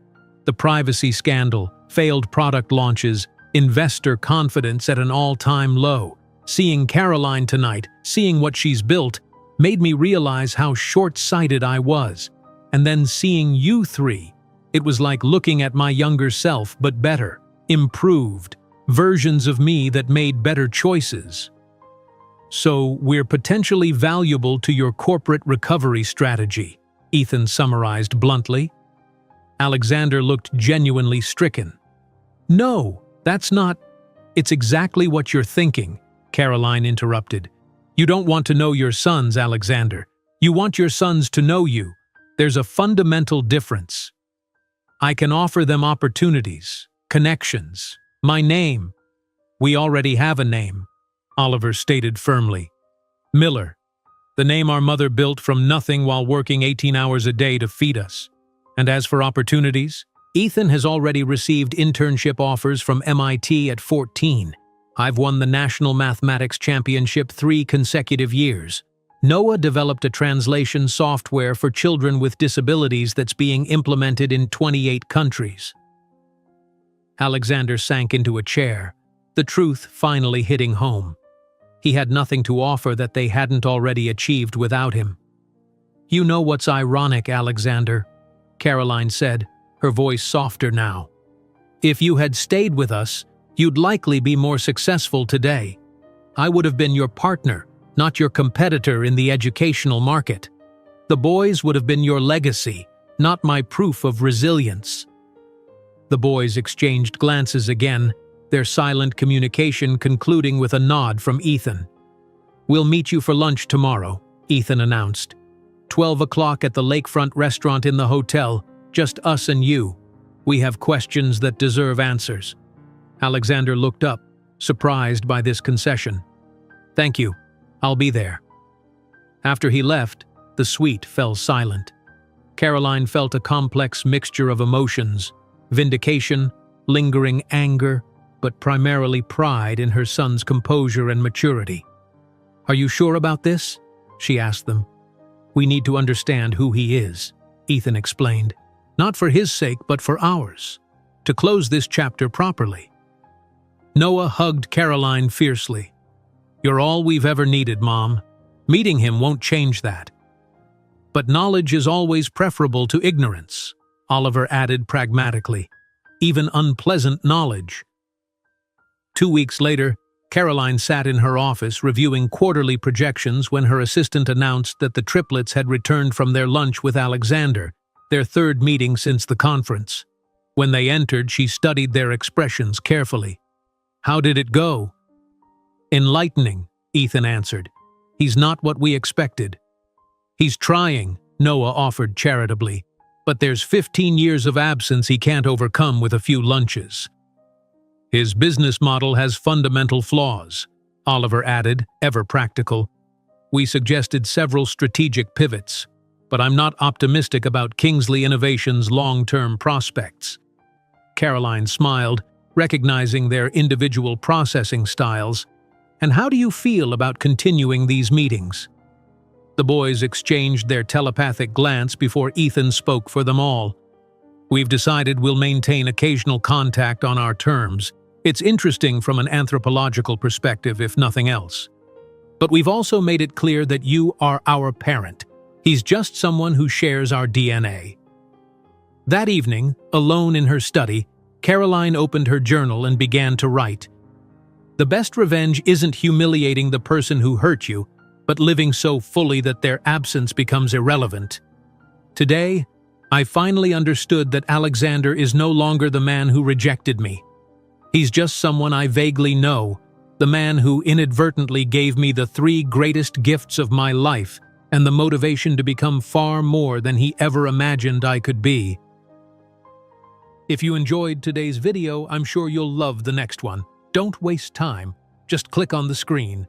"The privacy scandal, failed product launches, investor confidence at an all-time low. Seeing Caroline tonight, seeing what she's built, made me realize how short-sighted I was. And then seeing you three, it was like looking at my younger self, but better, improved, versions of me that made better choices. So we're potentially valuable to your corporate recovery strategy," Ethan summarized bluntly. Alexander looked genuinely stricken. "No, that's not—" "It's exactly what you're thinking," Caroline interrupted. "You don't want to know your sons, Alexander. You want your sons to know you. There's a fundamental difference. I can offer them opportunities, connections, my name." "We already have a name," Oliver stated firmly. "Miller. The name our mother built from nothing while working 18 hours a day to feed us. And as for opportunities, Ethan has already received internship offers from MIT at 14. I've won the National Mathematics Championship 3 consecutive years. Noah developed a translation software for children with disabilities that's being implemented in 28 countries." Alexander sank into a chair, the truth finally hitting home. He had nothing to offer that they hadn't already achieved without him. "You know what's ironic, Alexander?" Caroline said, her voice softer now. "If you had stayed with us, you'd likely be more successful today. I would have been your partner, not your competitor in the educational market. The boys would have been your legacy, not my proof of resilience." The boys exchanged glances again, their silent communication concluding with a nod from Ethan. "We'll meet you for lunch tomorrow," Ethan announced. 12 o'clock at the lakefront restaurant in the hotel, just us and you. We have questions that deserve answers." Alexander looked up, surprised by this concession. "Thank you. I'll be there." After he left, the suite fell silent. Caroline felt a complex mixture of emotions: vindication, lingering anger, but primarily pride in her son's composure and maturity. "Are you sure about this?" she asked them. "We need to understand who he is," Ethan explained. "Not for his sake, but for ours. To close this chapter properly." Noah hugged Caroline fiercely. "You're all we've ever needed, Mom. Meeting him won't change that." "But knowledge is always preferable to ignorance," Oliver added pragmatically. "Even unpleasant knowledge." 2 weeks later, Caroline sat in her office reviewing quarterly projections when her assistant announced that the triplets had returned from their lunch with Alexander, their third meeting since the conference. When they entered, she studied their expressions carefully. "How did it go?" "Enlightening," Ethan answered. "He's not what we expected." "He's trying," Noah offered charitably, "but there's 15 years of absence he can't overcome with a few lunches." "His business model has fundamental flaws," Oliver added, ever practical. "We suggested several strategic pivots, but I'm not optimistic about Kingsley Innovations' long-term prospects." Caroline smiled, recognizing their individual processing styles. "And how do you feel about continuing these meetings?" The boys exchanged their telepathic glance before Ethan spoke for them all. "We've decided we'll maintain occasional contact on our terms. It's interesting from an anthropological perspective, if nothing else. But we've also made it clear that you are our parent. He's just someone who shares our DNA." That evening, alone in her study, Caroline opened her journal and began to write. "The best revenge isn't humiliating the person who hurt you, but living so fully that their absence becomes irrelevant. Today, I finally understood that Alexander is no longer the man who rejected me. He's just someone I vaguely know, the man who inadvertently gave me the 3 greatest gifts of my life and the motivation to become far more than he ever imagined I could be." If you enjoyed today's video, I'm sure you'll love the next one. Don't waste time. Just click on the screen.